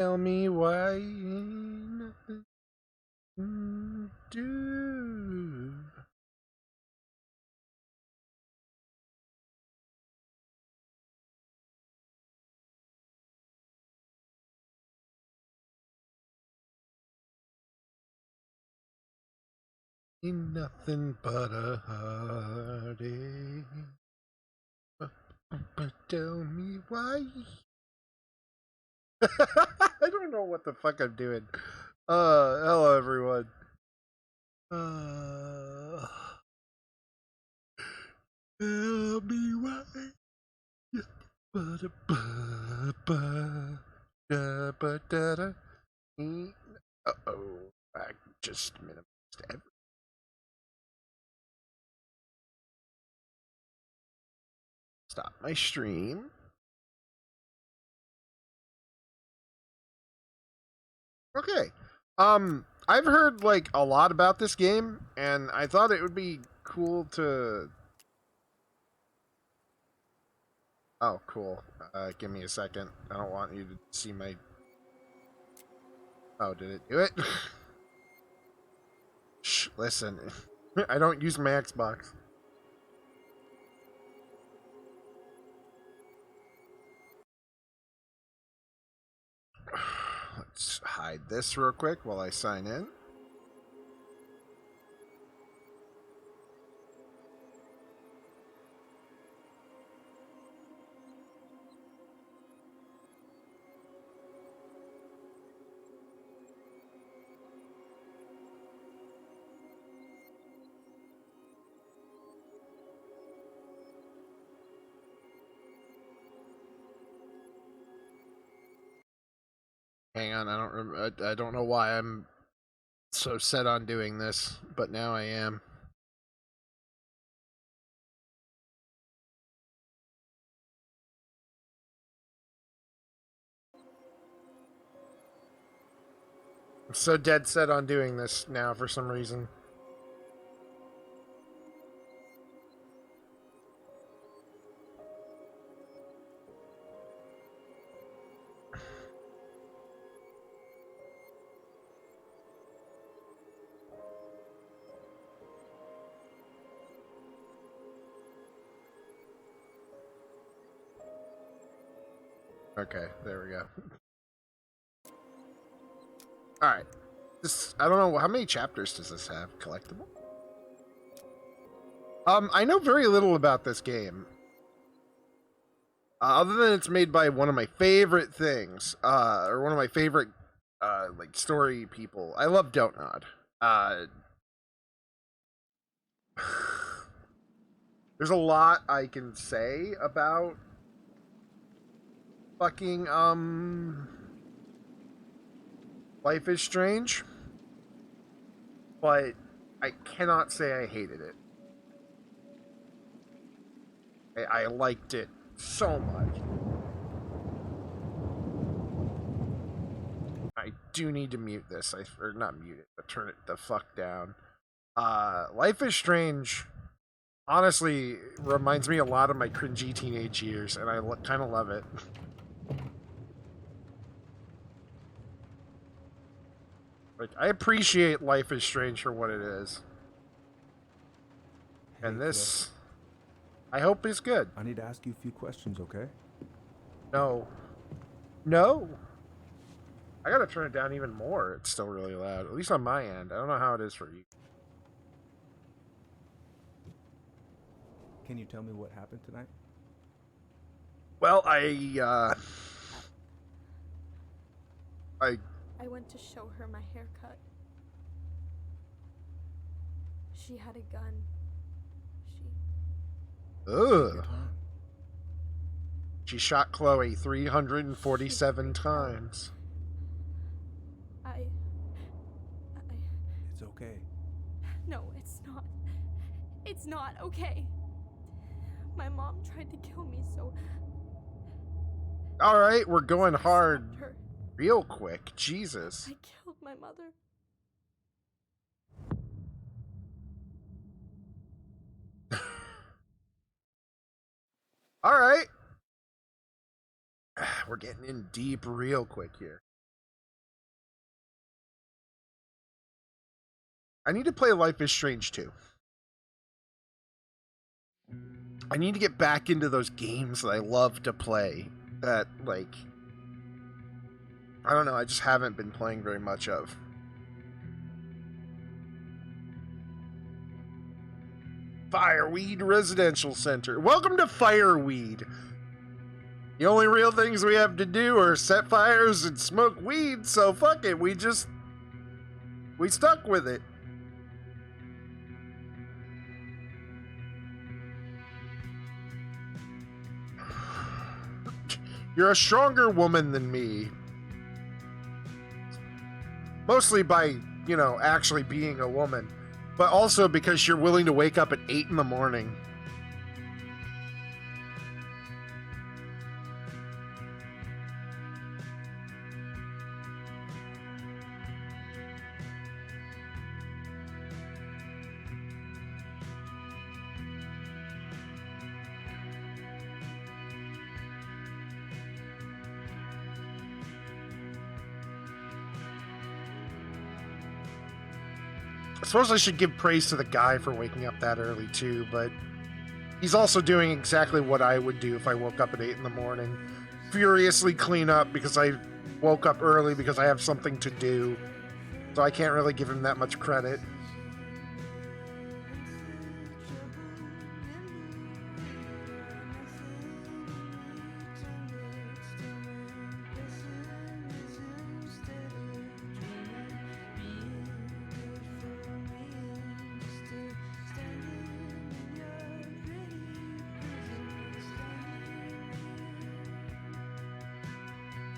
Tell me why ain't nothing to do. Ain't nothing but a heartache. But tell me why. I don't know what the fuck I'm doing. Hello everyone. Tell me why. Uh-oh. I just minimized everything. Stop my stream. Okay. I've heard like a lot about this game, and I thought it would be cool to. Oh, cool. Give me a second. I don't want you to see my. Oh, did it do it? Shh, listen. I don't use my Xbox. Let's hide this real quick while I sign in. Hang on, I don't know why I'm so set on doing this, but now I am. I'm so dead set on doing this now for some reason. Okay, there we go. Alright. This, I don't know, how many chapters does this have? Collectible? I know very little about this game. Other than it's made by one of my favorite things, or one of my favorite, like, story people. I love Dontnod. There's a lot I can say about fucking, Life is Strange, but I cannot say I hated it. I liked it so much. I do need to mute this. Or not mute it, but turn it the fuck down. Life is Strange honestly reminds me a lot of my cringy teenage years, and I kind of love it. Like, I appreciate Life is Strange for what it is. Hey, And this, I hope, is good. I need to ask you a few questions, okay? No. No! I gotta turn it down even more. It's still really loud. At least on my end. I don't know how it is for you. Can you tell me what happened tonight? Well, I went to show her my haircut. She had a gun. Ugh. She shot Chloe 347 times. It's okay. No, it's not. It's not okay. My mom tried to kill me, so... Alright, we're going hard real quick. Jesus. I killed my mother. Alright. We're getting in deep real quick here. I need to play Life is Strange 2. I need to get back into those games that I love to play that, like, I don't know, I just haven't been playing very much of. Fireweed Residential Center. Welcome to Fireweed. The only real things we have to do are set fires and smoke weed, so fuck it, we stuck with it. You're a stronger woman than me. Mostly by, you know, actually being a woman. But also because you're willing to wake up at 8 in the morning. I suppose I should give praise to the guy for waking up that early too, but he's also doing exactly what I would do if I woke up at 8 in the morning. Furiously clean up because I woke up early because I have something to do. So I can't really give him that much credit.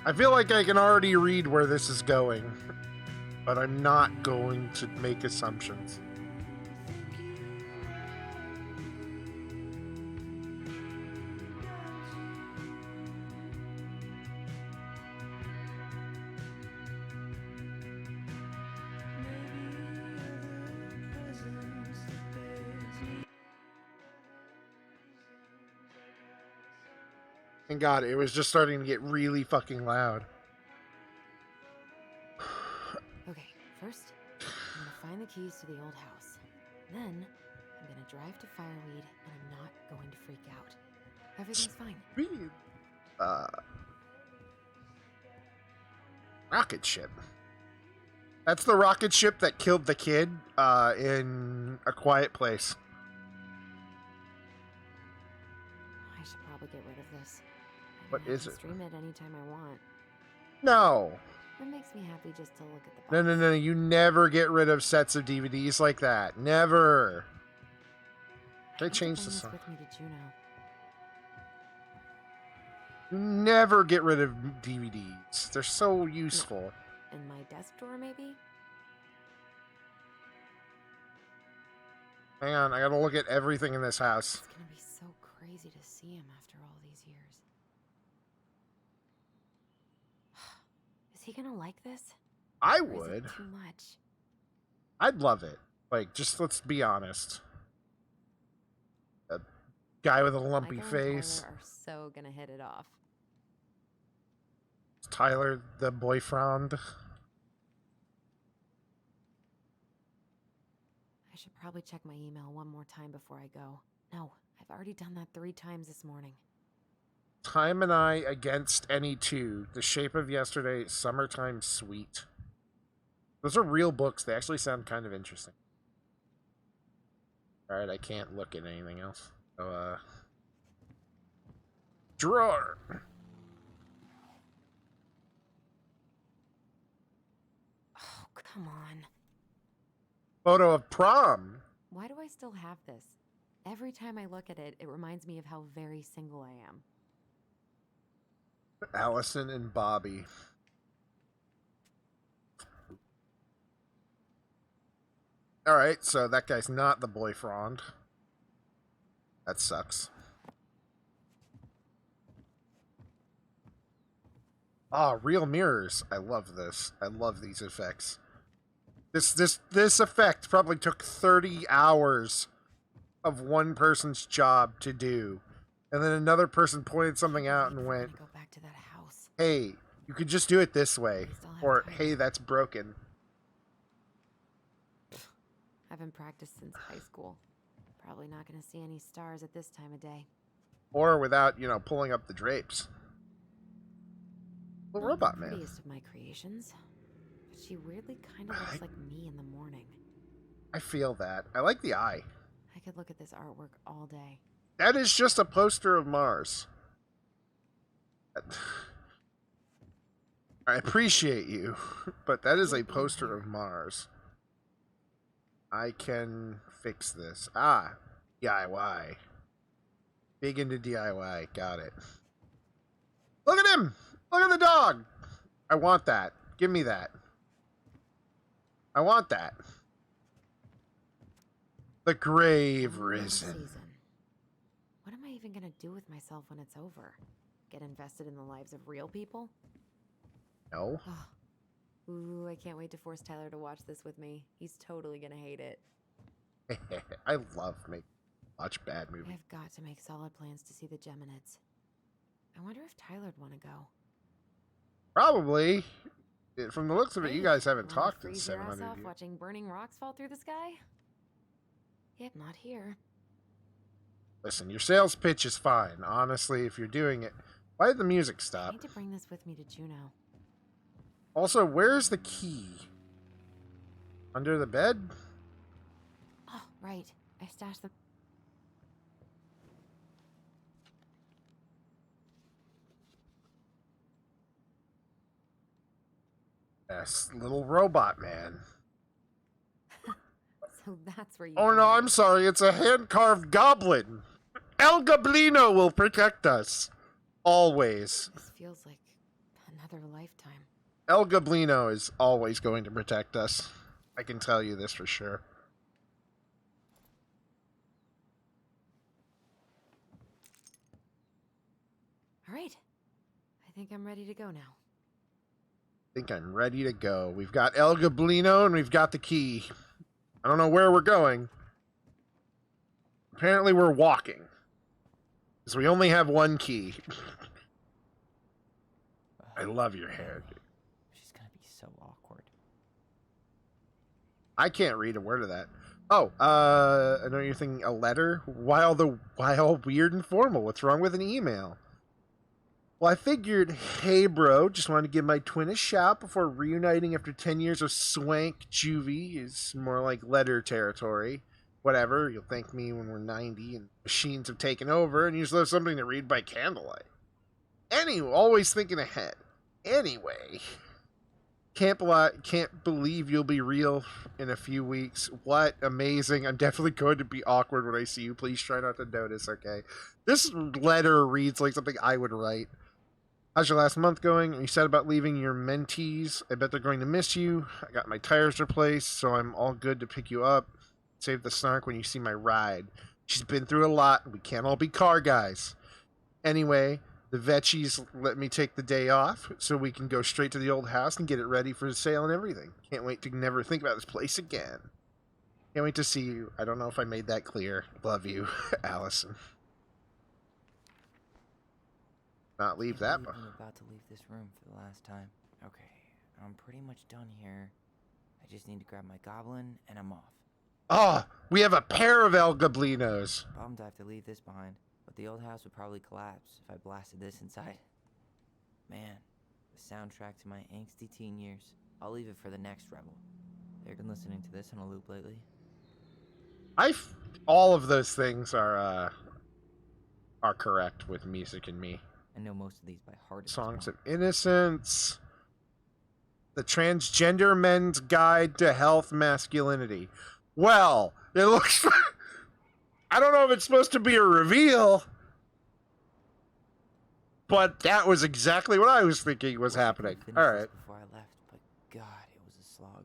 I feel like I can already read where this is going, but I'm not going to make assumptions. And God, it was just starting to get really fucking loud. Okay, first, I'm gonna find the keys to the old house. Then, I'm gonna drive to Fireweed, and I'm not going to freak out. Everything's fine. Rocket ship. That's the rocket ship that killed the kid in A Quiet Place. I should probably get rid of this. What I is can it? Stream it anytime I want. No. It makes me happy just to look at the box. No. You never get rid of sets of DVDs like that. Never. Should I change bring the this song? with me to Juneau. You never get rid of DVDs. They're so useful. In my desk drawer, maybe? Hang on, I gotta look at everything in this house. It's gonna be so crazy to see him after all these years. Is he gonna like this? I Or is it would. too much? I'd love it. Like, just let's be honest. A guy with a lumpy Michael and face. Tyler are so gonna hit it off. Tyler, the boyfriend. I should probably check my email one more time before I go. No, I've already done that 3 times this morning. Time and I against any two. The Shape of Yesterday, Summertime Sweet. Those are real books. They actually sound kind of interesting. Alright, I can't look at anything else. So, drawer. Oh, come on. Photo of prom. Why do I still have this? Every time I look at it, it reminds me of how very single I am. Allison and Bobby. Alright, so that guy's not the boyfriend. That sucks. Ah, real mirrors. I love this. I love these effects. This effect probably took 30 hours of one person's job to do. And then another person pointed something out and I'm went, gonna go back to that house. hey, you could just do it this way. We still have Or, time. hey, that's broken. Haven't practiced since high school. Probably not gonna see any stars at this time of day. Or without, pulling up the drapes. Well, Not Robot the Man. prettiest of my creations, but she weirdly kind of looks like me in the morning. I feel that. I like the eye. I could look at this artwork all day. That is just a poster of Mars. I appreciate you, but that is a poster of Mars. I can fix this. DIY. Big into DIY. Got it. Look at him! Look at the dog! I want that. Give me that. I want that. The grave Only one risen. season. What am I even gonna do with myself when it's over? Get invested in the lives of real people? No. Oh. Ooh, I can't wait to force Tyler to watch this with me. He's totally gonna hate it. I love making watch bad movies. I've got to make solid plans to see the Geminids. I wonder if Tyler'd want to go. Probably. From the looks of it, you Hey, guys haven't wanna talked in freeze your ass 700 off years. watching burning rocks fall through the sky? Yep, not here. Listen, your sales pitch is fine. Honestly, if you're doing it, why did the music I stop? need to bring this with me to Juneau. Also, where's the key? Under the bed? Oh, right. I stashed the... Yes, little robot man. So that's where you... Oh come no, in. I'm sorry. It's a hand-carved goblin. El Goblino will protect us. Always. This feels like another lifetime. El Goblino is always going to protect us. I can tell you this for sure. All right. I think I'm ready to go now. I think I'm ready to go. We've got El Goblino and we've got the key. I don't know where we're going. Apparently we're walking. Because we only have one key. I love your hair, dude. She's gonna be so awkward. I can't read a word of that. Oh, I know you're thinking a letter? Why all weird and formal? What's wrong with an email? Well, I figured, hey bro, just wanted to give my twin a shout before reuniting after 10 years of swank juvie. Is more like letter territory. Whatever, you'll thank me when we're 90 and machines have taken over and you just have something to read by candlelight. Anyway, always thinking ahead. Anyway, can't believe you'll be real in a few weeks. What amazing. I'm definitely going to be awkward when I see you. Please try not to notice, okay? This letter reads like something I would write. How's your last month going? You said about leaving your mentees. I bet they're going to miss you. I got my tires replaced, so I'm all good to pick you up. Save the snark when you see my ride. She's been through a lot. We can't all be car guys. Anyway, the Veggies let me take the day off so we can go straight to the old house and get it ready for sale and everything. Can't wait to never think about this place again. Can't wait to see you. I don't know if I made that clear. Love you, Allison. Not leave that I'm behind. about to leave this room for the last time. Okay, I'm pretty much done here. I just need to grab my goblin and I'm off. Oh, we have a pair of El Goblinos. Bummed I have to leave this behind, but the old house would probably collapse if I blasted this inside. Man, the soundtrack to my angsty teen years. I'll leave it for the next rebel. They've been listening to this on a loop lately. All of those things are correct with music and me. I know most of these by heart. Songs of Innocence. The Transgender Men's Guide to Health Masculinity. Well, it looks like... I don't know if it's supposed to be a reveal, but that was exactly what I was thinking was happening. All right. Before I left, but God, it was a slog.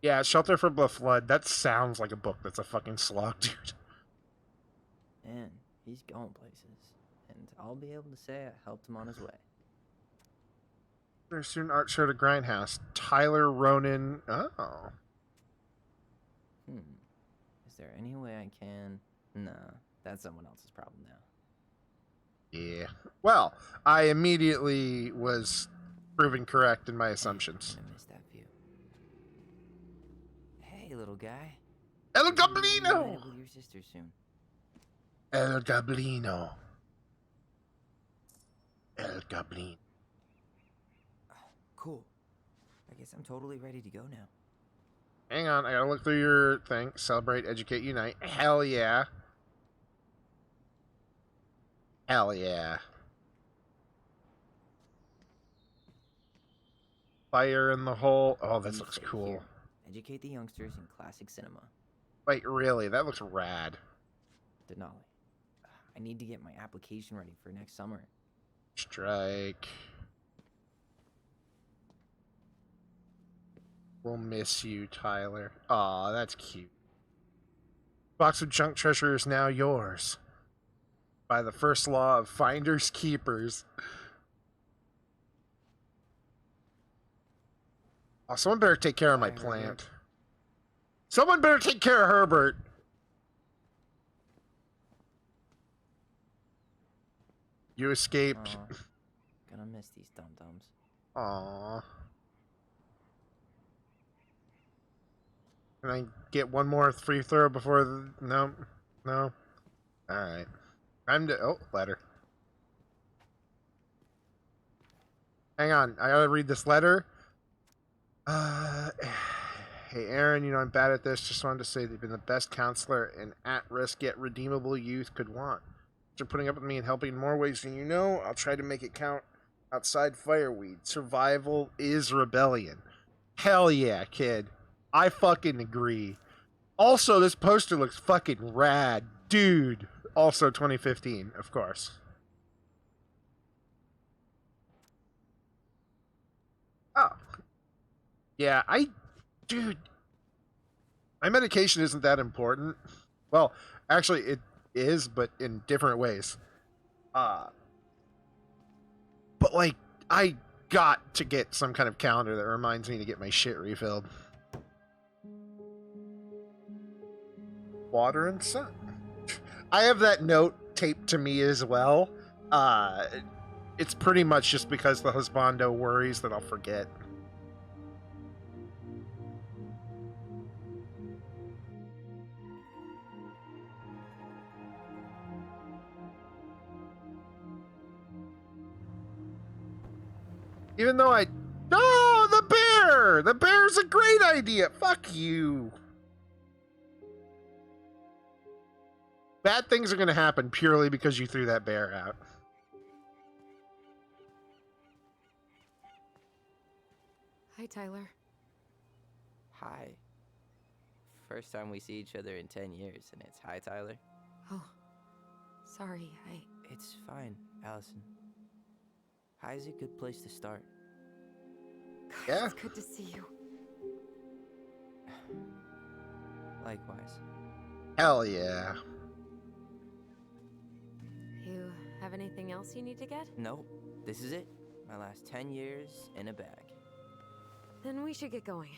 Yeah, Shelter from the Flood. That sounds like a book that's a fucking slog, dude. And he's going places, and I'll be able to say I helped him on his way. Student art show to Grindhouse. Tyler Ronan. Oh. Is there any way I can... Nah, that's someone else's problem now. Yeah. Well, I immediately was proven correct in my assumptions. I missed that view. Hey, Hey, little guy. El Maybe you'll be Gablino! reunited with your sister soon. El Gablino. El Gablino. Cool. I guess I'm totally ready to go now. Hang on, I gotta look through your thing. Celebrate, educate, unite. Hell yeah. Hell yeah. Fire in the hole. Oh, this Deep looks fake cool. here. Educate the youngsters in classic cinema. Wait, really? That looks rad. Denali. I need to get my application ready for next summer. Strike. We'll miss you, Tyler. Aw, that's cute. Box of junk treasure is now yours. By the first law of finders keepers. Oh, someone better take care of my Bye, plant. Herbert. Someone better take care of Herbert. You escaped. Aw, gonna miss these dum-dums. Aww. Can I get one more free throw before the... No. No. Alright. Time to... Oh, letter. Hang on. I gotta read this letter. Hey, Aaron, you know I'm bad at this. Just wanted to say you've been the best counselor an at-risk yet redeemable youth could want. After putting up with me and helping in more ways than you know, I'll try to make it count outside fireweed. Survival is rebellion. Hell yeah, kid. I fucking agree. Also, this poster looks fucking rad. Dude. Also 2015, of course. Oh. Yeah, dude, my medication isn't that important. Well, actually, it is, but in different ways. But like, I got to get some kind of calendar that reminds me to get my shit refilled. Water and sun. I have that note taped to me as well. It's pretty much just because the husbando worries that I'll forget. Even though Oh, the bear! The bear's a great idea! Fuck you! Bad things are gonna happen purely because you threw that bear out. Hi, Tyler. Hi. First time we see each other in 10 years, and it's hi, Tyler. Oh, sorry, It's fine, Allison. Hi is a good place to start. God, Yeah. it's good to see you. Likewise. Hell yeah. You have anything else you need to get? Nope, this is it. My last 10 years in a bag. Then we should get going.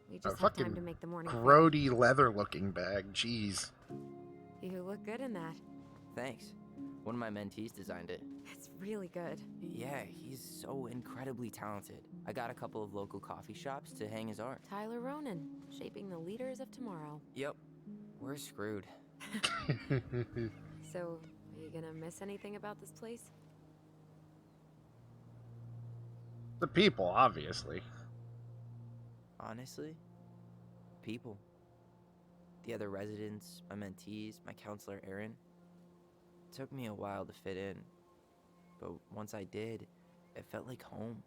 We A just have time fucking to make the morning. feel. grody leather looking bag. Jeez. You look good in that. Thanks. One of my mentees designed it. It's really good. Yeah, he's so incredibly talented. I got a couple of local coffee shops to hang his art. Tyler Ronan, shaping the leaders of tomorrow. Yep, we're screwed. So, are you gonna miss anything about this place? The people, obviously. Honestly, people. The other residents, my mentees, my counselor Aaron. It took me a while to fit in, but once I did, it felt like home.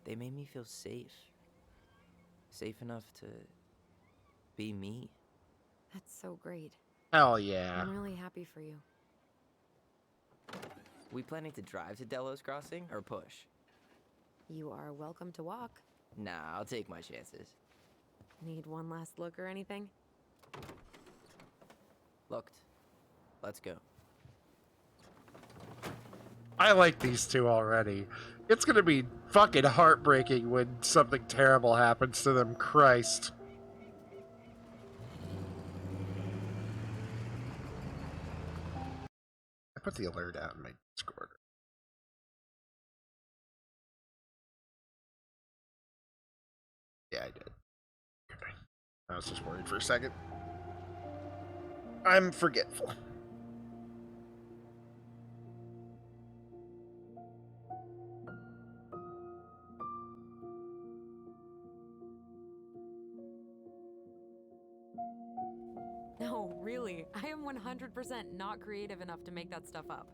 They made me feel safe. Safe enough to be me. That's so great. Hell yeah. I'm really happy for you. We planning to drive to Delos Crossing or push? You are welcome to walk. Nah, I'll take my chances. Need one last look or anything? Looked. Let's go. I like these two already. It's gonna be fucking heartbreaking when something terrible happens to them. Christ. I put the alert out in my Discord. Yeah, I did. I was just worried for a second. I'm forgetful. No, really. I am 100% not creative enough to make that stuff up.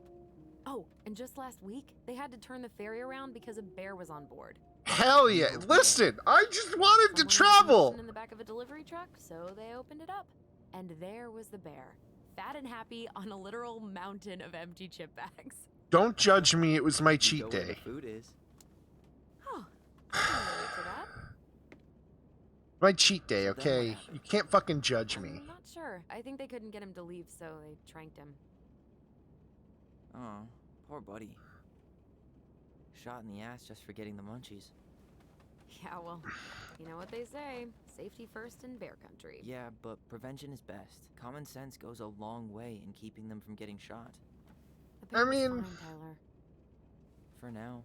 Oh, and just last week, they had to turn the ferry around because a bear was on board. Hell yeah! Listen, I just wanted to Someone had travel. permission in the back of a delivery truck, so they opened it up. And there was the bear, fat and happy on a literal mountain of empty chip bags. Don't judge me. It was my You cheat go where the day. food is. Oh, I can relate to that. My cheat day. So then what Okay, happened? you can't fucking judge me. I'm not sure. I think they couldn't get him to leave, so they tranked him. Oh, poor buddy. Shot in the ass just for getting the munchies. Yeah, well, you know what they say. Safety first in bear country. Yeah, but prevention is best. Common sense goes a long way in keeping them from getting shot. The bear I was mean- fine, Tyler. For now.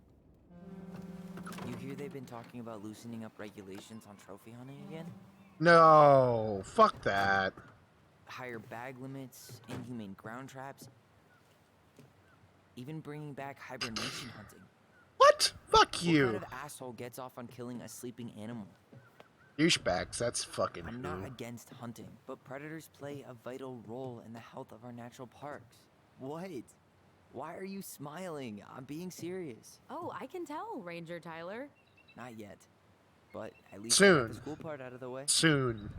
You hear they've been talking about loosening up regulations on trophy hunting again? No, fuck that. Higher bag limits, inhumane ground traps, even bringing back hibernation hunting. What? Fuck What you. kind of asshole gets off on killing a sleeping animal? Douchebags. That's fucking I'm who. not against hunting, but predators play a vital role in the health of our natural parks. What? Why are you smiling? I'm being serious. Oh, I can tell, Ranger Tyler. Not yet. But at least I got Soon. the school part out of the way. Soon.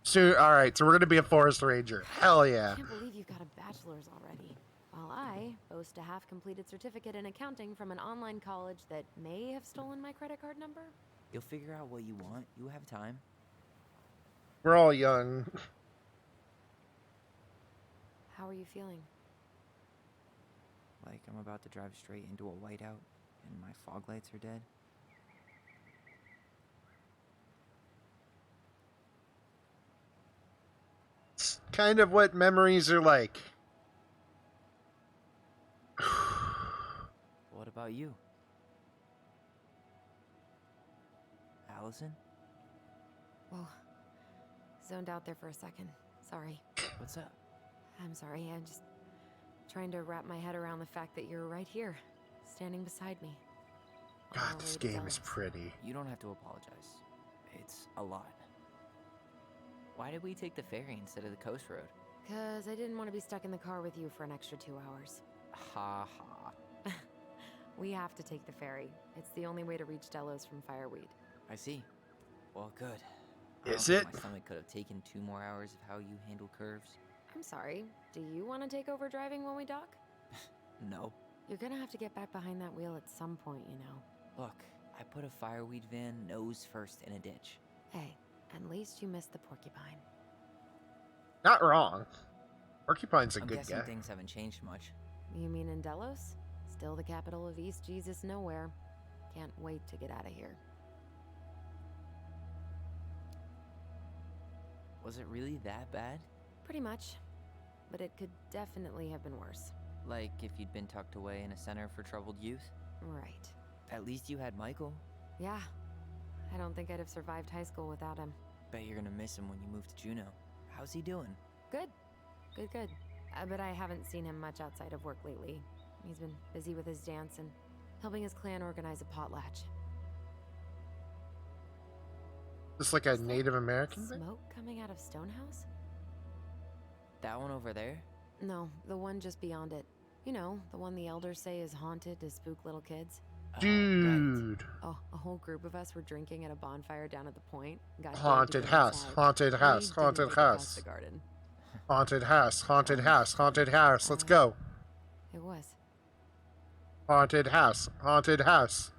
Soon. All right, so we're gonna be a forest ranger. Hell yeah. I can't believe you've got a bachelor's already. While I boast a half-completed certificate in accounting from an online college that may have stolen my credit card number. You'll figure out what you want. You have time. We're all young. How are you feeling? Like I'm about to drive straight into a whiteout and my fog lights are dead. It's kind of what memories are like. What about you? Allison? Whoa. Zoned out there for a second. Sorry. What's up? I'm sorry. I'm just trying to wrap my head around the fact that you're right here, standing beside me. on our God, this way to game is Dallas. pretty. You don't have to apologize. It's a lot. Why did we take the ferry instead of the coast road? 'Cause I didn't want to be stuck in the car with you for an extra 2 hours. Ha ha. We have to take the ferry. It's the only way to reach Delos from Fireweed. I see. Well, good. I Is don't think it? My stomach could have taken 2 more hours of how you handle curves. I'm sorry. Do you want to take over driving when we dock? No. You're gonna have to get back behind that wheel at some point, you know. Look, I put a fireweed van nose first in a ditch. Hey, at least you missed the porcupine. Not wrong. Porcupine's a I'm good guessing guy. things haven't changed much. You mean in Delos? Still the capital of East Jesus Nowhere. Can't wait to get out of here. Was it really that bad? Pretty much. But it could definitely have been worse. Like if you'd been tucked away in a center for troubled youth? Right. At least you had Michael. Yeah. I don't think I'd have survived high school without him. Bet you're gonna miss him when you move to Juneau. How's he doing? Good. Good. But I haven't seen him much outside of work lately. He's been busy with his dance and helping his clan organize a potlatch. Just like a Is that Native American thing? Smoke coming out of Stonehouse? That one over there? No, the one just beyond it. You know, the one the elders say is haunted to spook little kids. Oh, right. Dude. Oh, a whole group of us were drinking at a bonfire down at the point. Got Haunted dragged to go house. inside. Haunted We house. didn't Haunted make it past house. The garden. Haunted house. Haunted house. Haunted house. Let's go. It was. Haunted house. Haunted house.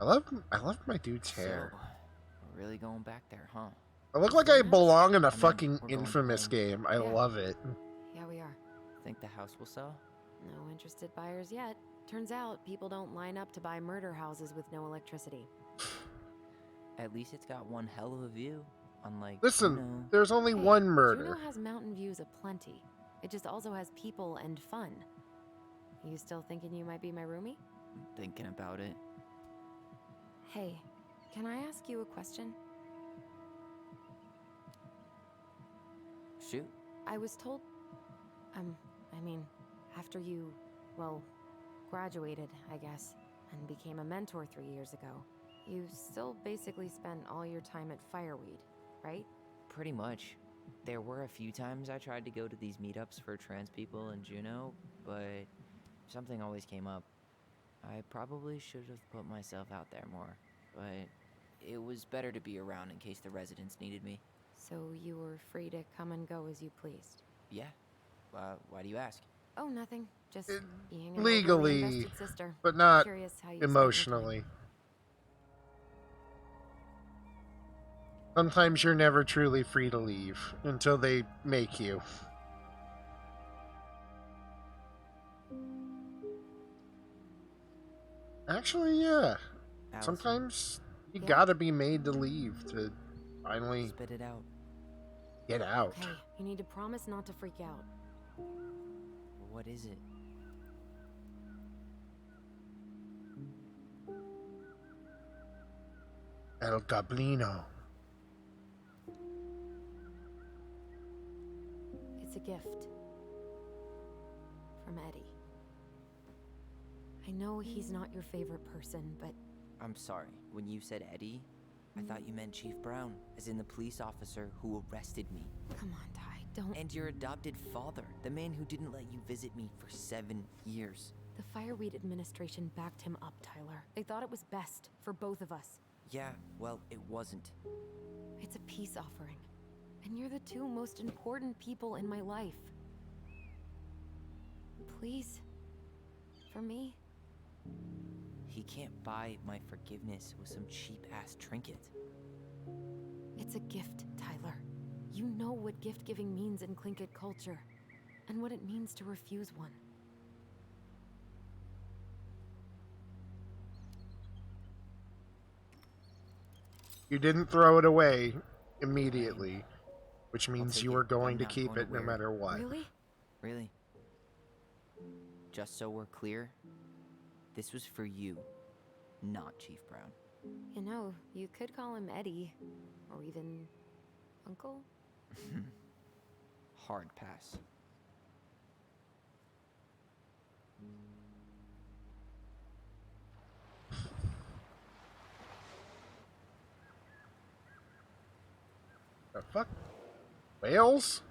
I love my dude's hair. So, we're really going back there, huh? I look like I belong in a mean, fucking we're going Infamous home. game. I Yeah. love it. Yeah, we are. Think the house will sell? No interested buyers yet. Turns out people don't line up to buy murder houses with no electricity. At least it's got one hell of a view. Unlike Listen, Juneau. there's only Hey, one Juneau murder. has mountain views aplenty. It just also has people and fun. You still thinking you might be my roomie? Thinking about it. Hey, can I ask you a question? Shoot. I was told. I mean, after you, well, graduated, I guess, and became a mentor 3 years ago, you still basically spent all your time at Fireweed, right? Pretty much. There were a few times I tried to go to these meetups for trans people in Juneau, but something always came up. I probably should have put myself out there more, but it was better to be around in case the residents needed me. So you were free to come and go as you pleased. Yeah. Why do you ask? Oh, nothing. Just It- being an legally, overly invested sister. but not Curious how you spent your time. emotionally. Sometimes you're never truly free to leave until they make you. Actually, yeah. Allison, Sometimes you Yeah? gotta be made to leave to finally spit it out. get out. Okay, you need to promise not to freak out. What is it? El Goblino. It's a gift. From Eddie. I know he's not your favorite person, but I'm sorry. When you said Eddie, I thought you meant Chief Brown, as in the police officer who arrested me. come on, Ty, don't. And your adopted father, the man who didn't let you visit me for 7 years. The Fireweed administration backed him up, Tyler. They thought it was best for both of us. Yeah, well, it wasn't. It's a peace offering. And you're the two most important people in my life. Please. For me. He can't buy my forgiveness with some cheap-ass trinket. It's a gift, Tyler. You know what gift giving means in Tlingit culture, and what it means to refuse one. You didn't throw it away immediately, which means take you it. were going I'm to not keep going to it no wear it. matter what. Really? Really? Just so we're clear, this was for you, not Chief Brown. You know, you could call him Eddie, or even Uncle. Hard pass. The fuck? Whales? Is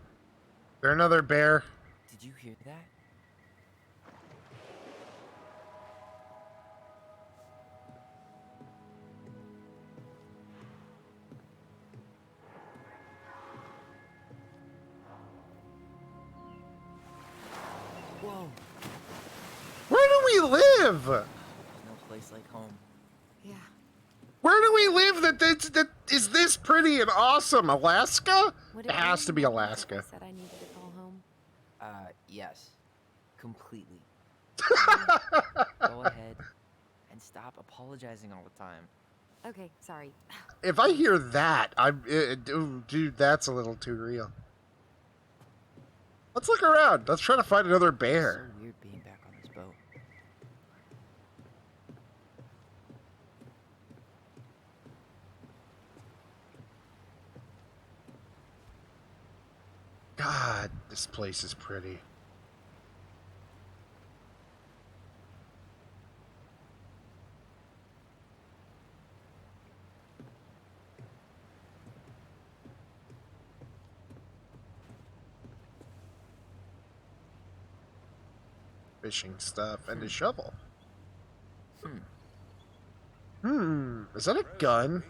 there another bear? Did you hear that? Whoa, Where do we live? there's no place like home. Yeah. Where do we live that is this pretty and awesome? Alaska? Would It has really to be matter if I Alaska. said I needed to call home. Yes. Completely. Go ahead and stop apologizing all the time. Okay, sorry. If I hear that, dude, that's a little too real. Let's look around. Let's try to find another It's bear. so weird being back on this boat. God, this place is pretty. Fishing stuff and a shovel. Is that a gun?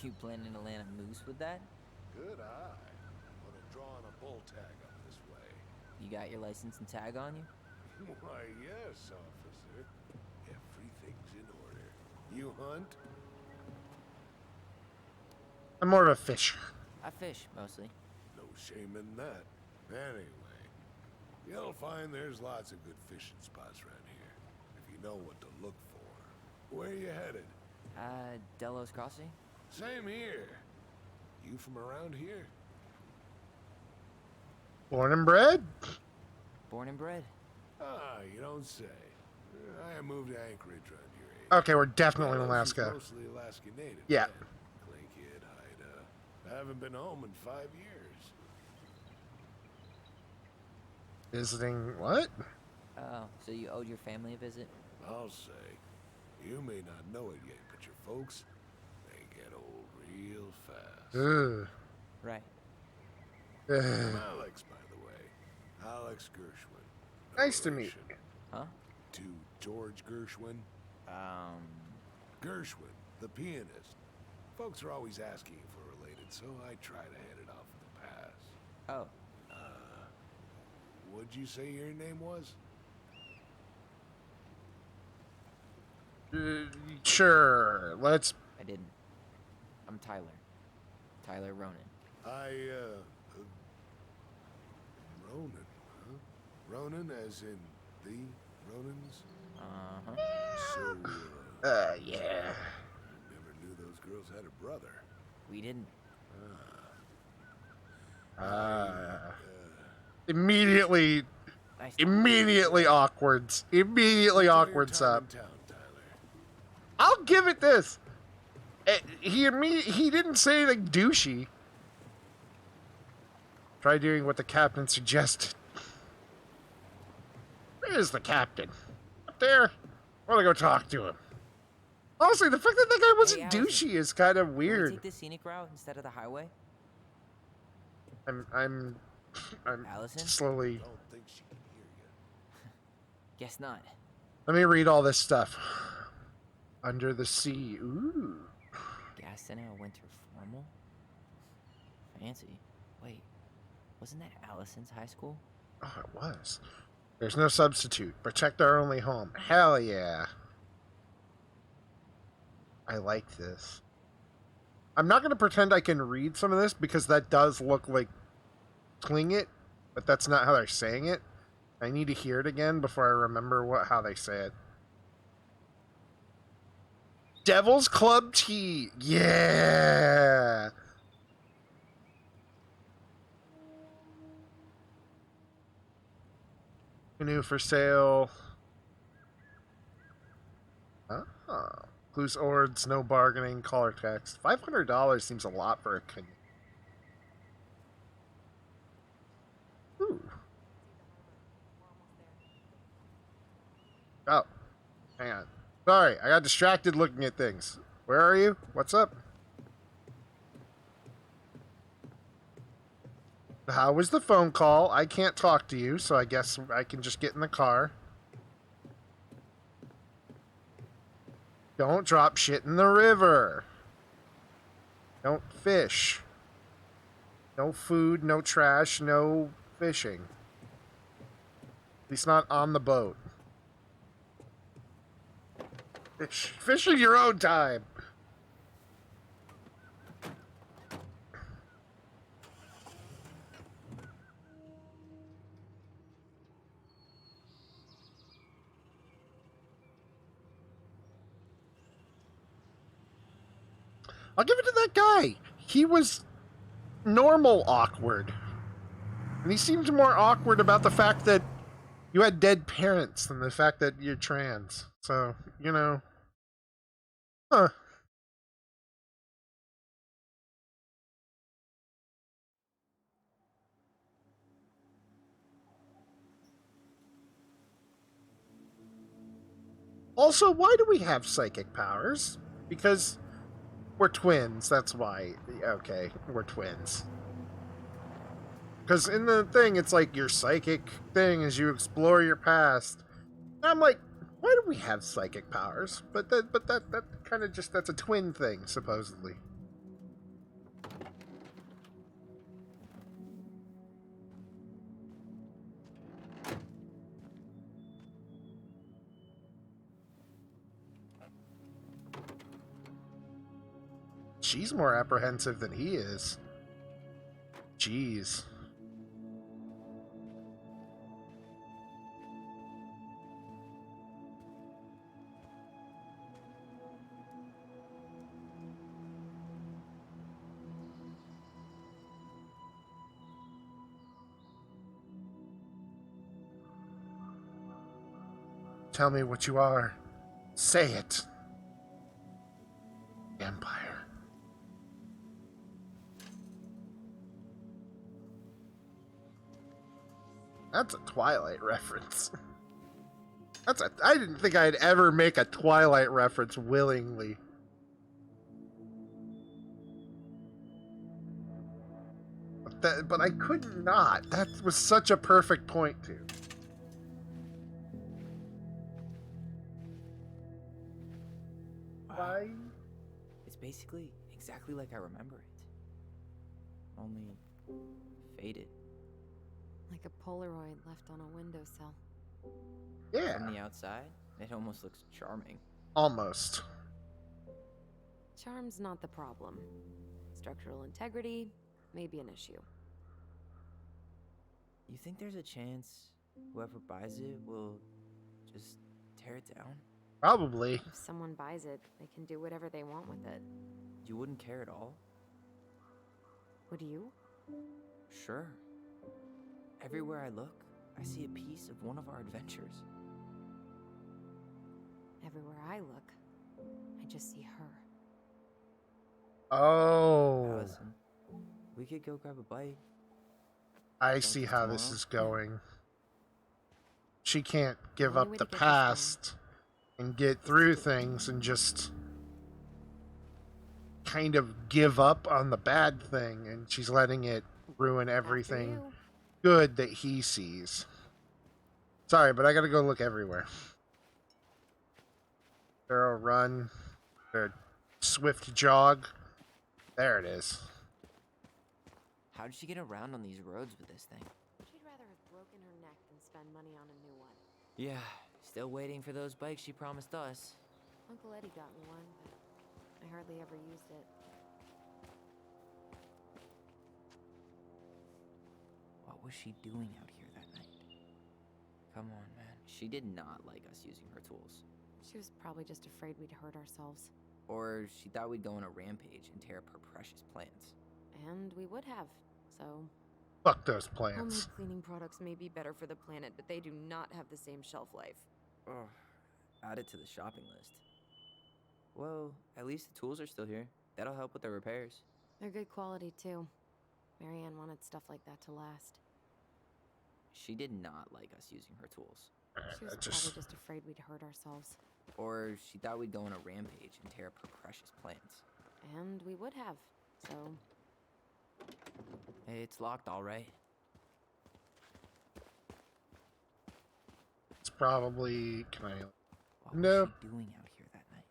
You planning to land a moose with that? Good eye. Would have drawn a bull tag up this way. You got your license and tag on you? Why, yes, officer. Everything's in order. You hunt? I'm more of a fisher. I fish, mostly. No shame in that. Anyway, you'll find there's lots of good fishing spots around here, if you know what to look for. Where you headed? Delos Crossing? Same here. You from around here? Born and bred? Born and bred. Ah, you don't say. I moved to Anchorage around your age. Okay, we're definitely in Gallows was Alaska. mostly Alaska native. Yeah. then. Clay Kid, Haida. I haven't been home in 5 years. Visiting what? Oh, so you owed your family a visit? I'll say. You may not know it yet, but your folks, they get old real fast. Ugh. Right. I'm Ugh. Alex, by the way. Alex Gershwin. Nice to meet relation you. Huh? To George Gershwin. Gershwin, the pianist. Folks are always asking if we're related, so I try to hit it off with the pass. Oh, What'd you say your name was? Sure. Let's. I didn't. I'm Tyler. Tyler Ronan. Ronan, huh? Ronan as in the Ronans? Uh-huh. So, Yeah. I never knew those girls had a brother. We didn't. Immediately, Nice. immediately awkwards. Immediately Enjoy your awkwards time up. in town, Tyler. I'll give it this. He didn't say anything douchey. Try doing what the captain suggested. Where's the captain? Up there? I want to go talk to him. Honestly, the fact that that guy wasn't Allison. douchey is kind of Can we weird. take the scenic route instead of the highway? I'm Allison? slowly. Don't think she can hear you. Guess not. Let me read all this stuff. Under the sea. Ooh. Gastineau Winter Formal? Fancy. Wait, wasn't that Allison's high school? Oh, it was. There's no substitute. Protect our only home. Hell yeah. I like this. I'm not going to pretend I can read some of this because that does look like Tlingit, but that's not how they're saying it. I need to hear it again before I remember how they say it. Devil's Club Tea. Yeah. Canoe for sale. Ah. Includes ords, no bargaining, collar text. $500 seems a lot for a canoe. Ooh. Oh. Hang on. Sorry, I got distracted looking at things. Where are you? What's up? How was the phone call? I can't talk to you, so I guess I can just get in the car. Don't drop shit in the river. Don't fish. No food, no trash, no fishing. At least not on the boat. Fish in your own time. I'll give it to that guy. He was normal awkward. And he seemed more awkward about the fact that you had dead parents than the fact that you're trans. So, you know. Huh. Also, why do we have psychic powers? Because we're twins, that's why. Okay, we're twins. Because in the thing, it's like your psychic thing as you explore your past. And I'm like, why do we have psychic powers? But that kind of just, that's a twin thing, supposedly. She's more apprehensive than he is. Jeez. Tell me what you are. Say it. Empire. That's a Twilight reference. I didn't think I'd ever make a Twilight reference willingly. But I could not. That was such a perfect point, too. Why? It's basically exactly like I remember it. Only faded. Like a Polaroid left on a windowsill. Yeah, From the outside, it almost looks charming. almost. Charm's not the problem. Structural integrity may be an issue. You think there's a chance whoever buys it will just tear it down? Probably. If someone buys it, they can do whatever they want with it. You wouldn't care at all? Would you? Sure. Everywhere I look, I see a piece of one of our adventures. Everywhere I look, I just see her. Oh, Allison, we could go grab a bite. I see how this is going. She can't give Only up way the to get this done. past and get through things and just kind of give up on the bad thing, and she's letting it ruin After everything you. good that he sees. Sorry, but I gotta go look everywhere. Thorough run, a swift jog. There it is. How did she get around on these roads with this thing? She'd rather have broken her neck than spend money on a new one. Yeah, still waiting for those bikes she promised us. Uncle Eddie got me one, but I hardly ever used it. What was she doing out here that night? Come on, man. She did not like us using her tools. She was probably just afraid we'd hurt ourselves. Or she thought we'd go on a rampage and tear up her precious plants. And we would have, so... Fuck those Homemade plants. cleaning products may be better for the planet, but they do not have the same shelf life. Oh, add it to the shopping list. Well, at least the tools are still here. That'll help with the repairs. They're good quality, too. Marianne wanted stuff like that to last. She did not like us using her tools. She was I just probably just afraid we'd hurt ourselves. Or she thought we'd go on a rampage and tear up her precious plants. And we would have, so... It's locked, all right. it's probably. Can I? What No. was she doing out here that night?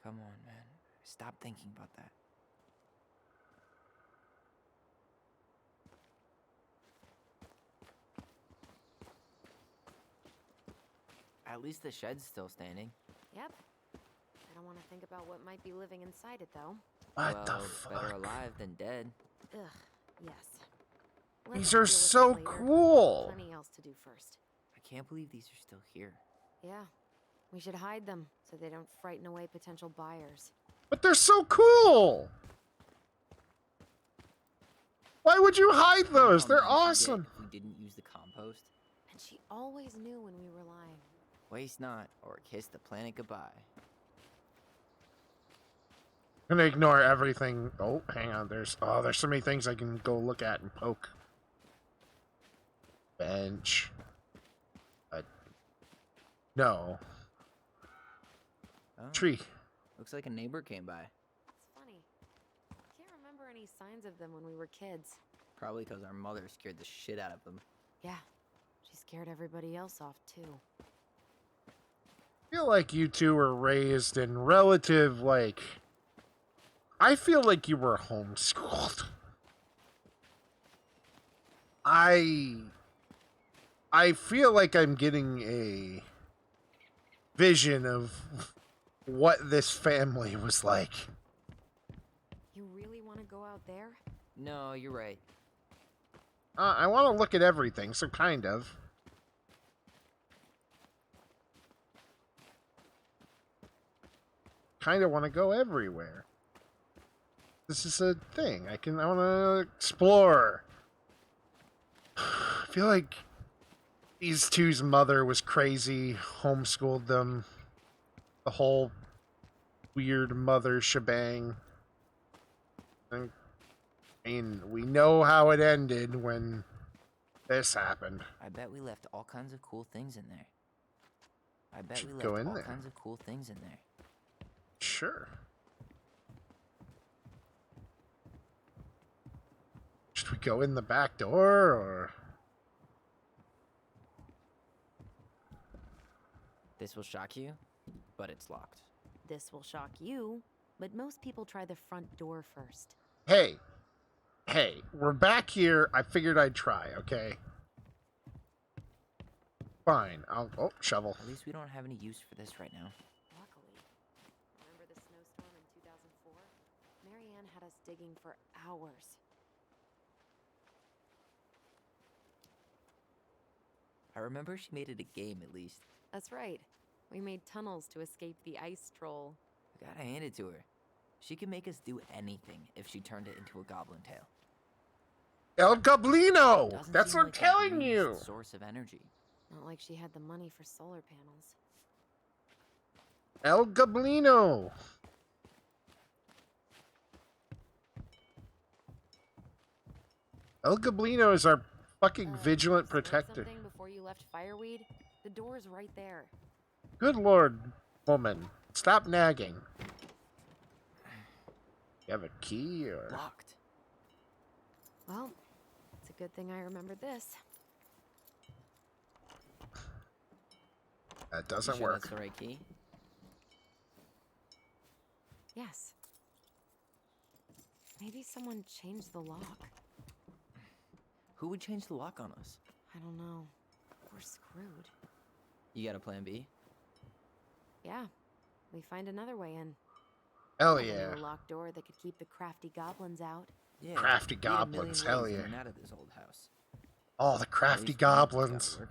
Come on, man. Stop thinking about that. At least the shed's still standing. Yep. I don't want to think about what might be living inside it, though. What the Well, better fuck? alive than dead. Ugh, yes. Let These us are deal with so it later. cool. Plenty else to do first. I can't believe these are still here. Yeah. We should hide them so they don't frighten away potential buyers. But they're so cool. Why would you hide those? Oh, They're man, forget awesome. if we didn't use the compost. And she always knew when we were lying. Waste not, or kiss the planet goodbye. I'm gonna ignore everything. Oh, hang on. There's so many things I can go look at and poke. Bench. No. Oh, Tree. looks like a neighbor came by. It's funny. I can't remember any signs of them when we were kids. Probably because our mother scared the shit out of them. Yeah. She scared everybody else off, too. I feel like you two were raised in relative, like... I feel like you were homeschooled. I feel like I'm getting a vision of what this family was like. You really want to go out there? No, you're right. I want to look at everything, so kind of. Kind of want to go everywhere. This is a thing. I want to explore. I feel like these two's mother was crazy, homeschooled them. The whole weird mother shebang. And, I mean, we know how it ended when this happened. I bet we left all kinds of cool things in there. I bet Should we go left in all there. kinds of cool things in there. Sure. Should we go in the back door, or... This will shock you, but it's locked. This will shock you, but most people try the front door first. Hey, we're back here. I figured I'd try, okay? Fine. Oh, shovel. At least we don't have any use for this right now. Luckily, remember the snowstorm in 2004? Marianne had us digging for hours. I remember she made it a game at least. That's right. We made tunnels to escape the ice troll. I gotta hand it to her. She can make us do anything if she turned it into a goblin tail. El Goblino! Doesn't That's seem what I'm like the telling greenest you! Source of energy. Not like she had the money for solar panels. El Goblino! El Goblino is our fucking vigilant Smell protector. Something before you left Fireweed? The door's right there. Good lord, woman. Stop nagging. You have a key, or... Locked. Well, it's a good thing I remembered this. That You doesn't sure work. that's the right key? Yes. Maybe someone changed the lock. Who would change the lock on us? I don't know. We're screwed. You got a plan B? Yeah. We find another way in. Hell Maybe yeah. A locked door that could keep the crafty goblins out. Yeah. Crafty we had a million goblins, hell ways in yeah. and out of this old house. Oh, the At crafty least we know it's gotta goblins. work.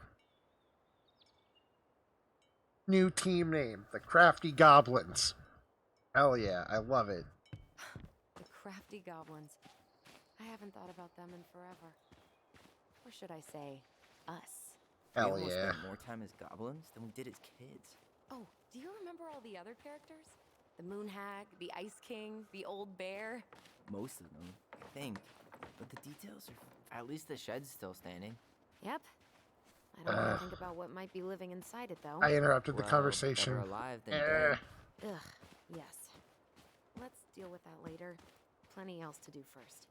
New team name, the Crafty Goblins. Hell yeah, I love it. The crafty goblins. I haven't thought about them in forever. Or should I say, us? We Hell almost yeah. spent more time as goblins than we did as kids. Oh, do you remember all the other characters? The Moon Hag, the Ice King, the Old Bear? Most of them, I think. But the details are... At least the shed's still standing. Yep. I don't want to think about what might be living inside it, though. I interrupted the Well, conversation. better alive than Eh. dead. Ugh, yes. Let's deal with that later. Plenty else to do first.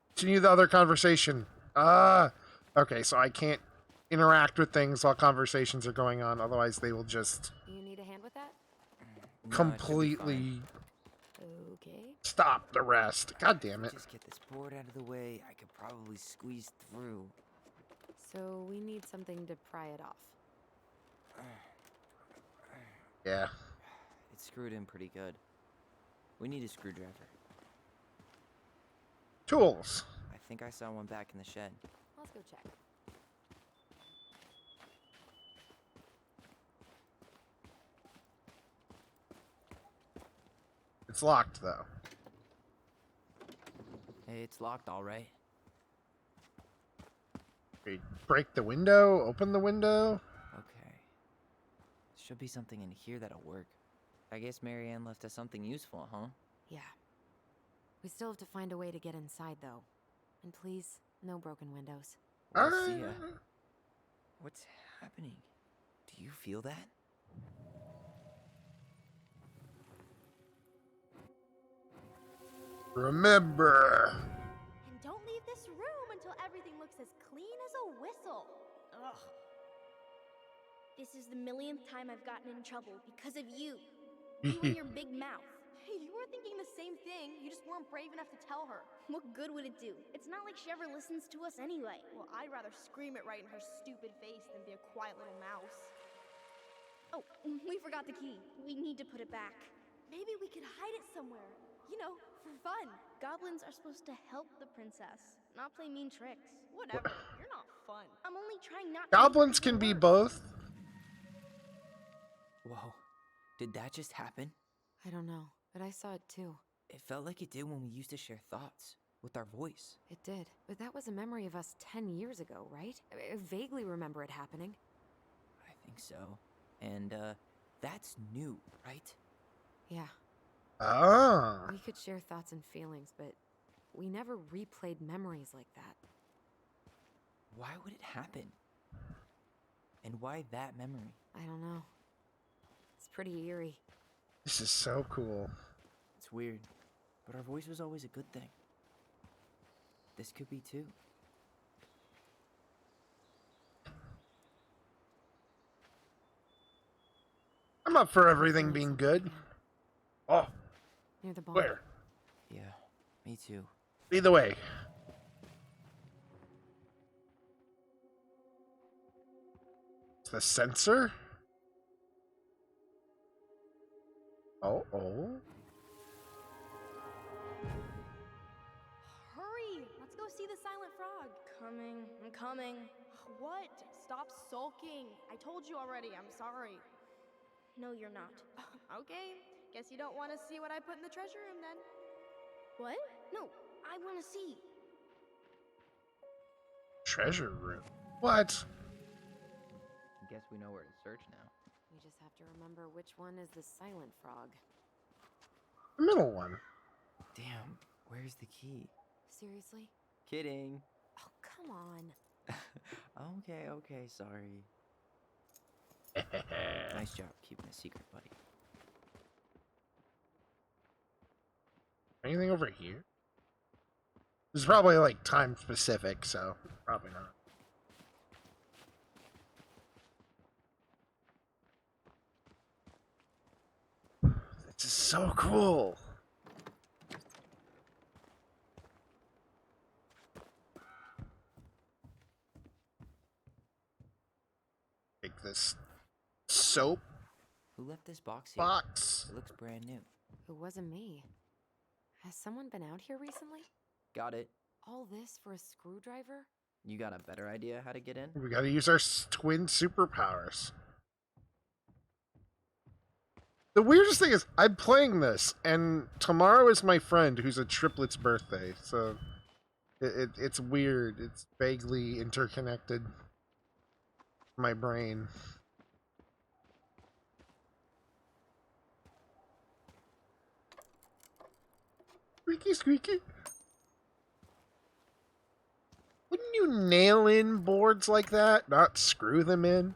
Continue the other conversation. Okay, so I can't interact with things while conversations are going on, otherwise they will just You need a hand with that? No, it should be completely fine. Okay. stop the rest. God damn it. Just get this board out of the way. I could probably squeeze through. So we need something to pry it off. Yeah. It's screwed in pretty good. We need a screwdriver. Tools. I think I saw one back in the shed. Let's go check. It's locked, though. Hey, it's locked all right. We break the window, open the window. Okay. Should be something in here that'll work. I guess Marianne left us something useful, huh? Yeah. We still have to find a way to get inside, though. And please, no broken windows. We'll see ya. Ah. What's happening? Do you feel that? Remember. And don't leave this room until everything looks as clean as a whistle. Ugh. This is the millionth time I've gotten in trouble because of you. You and your big mouth. Hey, you were thinking the same thing. You just weren't brave enough to tell her. What good would it do? It's not like she ever listens to us anyway. Well, I'd rather scream it right in her stupid face than be a quiet little mouse. Oh, we forgot the key. We need to put it back. Maybe we could hide it somewhere. You know, for fun. Goblins are supposed to help the princess, not play mean tricks. Whatever. You're not fun. I'm only trying not to. Goblins can be both. Whoa. Did that just happen? I don't know, but I saw it too. It felt like it did when we used to share thoughts. with our voice. It did, but that was a memory of us 10 years ago, right? I vaguely remember it happening. I think so. And, that's new, right? Yeah, Ah. we could share thoughts and feelings, but we never replayed memories like that. Why would it happen? And why that memory? I don't know. It's pretty eerie. This is so cool. It's weird, but our voice was always a good thing. This could be too. I'm up for everything being good. Oh, Near the barn. where? Yeah, me too. Either way. It's the sensor? Oh. Hurry! Let's go see the silent frog. I'm coming. What? Stop sulking. I told you already. I'm sorry. No, you're not. Okay. Guess you don't want to see what I put in the treasure room then. What? No, I want to see. Treasure room. What? Guess we know where to search now. We just have to remember which one is the silent frog. The middle one. Damn, where's the key? Seriously? Kidding. Oh, come on. Okay, sorry. Nice job keeping a secret, buddy. Anything over here? This is probably like time specific, so probably not. This is so cool. Take this soap Who left this box here? box. It looks brand new. It wasn't me. Has someone been out here recently? Got it. All this for a screwdriver? You got a better idea how to get in? We gotta use our twin superpowers. The weirdest thing is, I'm playing this, and tomorrow is my friend who's a triplet's birthday, so it's weird. It's vaguely interconnected. My brain. Squeaky, squeaky. Wouldn't you nail in boards like that, not screw them in?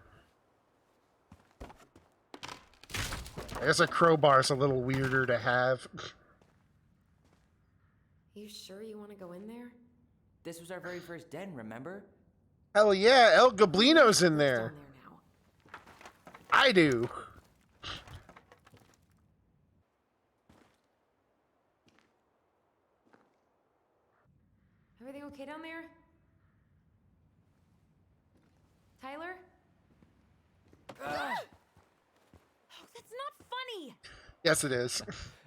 I guess a crowbar's a little weirder to have. You sure you want to go in there? This was our very first den, remember? Hell yeah, El Goblino's in Who's there. down now? I do. Everything okay down there? Tyler? Oh, that's not funny! Yes, it is.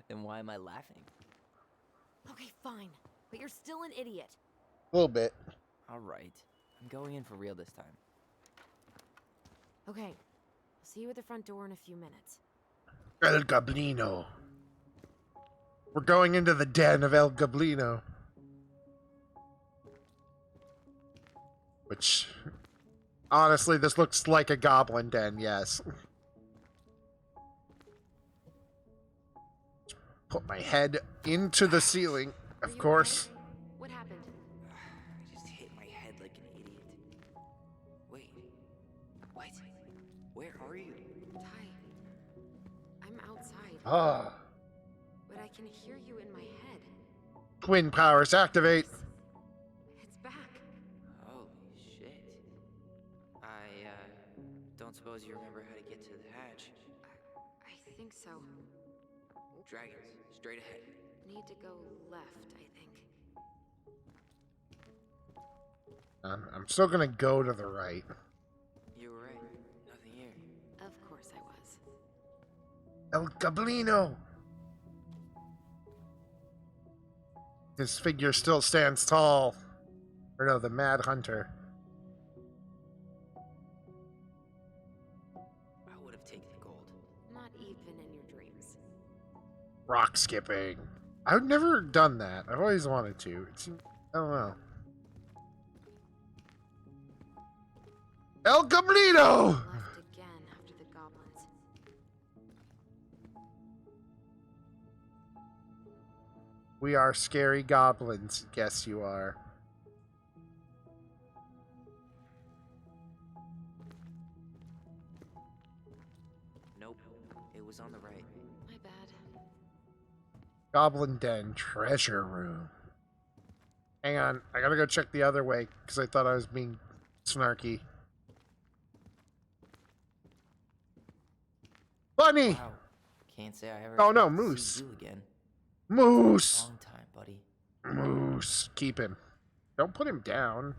Then why am I laughing? Okay, fine. But you're still an idiot. A little bit. Alright. I'm going in for real this time. Okay. I'll see you at the front door in a few minutes. El Goblino. We're going into the den of El Goblino. Which, honestly, this looks like a goblin den, yes. Put my head into the ceiling, Are of you course. okay? What happened? I just hit my head like an idiot. Wait. What? Where are you? Ty. I'm outside. Ah. But I can hear you in my head. Twin powers activate. It's back. Holy shit. I, don't suppose you remember how to get to the hatch. I think so. Dragons, straight ahead. Need to go left, I think. I'm still gonna go to the right. You were right. Nothing here. Of course I was. El Goblino. His figure still stands tall. Or no, the Mad Hunter. I would have taken gold. Not even in your dreams. Rock skipping. I've never done that. I've always wanted to. I don't know. El Camino! Left again after the goblins. We are scary goblins. Yes, you are. Nope, it was on the right. My bad. Goblin Den treasure room. Hang on, I gotta go check the other way because I thought I was being snarky. Bunny! Wow, can't say I ever. Oh, no, expected to Moose. see you again. Moose! Long time, buddy. Moose. Keep him. Don't put him down.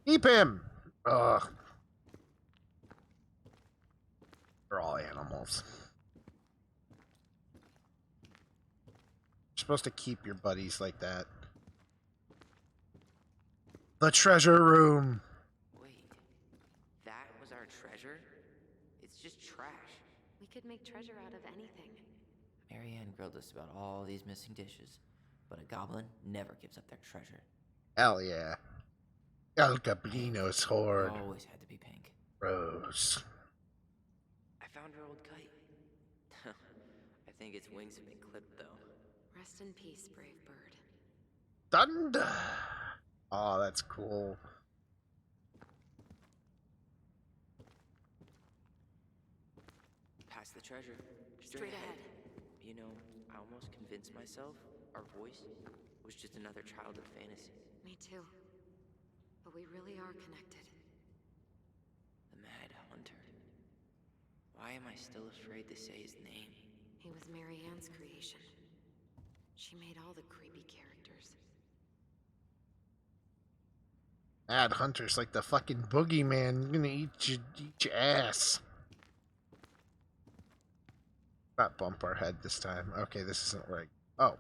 Keep him! Ugh. They're all animals. You're supposed to keep your buddies like that. The treasure room. Wait, that was our treasure? It's just trash. We could make treasure out of anything. Marianne grilled us about all these missing dishes, but a goblin never gives up their treasure. Hell yeah. El Gablino's It hoard. always had to be pink. Rose. I found her old kite. I think its wings have been clipped, though. Rest in peace, brave bird. Thunder. Oh, that's cool. Past the treasure. Straight ahead. You know, I almost convinced myself our voice was just another childhood fantasy. Me too. But we really are connected. The Mad Hunter. Why am I still afraid to say his name? He was Mary Ann's creation. She made all the creepy characters. Mad Hunter's like the fucking boogeyman. Gonna eat your ass. Not bump our head this time. Okay, this isn't right. Oh.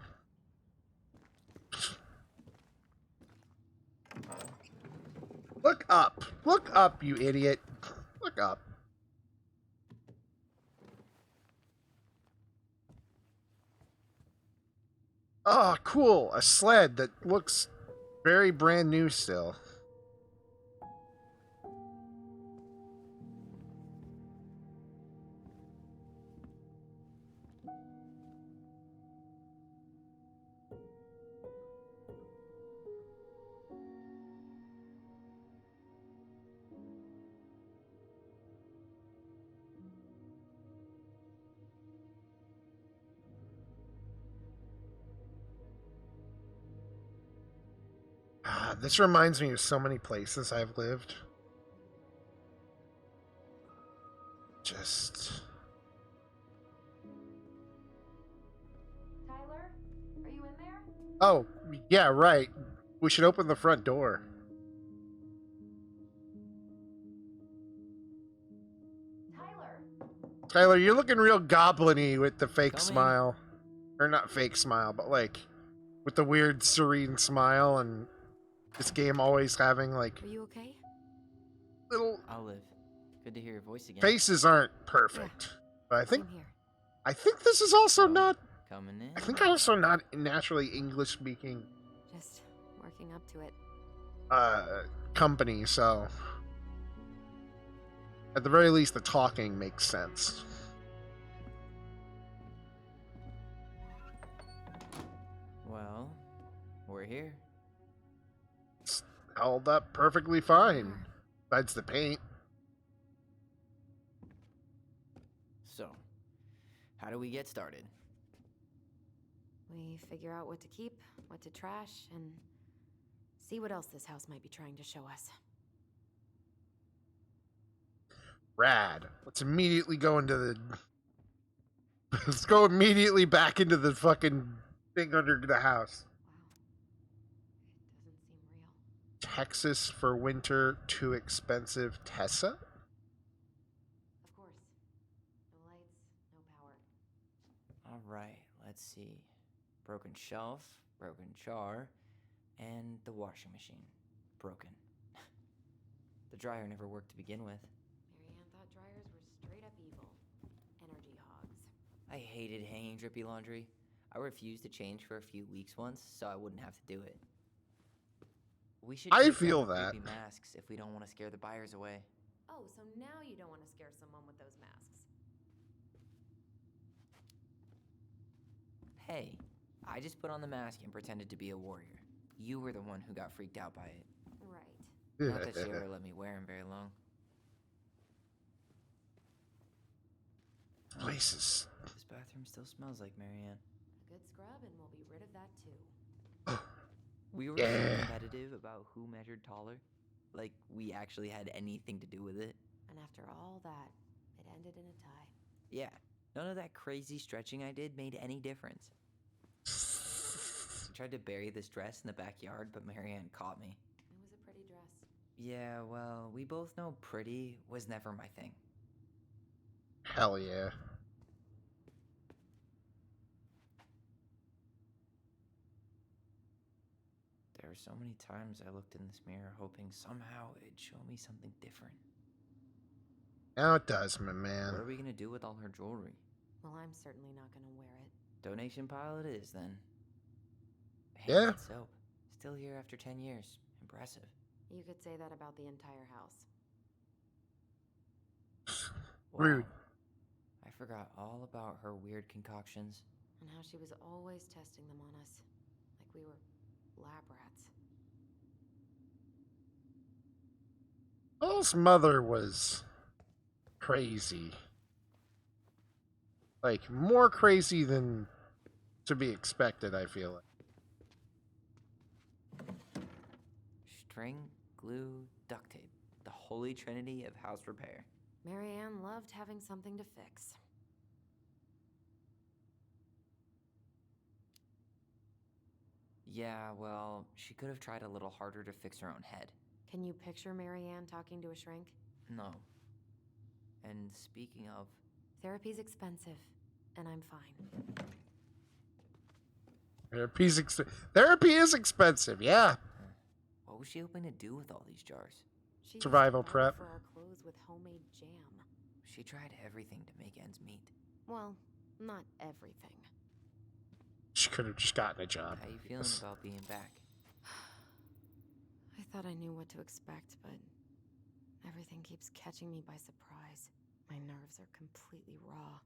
Look up. Look up, you idiot. Look up. Oh, cool. A sled that looks very brand new still. This reminds me of so many places I've lived. Just... Tyler, are you in there? Oh, yeah, right. We should open the front door. Tyler! Tyler, you're looking real goblin-y with the fake Coming. smile. Or not fake smile, but like with the weird serene smile, and this game always having like Are you okay? little I'll live. Good to hear your voice again. faces aren't perfect. But I'm here. I think this is also not Coming in. I think also not naturally English speaking Just working up to it. company, so at the very least the talking makes sense. Well, we're here. It's held up perfectly fine. Besides the paint. So, how do we get started? We figure out what to keep, what to trash, and see what else this house might be trying to show us. Rad. Let's immediately go into the let's go immediately back into the fucking thing under the house. Wow. It doesn't seem real. Texas for winter, too expensive. Tessa? Of course. No lights, no power. Alright, let's see. Broken shelf, broken jar, and the washing machine. Broken. The dryer never worked to begin with. Marianne thought dryers were straight up evil. Energy hogs. I hated hanging drippy laundry. I refused to change for a few weeks once, so I wouldn't have to do it. We should I take down feel the that. creepy masks if we don't want to scare the buyers away. Oh, so now you don't want to scare someone with those masks. Hey, I just put on the mask and pretended to be a warrior. You were the one who got freaked out by it. Right. Not that she ever let me wear him very long. Places. This bathroom still smells like Marianne. A good scrub and we'll be rid of that too. We were Yeah. so competitive about who measured taller. Like, we actually had anything to do with it. And after all that, it ended in a tie. Yeah, none of that crazy stretching I did made any difference. I tried to bury this dress in the backyard, but Marianne caught me. It was a pretty dress. Yeah, well, we both know pretty was never my thing. Hell yeah. There were so many times I looked in this mirror hoping somehow it'd show me something different. Now it does, my What man. are we gonna do with all her jewelry? Well, I'm certainly not gonna wear it. Donation pile it is, then. Yeah. Handmade soap. Still here after 10 years. Impressive. You could say that about the entire house. Rude. I forgot all about her weird concoctions. And how she was always testing them on us. Like we were lab rats. Paul's mother was crazy. Like, more crazy than to be expected, I feel like. String, glue, duct tape. The holy trinity of house repair. Marianne loved having something to fix. Yeah, well, she could have tried a little harder to fix her own head. Can you picture Marianne talking to a shrink? No. And speaking of, Therapy's expensive, and I'm fine. Therapy is expensive, yeah. what was she hoping to do with all these jars? She used Survival to prep. For our clothes with homemade jam. She tried everything to make ends meet. Well, not everything. She could have just gotten a job. How you feeling about being back? I thought I knew what to expect, but everything keeps catching me by surprise. My nerves are completely raw.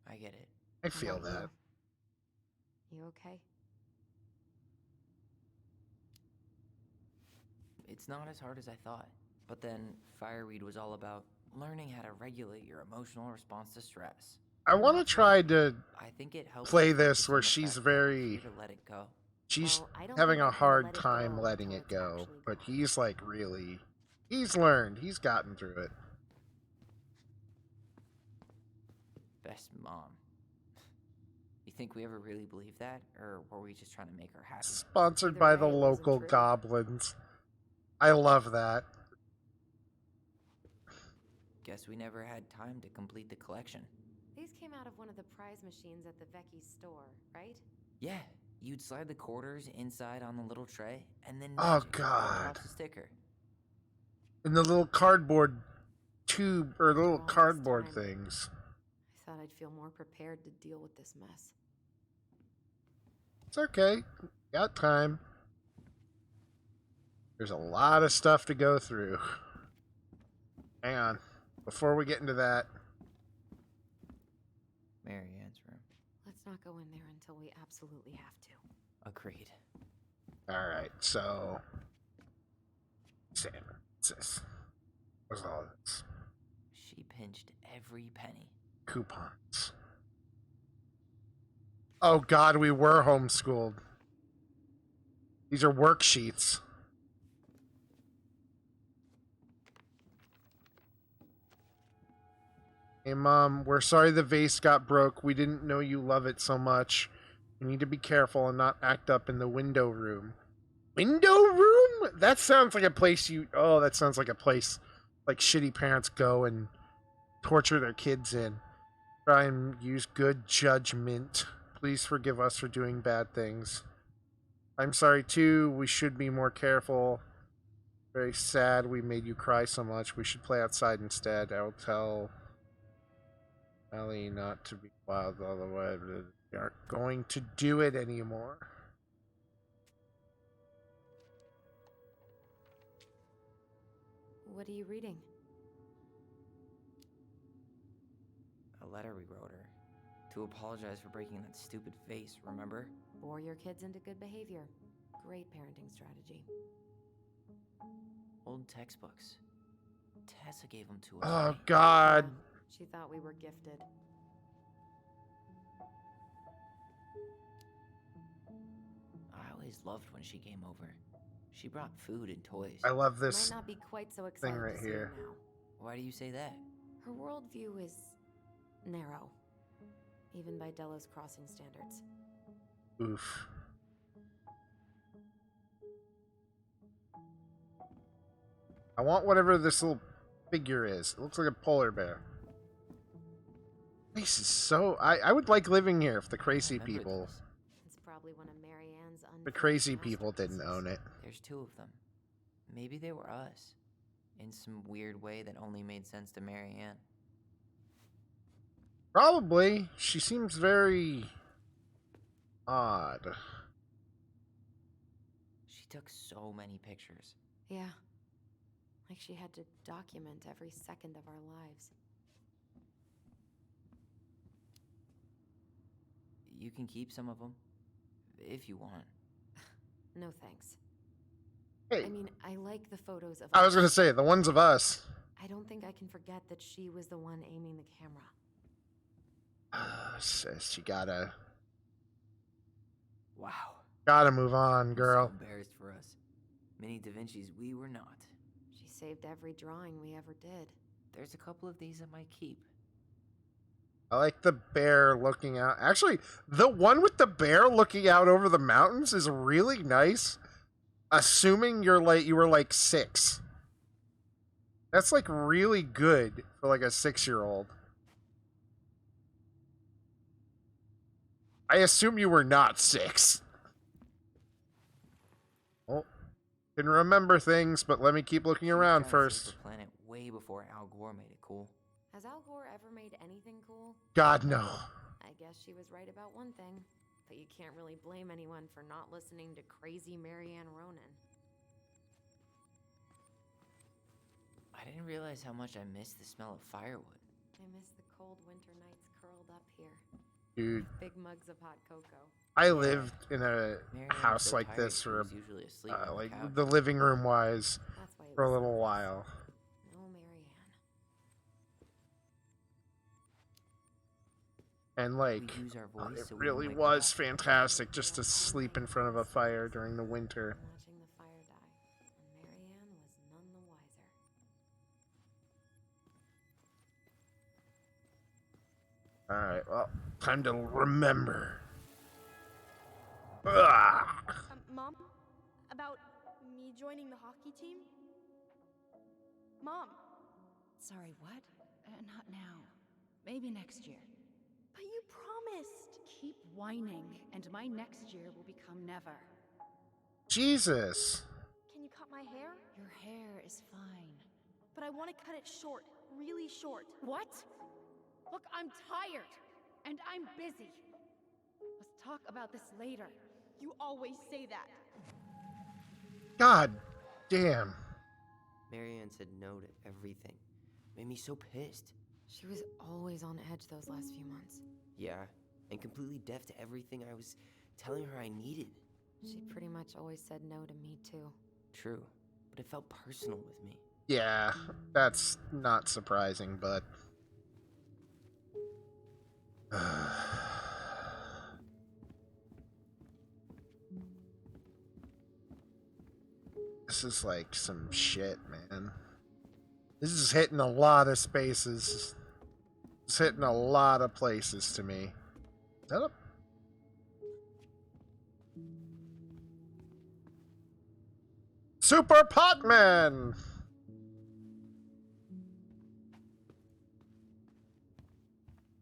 I get it. I How feel about that. You okay? It's not as hard as I thought. But then, Fireweed was all about learning how to regulate your emotional response to stress. I want to try to I think it helps play you focus this on where the she's fact that you're very... free to let it go. She's Well, I don't having think a I can hard let it time go letting until it it's go, actually but gone. he's like really... He's learned. He's gotten through it. Best mom. You think we ever really believed that? Or were we just trying to make her happy? Sponsored Either by way, the it wasn't local true. goblins. I love that. Guess we never had time to complete the collection. These came out of one of the prize machines at the Vecchi store, right? Yeah, you'd slide the quarters inside on the little tray, and then Oh, magic, God. pops a sticker. And the little cardboard tube, or the little All this cardboard time. things. I thought I'd feel more prepared to deal with this mess. It's okay. Got time. There's a lot of stuff to go through. Hang on. Before we get into that, Marianne's room. Let's not go in there until we absolutely have to. Agreed. alright, so... Sam, what's this? What's all this? She pinched every penny. Coupons. Oh god, we were homeschooled. These are worksheets. Hey Mom, we're sorry the vase got broke. We didn't know you love it so much. You need to be careful and not act up in the window room. Window room? That sounds like a place you... Oh, that sounds like a place like shitty parents go and torture their kids in. Try and use good judgment. Please forgive us for doing bad things. I'm sorry too. We should be more careful. Very sad we made you cry so much. We should play outside instead. I will tell Ellie not to be wild all the way. We aren't going to do it anymore. What are you reading? A letter we wrote her. To apologize for breaking that stupid vase, remember? Bore your kids into good behavior. Great parenting strategy. Old textbooks. Tessa gave them to us. Oh, God. She thought we were gifted. I always loved when she came over. She brought food and toys. I love this Might not be quite so excited right to see here. her now. Why do you say that? Her worldview is narrow, even by Delos Crossing standards. Oof. I want whatever this little figure is. It looks like a polar bear. This is so... I would like living here if the crazy Remember people... those? It's probably one of Marianne's The unfinished crazy people didn't masterpieces. own it. There's 2 of them. Maybe they were us. In some weird way that only made sense to Marianne. Probably. She seems very... odd. She took so many pictures. Yeah. Like she had to document every second of our lives. You can keep some of them. If you want. No thanks. Hey, I mean, I like the photos of I was us. gonna say, the ones of us. I don't think I can forget that she was the one aiming the camera. Sis, you gotta Wow. move on, I'm girl. so embarrassed for us. Mini Da Vinci's we were not. She saved every drawing we ever did. There's a couple of these I might keep. I like the bear looking out. Actually, the one with the bear looking out over the mountains is really nice. Assuming you were like 6. That's like really good for like a 6-year-old. I assume you were not 6. Well, can remember things, but let me keep looking She was around trying to save first. the planet way before Al Gore made it cool. Has Al Gore ever made anything cool? God, no. I guess she was right about one thing. But you can't really blame anyone for not listening to crazy Marianne Ronan. I didn't realize how much I missed the smell of firewood. I miss the cold winter nights curled up here. Dude, Big mugs of hot cocoa. I lived in a Marianne was house so like tired this she for was usually asleep on the like couch. the living room wise That's why it for a was so little nice. while. No Marianne. And like, We use our voice it so we really don't wake was up. fantastic just to sleep in front of a fire during the winter. Watching the fire die. And Marianne was none the wiser. Alright, well, time to remember. Ugh. Mom? About me joining the hockey team? Mom, Sorry, what? Not now. Maybe next year. but you promised. Keep whining, and my next year will become never. Jesus. Can you cut my hair? Your hair is fine. But I want to cut it short, really short. What? Look, I'm tired, and I'm busy. Let's talk about this later. You always say that. God damn. Marianne said no to everything. Made me so pissed. She was always on edge those last few months. Yeah, and completely deaf to everything I was telling her I needed. She pretty much always said no to me, too. True, but it felt personal with me. Yeah, that's not surprising, but... This is like some shit, man. This is hitting a lot of spaces. It's hitting a lot of places to me. Is that a... Super Potman!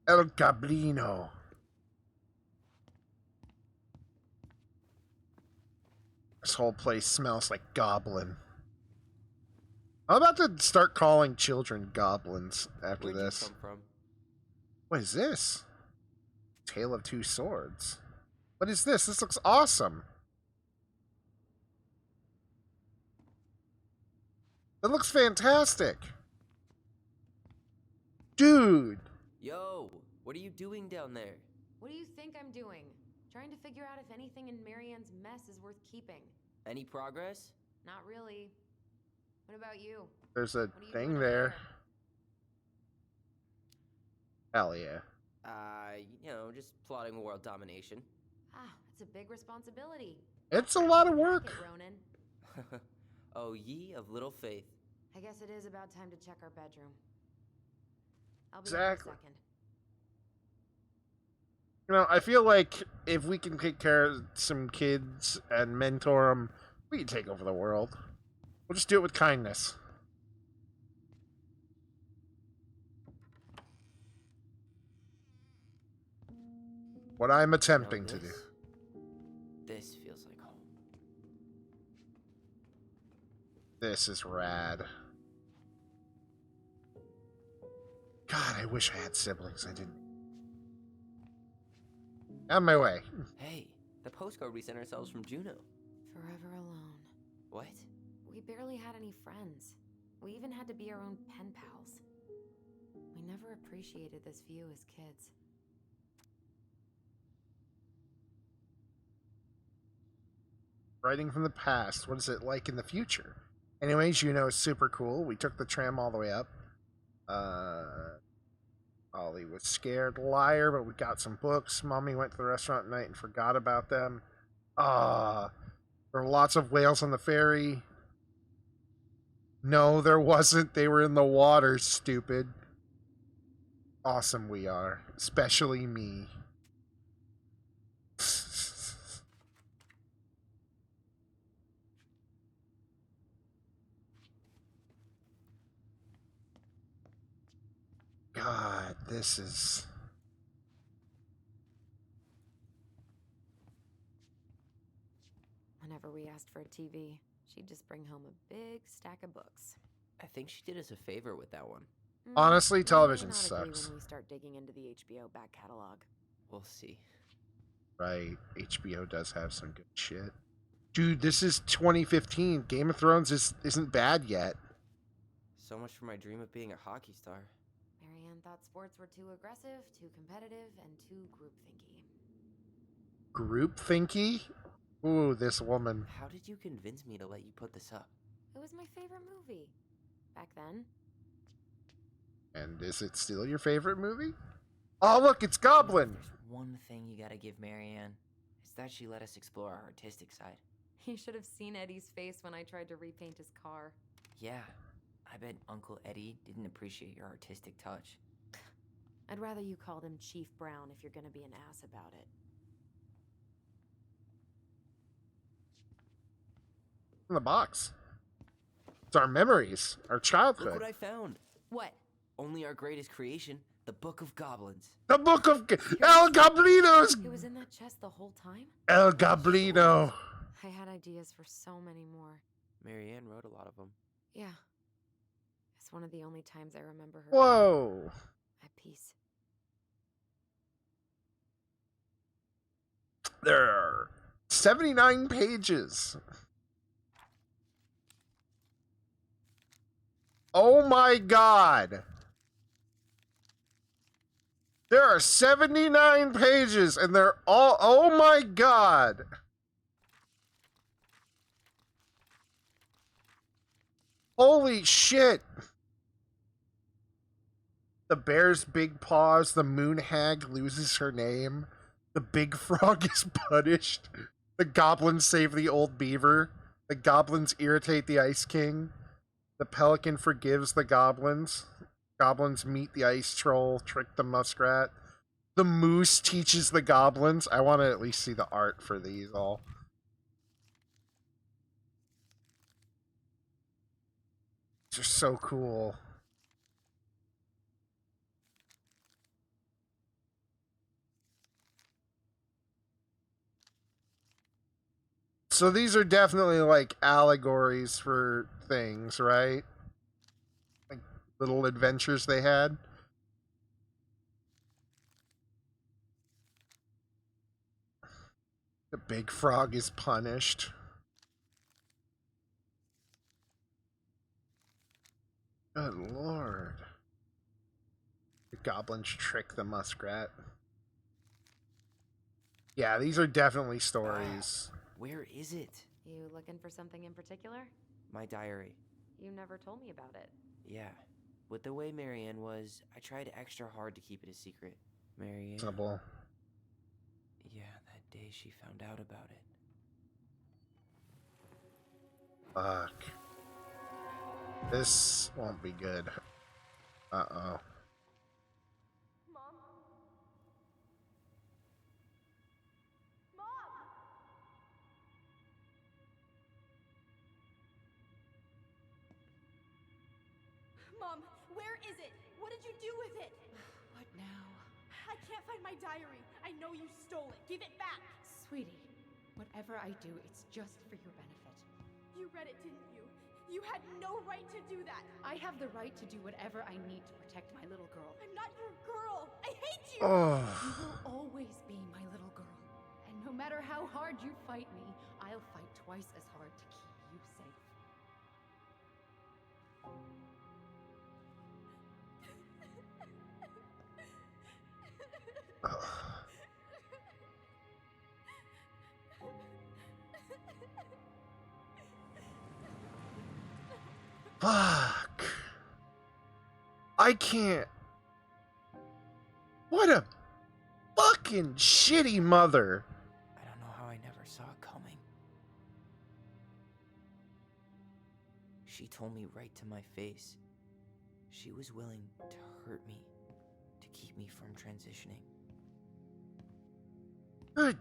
El Cabrino. This whole place smells like goblin. I'm about to start calling children goblins after Where'd you this. come from? What is this? Tale of Two Swords. What is this? This looks awesome. It looks fantastic. Dude. Yo, what are you doing down there? What do you think I'm doing? Trying to figure out if anything in Marianne's mess is worth keeping. Any progress? Not really. What about you? There's a What are you thing doing over there. Hell yeah. Just plotting world domination. Ah, it's a big responsibility. It's a lot of work. Pack it, Ronan. Oh, ye of little faith. I guess it is about time to check our bedroom. I'll be Exactly. there in a second. You know, I feel like if we can take care of some kids and mentor them, we can take over the world. We'll just do it with kindness. What I'm attempting to do. This feels like home. This is rad. God, I wish I had siblings. I didn't. On my way. Hey, the postcard we sent ourselves from Juno. Forever alone. What? We barely had any friends. We even had to be our own pen pals. We never appreciated this view as kids. Writing from the past. What is it like in the future? Anyways, you know, it's super cool. We took the tram all the way up. Ollie was scared, liar, but we got some books. Mommy went to the restaurant at night and forgot about them. There were lots of whales on the ferry. No, there wasn't. They were in the water, stupid. Awesome we are. Especially me. God, this is... Whenever we asked for a TV, she'd just bring home a big stack of books. I think she did us a favor with that one. Honestly, We may television not agree sucks. when we start digging into the HBO back catalog. We'll see. Right, HBO does have some good shit. Dude, this is 2015. Game of Thrones isn't bad yet. So much for my dream of being a hockey star. Marianne thought sports were too aggressive, too competitive, and too groupthinky. Groupthinky? Ooh, this woman. How did you convince me to let you put this up? It was my favorite movie. Back then. And is it still your favorite movie? Oh, look, it's Goblin! There's one thing you gotta give Marianne. It's that she let us explore our artistic side. You should have seen Eddie's face when I tried to repaint his car. Yeah, I bet Uncle Eddie didn't appreciate your artistic touch. I'd rather you called him Chief Brown if you're gonna be an ass about it. In the box. It's our memories, our childhood. Look what I found. What? Only our greatest creation, the Book of Goblins. The Book of El Goblino's. It was in that chest the whole time? El Goblino. I had ideas for so many more. Marianne wrote a lot of them. Yeah. It's one of the only times I remember her Whoa. at peace. There are 79 pages. Oh my god. There are 79 pages and they're all... Oh my god. Holy shit. The bear's big paws, the moon hag loses her name. The big frog is punished. The goblins save the old beaver. The goblins irritate the ice king. The pelican forgives the goblins. Goblins meet the ice troll, trick the muskrat. The moose teaches the goblins. I want to at least see the art for these all. These are so cool. So these are definitely like allegories for things, right? Like little adventures they had. The big frog is punished. Good lord. The goblins trick the muskrat. Yeah, these are definitely stories. Where is it? You looking for something in particular? My diary. You never told me about it. Yeah. With the way Marianne was, I tried extra hard to keep it a secret. Marianne. Reasonable. Yeah, that day she found out about it. Fuck. This won't be good. Uh-oh. Mom? Mom! Mom, where is it? What did you do with it? What now? I can't find my diary. I know you stole it. Give it back. Sweetie, whatever I do, it's just for your benefit. You read it, didn't you? You had no right to do that. I have the right to do whatever I need to protect my little girl. I'm not your girl. I hate you. Oh. You will always be my little girl. And no matter how hard you fight me, I'll fight twice as hard to keep you safe. Fuck. I can't. What a fucking shitty mother. I don't know how I never saw it coming. She told me right to my face. She was willing to hurt me to keep me from transitioning. Good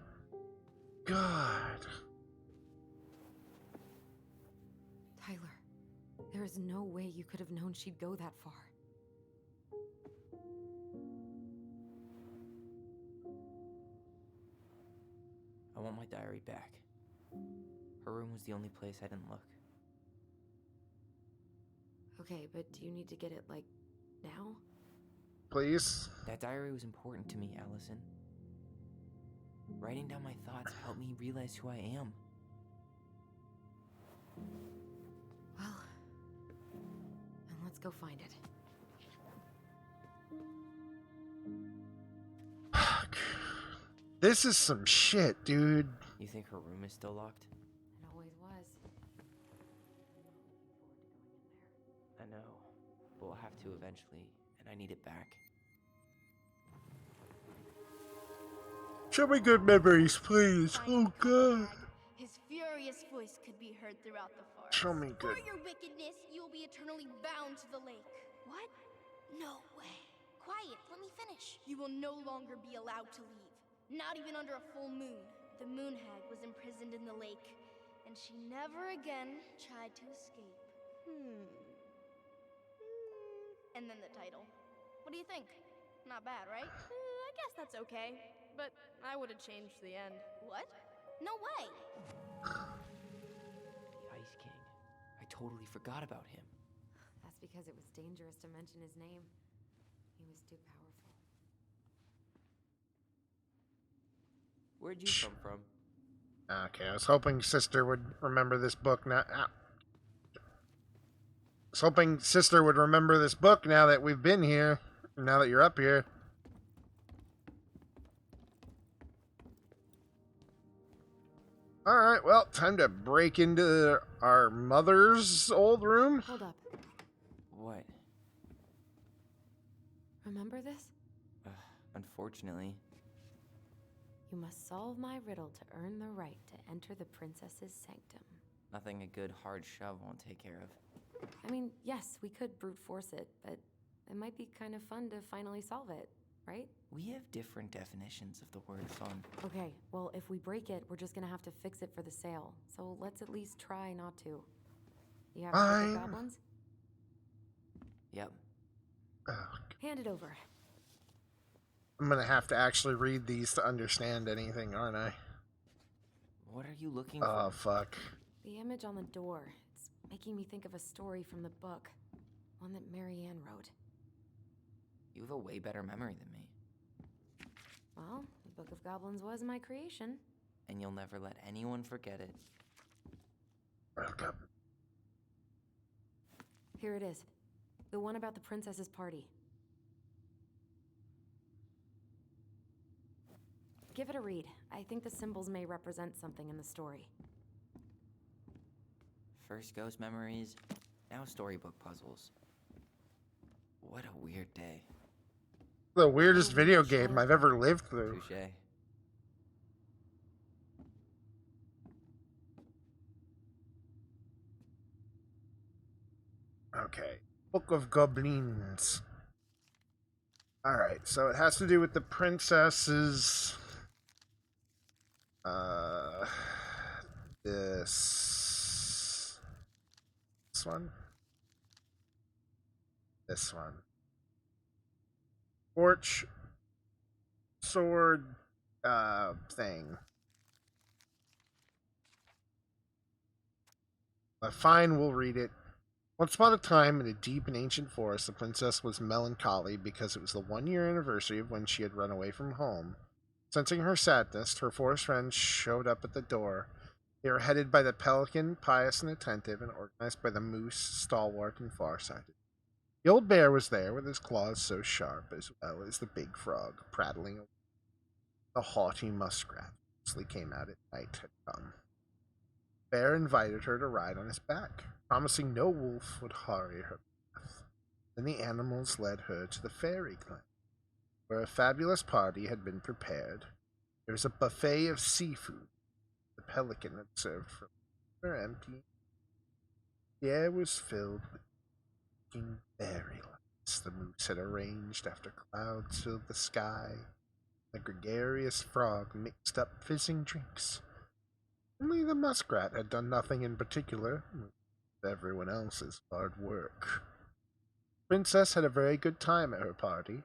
God. Tyler, there is no way you could have known she'd go that far. I want my diary back. Her room was the only place I didn't look. Okay, but do you need to get it, like, now? Please. That diary was important to me, Allison. Writing down my thoughts helped me realize who I am. Well, then let's go find it. Fuck. This is some shit, dude. You think her room is still locked? It always was. I know, but we'll have to eventually, and I need it back. Show me good memories, please. Oh, God. His furious voice could be heard throughout the forest. Show me good. For your wickedness, you will be eternally bound to the lake. What? No way. Quiet, let me finish. You will no longer be allowed to leave. Not even under a full moon. The moon hag was imprisoned in the lake, and she never again tried to escape. And then the title. What do you think? Not bad, right? I guess that's okay. But I would have changed the end. What? No way. The Ice King. I totally forgot about him. That's because it was dangerous to mention his name. He was too powerful. Where'd you come from? Okay, I was hoping Sister would remember this book now. I was hoping Sister would remember this book now that we've been here. Now that you're up here. Alright, well, time to break into our mother's old room. Hold up. What? Remember this? Unfortunately. You must solve my riddle to earn the right to enter the princess's sanctum. Nothing a good hard shove won't take care of. I mean, yes, we could brute force it, but it might be kind of fun to finally solve it, right? We have different definitions of the word fun. Okay, well, if we break it, we're just gonna have to fix it for the sale. So let's at least try not to. You have a book of goblins? Yep. Hand it over. I'm gonna have to actually read these to understand anything, aren't I? What are you looking Oh, for? fuck. The image on the door. It's making me think of a story from the book. One that Marianne wrote. You have a way better memory than me. Well, the Book of Goblins was my creation. and you'll never let anyone forget it. Welcome. Here it is. The one about the princess's party. Give it a read. I think the symbols may represent something in the story. First ghost memories, now storybook puzzles. What a weird day. The weirdest video game I've ever lived through. Touche. Okay. Book of Goblins. Alright, so it has to do with the princess's... This one? This one. Torch, sword, thing. Fine, we'll read it. Once upon a time, in a deep and ancient forest, the princess was melancholy because it was the 1-year anniversary of when she had run away from home. Sensing her sadness, her forest friends showed up at the door. They were headed by the pelican, pious and attentive, and organized by the moose, stalwart and farsighted. The old bear was there, with his claws so sharp, as well as the big frog, prattling away. The haughty muskrat, mostly came out at night, had come. The bear invited her to ride on his back, promising no wolf would hurry her path. Then the animals led her to the fairy clan, where a fabulous party had been prepared. There was a buffet of seafood. The pelican had served for empty. The air was filled with fairy lights the moose had arranged after clouds filled the sky. The gregarious frog mixed up fizzing drinks. Only the muskrat had done nothing in particular, with everyone else's hard work. Princess had a very good time at her party.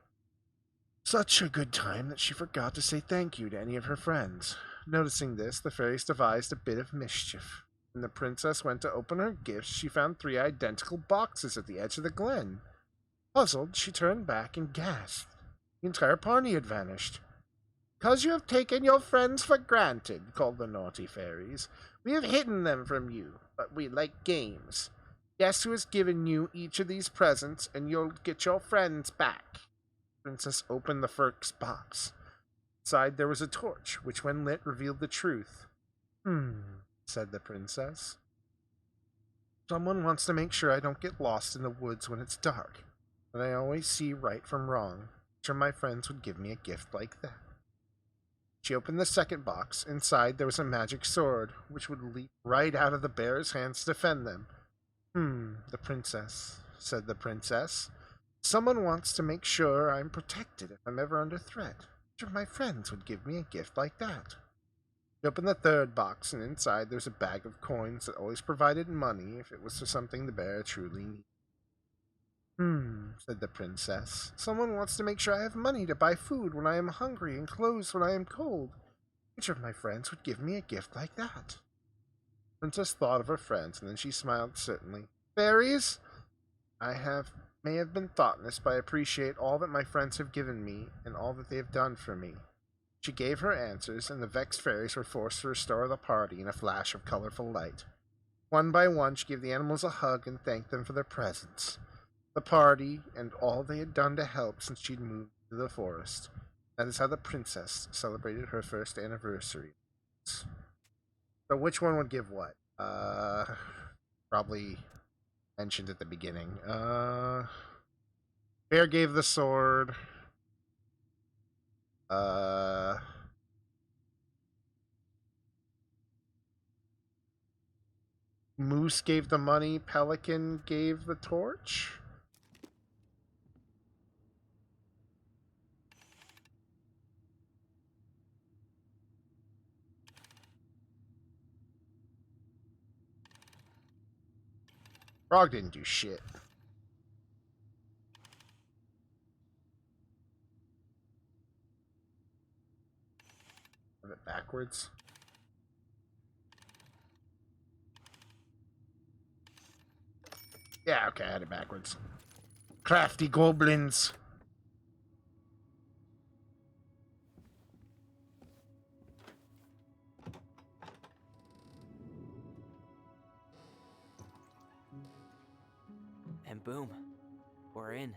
Such a good time that she forgot to say thank you to any of her friends. Noticing this, the fairies devised a bit of mischief. When the princess went to open her gifts, she found 3 identical boxes at the edge of the glen. Puzzled, she turned back and gasped. The entire party had vanished. "'Cause you have taken your friends for granted," called the naughty fairies. "We have hidden them from you, but we like games. Guess who has given you each of these presents, and you'll get your friends back." The princess opened the first box. Inside there was a torch, which when lit revealed the truth. Said the princess. "Someone wants to make sure I don't get lost in the woods when it's dark, but I always see right from wrong. Which of my friends would give me a gift like that?" She opened the second box. Inside there was a magic sword, which would leap right out of the bear's hands to defend them. The princess, said the princess. "Someone wants to make sure I'm protected if I'm ever under threat. Which of my friends would give me a gift like that?" She opened the third box, and inside there was a bag of coins that always provided money if it was for something the bear truly needed. Said the princess. "Someone wants to make sure I have money to buy food when I am hungry and clothes when I am cold. Which of my friends would give me a gift like that?" The princess thought of her friends, and then she smiled certainly. "Fairies, may have been thoughtless, but I appreciate all that my friends have given me and all that they have done for me." She gave her answers, and the vexed fairies were forced to restore the party in a flash of colorful light. One by one, she gave the animals a hug and thanked them for their presents, the party, and all they had done to help since she'd moved to the forest. That is how the princess celebrated her first anniversary. So which one would give what? Probably mentioned at the beginning. Bear gave the sword. Moose gave the money. Pelican gave the torch. Frog didn't do shit. Have it backwards. Yeah, okay, I had it backwards. Crafty goblins. boom. We're in.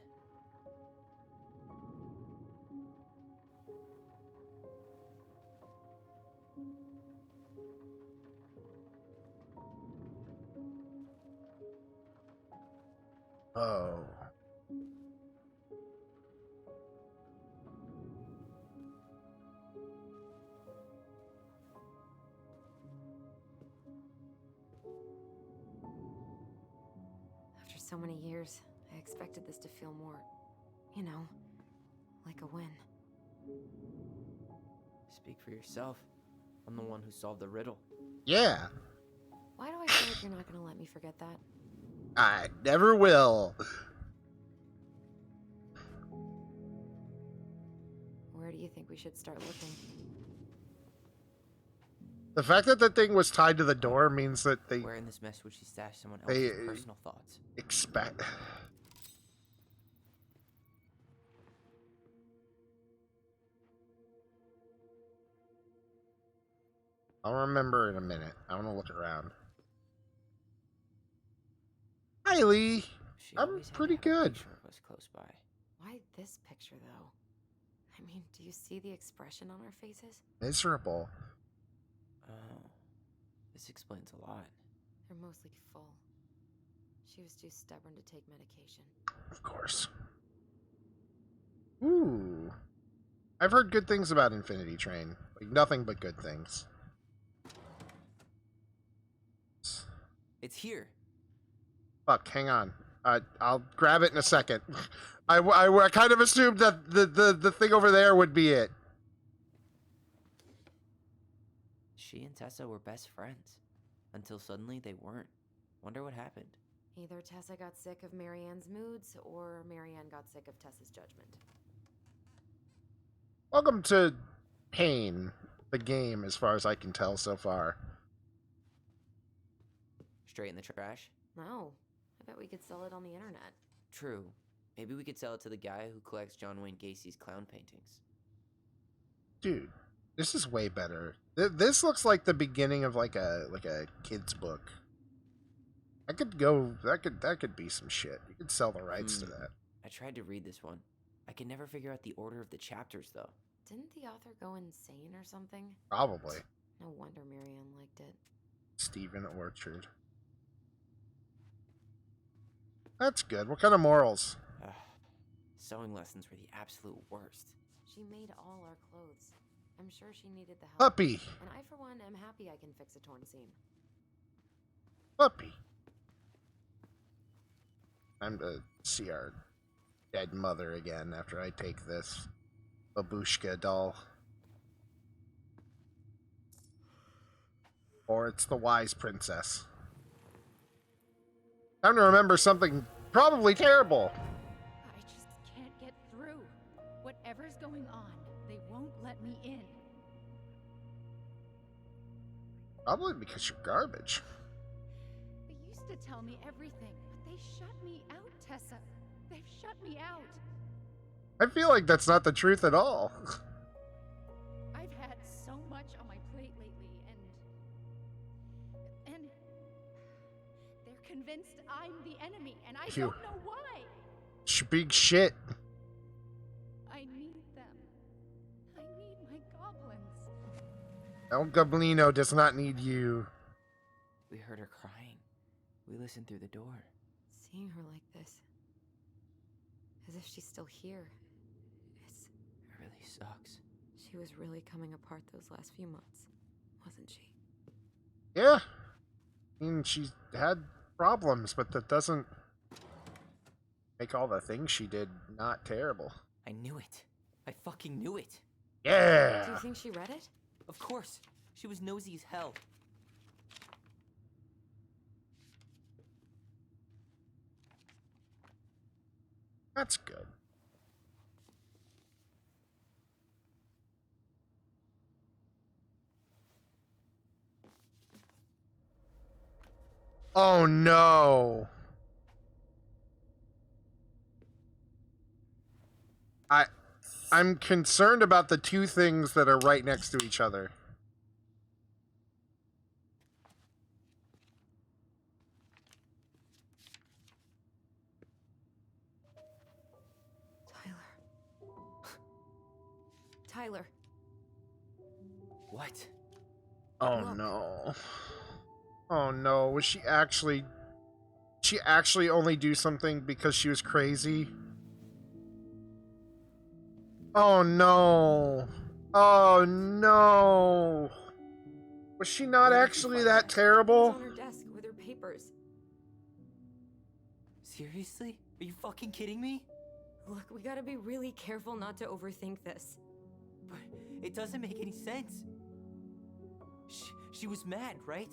Oh. After so many years, I expected this to feel more, you know, like a win. Speak for yourself. I'm the one who solved the riddle. Yeah. Why do I feel like you're not gonna let me forget that? I never will. Where do you think we should start looking? The fact that the thing was tied to the door means that they Where in this mess would she stash someone They- else's personal thoughts? expect. I'll remember in a minute. I want to look around. Hi, Lee. She I'm always had to pretty have a good. picture of us close by. Why this picture, though? I mean, do you see the expression on our faces? Miserable. Oh, this explains a lot. They're mostly full. She was too stubborn to take medication. Of course. Ooh. I've heard good things about Infinity Train. Like, nothing but good things. It's here. Fuck, hang on. I'll grab it in a second. I kind of assumed that the thing over there would be it. She and Tessa were best friends. Until suddenly they weren't. Wonder what happened. Either Tessa got sick of Marianne's moods, or Marianne got sick of Tessa's judgment. Welcome to Pain, the game, as far as I can tell so far. Straight in the trash? No. I bet we could sell it on the internet. True. Maybe we could sell it to the guy who collects John Wayne Gacy's clown paintings. Dude, this is way better. This looks like the beginning of like a kid's book. I could go. That could be some shit. You could sell the rights to that. I tried to read this one. I could never figure out the order of the chapters, though. Didn't the author go insane or something? Probably. No wonder Marianne liked it. Stephen Orchard. That's good. What kind of morals? Ugh. Sewing lessons were the absolute worst. She made all our clothes. I'm sure she needed the help. Puppy. And I, for one, am happy I can fix a torn seam. Puppy. Time to see our dead mother again after I take this babushka doll. Or it's the wise princess. Time to remember something probably terrible. I just can't get through. Whatever's going on, they won't let me in. Probably because you're garbage. They used to tell me everything, but they shut me out, Tessa. They've shut me out. I feel like that's not the truth at all. I've had so much on my plate lately, and they're convinced I'm the enemy, and I Phew. don't know why. Big shit. I need them. I need my goblins. El Goblino does not need you. We heard her crying. We listened through the door. Seeing her like this, as if she's still here, It really sucks. she was really coming apart those last few months, wasn't she? Yeah. I mean, she's had problems, but that doesn't make all the things she did not terrible. I knew it. I fucking knew it. Do Yeah. you think she read it? Of course. She was nosy as hell. That's good. Oh no. I'm concerned about the two things that are right next to each other. Tyler. What? Oh Look. no. Oh no. Was she actually only do something because she was crazy? Oh no. Oh no. Was she not Where did you actually find that that? It was terrible? on her desk with her papers. Seriously? Are you fucking kidding me? Look, we gotta be really careful not to overthink this. But it doesn't make any sense. She was mad, right?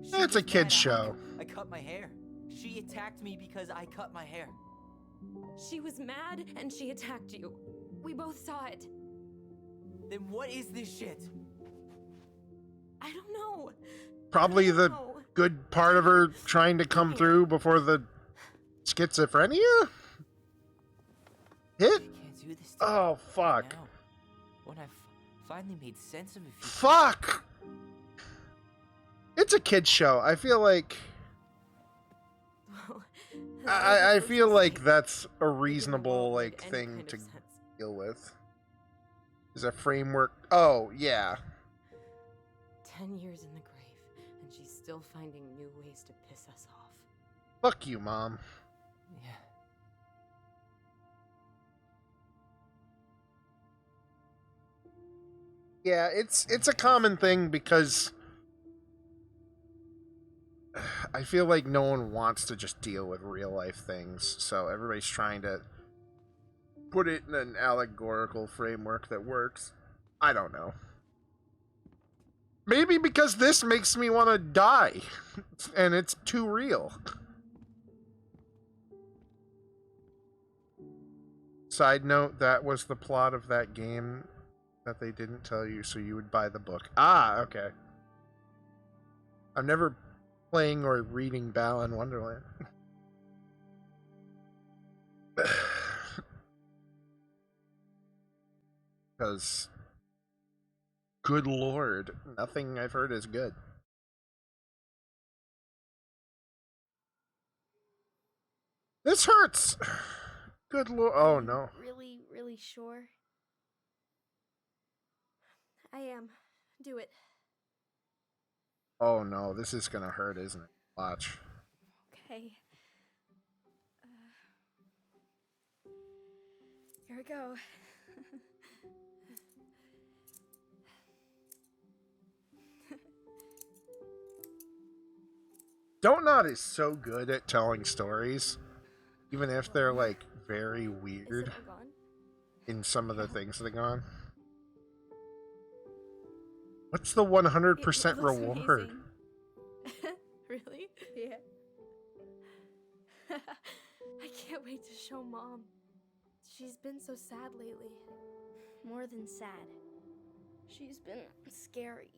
She It's a was kid's mad show. I cut my hair. She attacked me because I cut my hair. She was mad and she attacked you. We both saw it. Then what is this shit? I don't know. Probably I don't the know. good part of her trying to come through before the schizophrenia hit. I can't do this to you Oh fuck. now. When I finally made sense of it. Fuck. It's a kid's show. I feel like Well, that was I the first feel like mistake. that's a It didn't reasonable make like any thing kind to of sense. deal with. Is a framework. Oh yeah. 10 years in the grave, and she's still finding new ways to piss us off. Fuck you, Mom. Yeah. Yeah, it's a common thing because I feel like no one wants to just deal with real life things, so everybody's trying to put it in an allegorical framework that works. I don't know. Maybe because this makes me want to die, and it's too real. Side note, that was the plot of that game that they didn't tell you, so you would buy the book. Ah, okay. I'm never playing or reading Balan Wonderland. Because, good lord, nothing I've heard is good. This hurts! Good lord. Oh no. Really, really sure? I am. Do it. Oh no, this is gonna hurt, isn't it? Watch. Okay. Here we go. Don't Nod is so good at telling stories, even if they're like very Is weird it all gone? in some of the things that are gone. What's the It 100% looks reward? amazing. Really? Yeah. I can't wait to show Mom. She's been so sad lately. More than sad. She's been scary.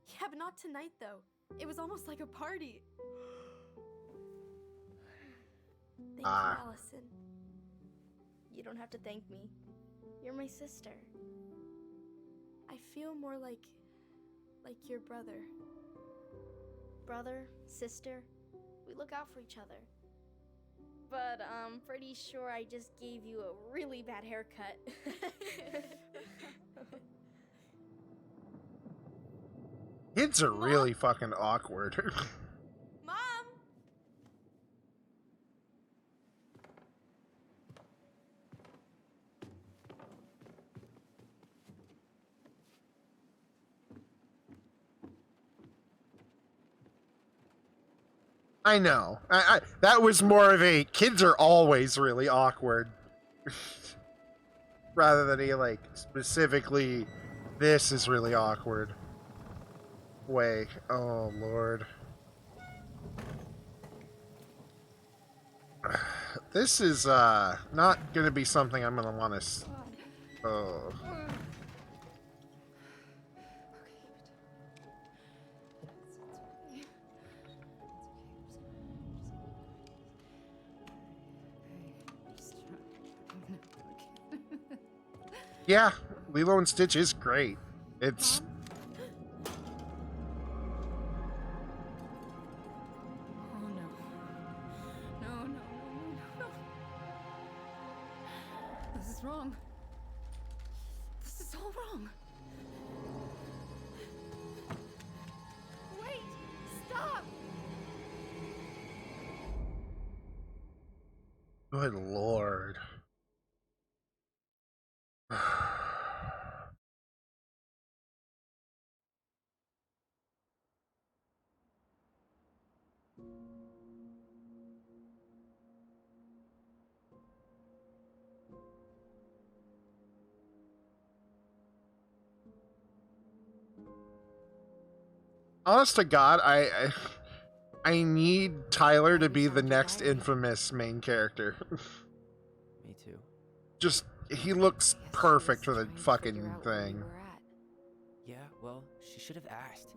Yeah, but not tonight though. It was almost like a party. Thank Ah. you, Allison. You don't have to thank me. You're my sister. I feel more like your brother. Brother, sister, we look out for each other. But I'm pretty sure I just gave you a really bad haircut. Kids are really fucking awkward. Mom! I know. That was more of a kids are always really awkward. Rather than a like specifically this is really awkward way. Oh lord. This is not gonna be something I'm gonna wanna oh. Yeah, Lilo and Stitch is great. It's Oh no. No, no, no, no, no. This is wrong. What's all wrong? Wait! Stop! Good lord. Honest to God, I need Tyler to be the next infamous main character. Me too. Just he looks Guess she perfect was for the trying to fucking figure out where you thing. were at. Yeah, well, she should have asked.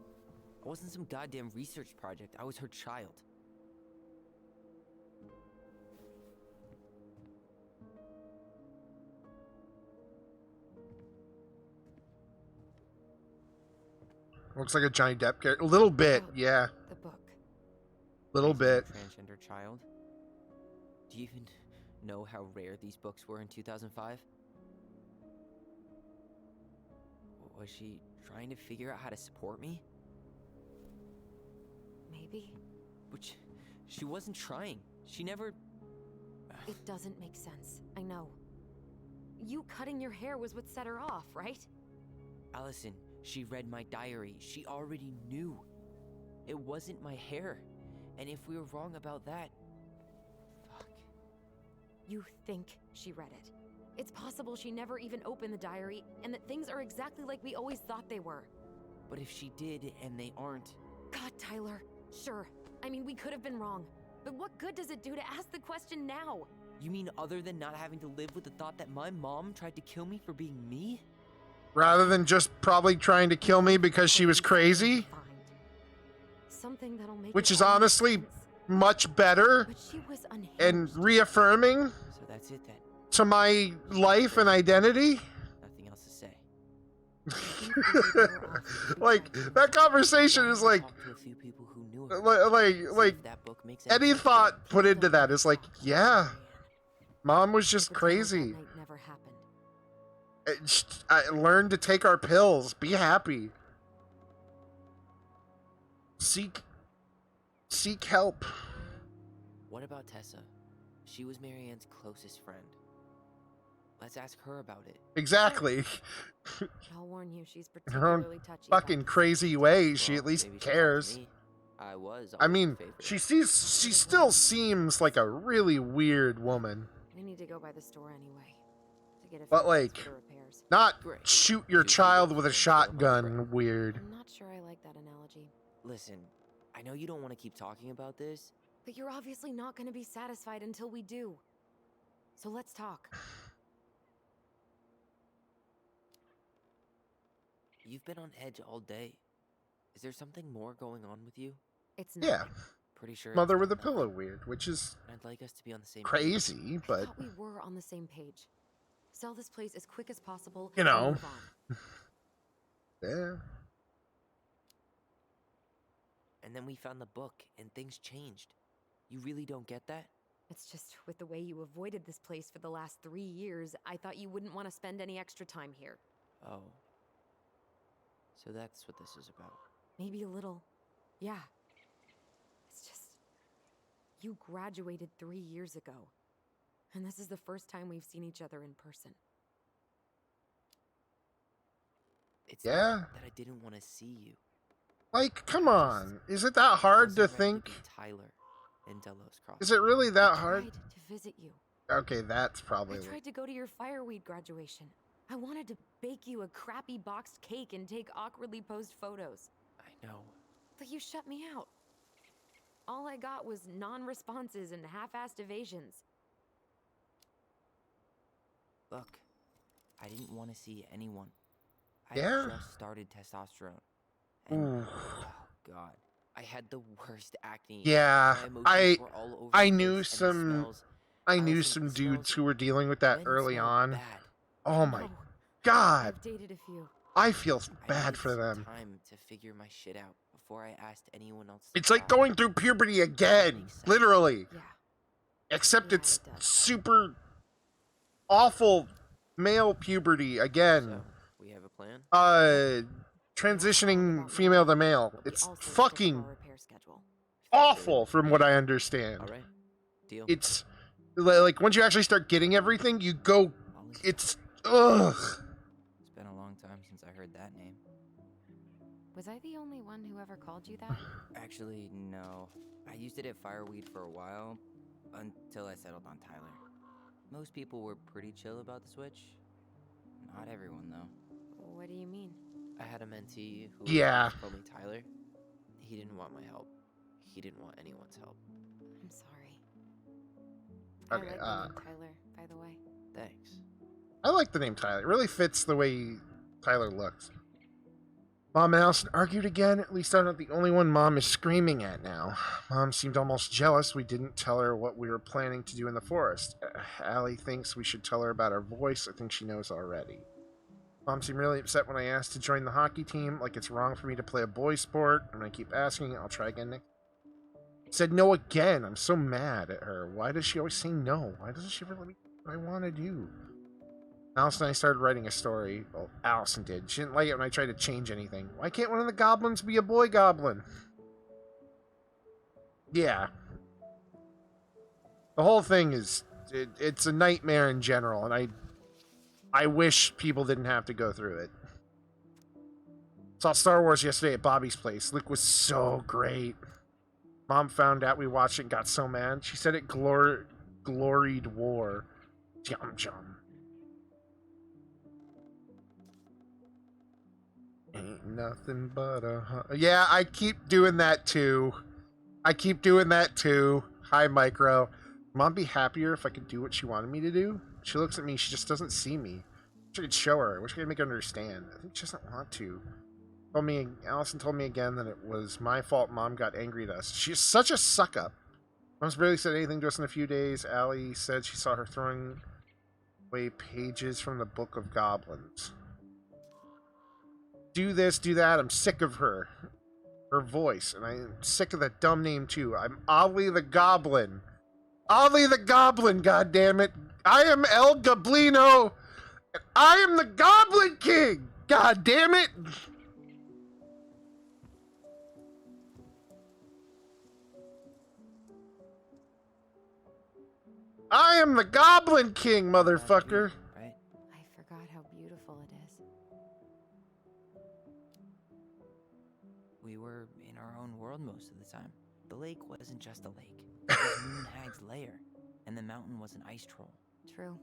I wasn't some goddamn research project. I was her child. Looks like a Johnny Depp character. A little bit, Oh, yeah. The book. Little Raising a bit. Transgender child. Do you even know how rare these books were in 2005? Was she trying to figure out how to support me? Maybe. Which she wasn't trying. She never. It doesn't make sense. I know. You cutting your hair was what set her off, right? Allison, she read my diary. She already knew. It wasn't my hair. And if we were wrong about that. Fuck. You think she read it. It's possible she never even opened the diary, and that things are exactly like we always thought they were. But if she did and they aren't. God, Tyler. Sure. I mean, we could have been wrong. But what good does it do to ask the question now? You mean other than not having to live with the thought that my mom tried to kill me for being me? Rather than just probably trying to kill me because she was crazy, Find something that'll make which it is all make honestly sense. much better But she was unhinged. and reaffirming So that's it then. to my life and identity. Nothing else to say. Like that conversation is like Talked to a few people who knew her. like If that book makes any sense. thought put into that is like, yeah, mom was just Pretend that crazy. night never happened. I learned to take our pills. Be happy. Seek help. What about Tessa? She was Marianne's closest friend. Let's ask her about it. Exactly. But I'll warn you, she's Her own particularly touchy. about Fucking this. crazy way. She Well, at least maybe she'll talk to cares. me. I was. I always mean, her favorite. she still seems like a really weird woman. We need to go by the store anyway. To get a But, few things like, for the repairs. Not Great. shoot your Shoot child people with a and throw them on the shotgun ground. weird. I'm not sure I like that analogy. Listen, I know you don't want to keep talking about this. But you're obviously not going to be satisfied until we do. So let's talk. You've been on edge all day. Is there something more going on with you? It's Yeah, nothing. Pretty sure. it's mother not with a nothing. pillow weird, which is I'd like us to be on the same page. crazy, I but thought we were on the same page. Sell this place as quick as possible. You and know. move on. yeah. And then we found the book, and things changed. You really don't get that? It's just with the way you avoided this place for the last 3 years, I thought you wouldn't want to spend any extra time here. Oh. So that's what this is about. Maybe a little. Yeah. It's just. You graduated 3 years ago. And this is the first time we've seen each other in person. It's Yeah. not that I didn't want to see you. Like, come on. Is it that hard to Wasn't ready think? be Tyler in Delos Cross. Is it really that I hard? tried to visit you. Okay, that's I probably. tried to go to your fireweed graduation. I wanted to bake you a crappy boxed cake and take awkwardly posed photos. I know. But you shut me out. All I got was non-responses and half-assed evasions. Look, I didn't want to see anyone. I Yeah? had just started testosterone. And, Ooh. oh god, I had the worst acne. Yeah, My I emotions were all over I the knew place, and the some- smells- I knew Allison, some it dudes smells- who were dealing with that men early smell on. bad. Oh my No, god. I've dated a few. I feel I bad needed for some them. Time to figure my shit out before I asked anyone else. to It's like try. going through puberty again, Makes sense. literally. Yeah. Except Yeah, it's it does. super awful male puberty again. So, we plan? Transitioning female to male. We It's also stick to fucking our repair schedule. awful from what I understand. All right. Deal. It's like once you actually start getting everything, you go. I'll listen. It's ugh. It's been a long time since I heard that name. Was I the only one who ever called you that? Actually, no. I used it at Fireweed for a while, until I settled on Tyler. Most people were pretty chill about the switch. Not everyone, though. What do you mean? I had a mentee who Yeah. called me Tyler. He didn't want my help. He didn't want anyone's help. I'm sorry. Okay, I like the name Tyler, by the way. Thanks. I like the name Tyler. It really fits the way Tyler looks. Mom and Allison argued again. At least I'm not the only one Mom is screaming at now. Mom seemed almost jealous we didn't tell her what we were planning to do in the forest. Allie thinks we should tell her about our voice. I think she knows already. Mom seemed really upset when I asked to join the hockey team, like it's wrong for me to play a boy sport. I'm gonna keep asking. I'll try again next. Said no again. I'm so mad at her. Why does she always say no? Why doesn't she ever let me do what I want to do? Allison and I started writing a story. Well, Allison did. She didn't like it when I tried to change anything. Why can't one of the goblins be a boy goblin? Yeah. The whole thing is... it's a nightmare in general, and I wish people didn't have to go through it. Saw Star Wars yesterday at Bobby's place. Luke was so great. Mom found out we watched it and got so mad. She said it gloried war. Yum yum. Ain't nothing but a... Yeah, I keep doing that too. Hi, Micro. Mom be happier if I could do what she wanted me to do? She looks at me, she just doesn't see me. I wish I could show her. I wish I could make her understand. I think she doesn't want to. Allison told me again that it was my fault Mom got angry at us. She's such a suck-up. Mom's barely said anything to us in a few days. Allie said she saw her throwing away pages from the Book of Goblins. Do this, do that. I'm sick of her. Her voice. And I'm sick of that dumb name, too. I'm Ollie the Goblin. Ollie the Goblin, goddammit. I am El Goblino. And I am the Goblin King. Goddammit. I am the Goblin King, motherfucker. Right? I forgot how beautiful it is. We were in our own world most of the time. The lake wasn't just a lake. It was Moonhag's lair. And the mountain was an ice troll. True.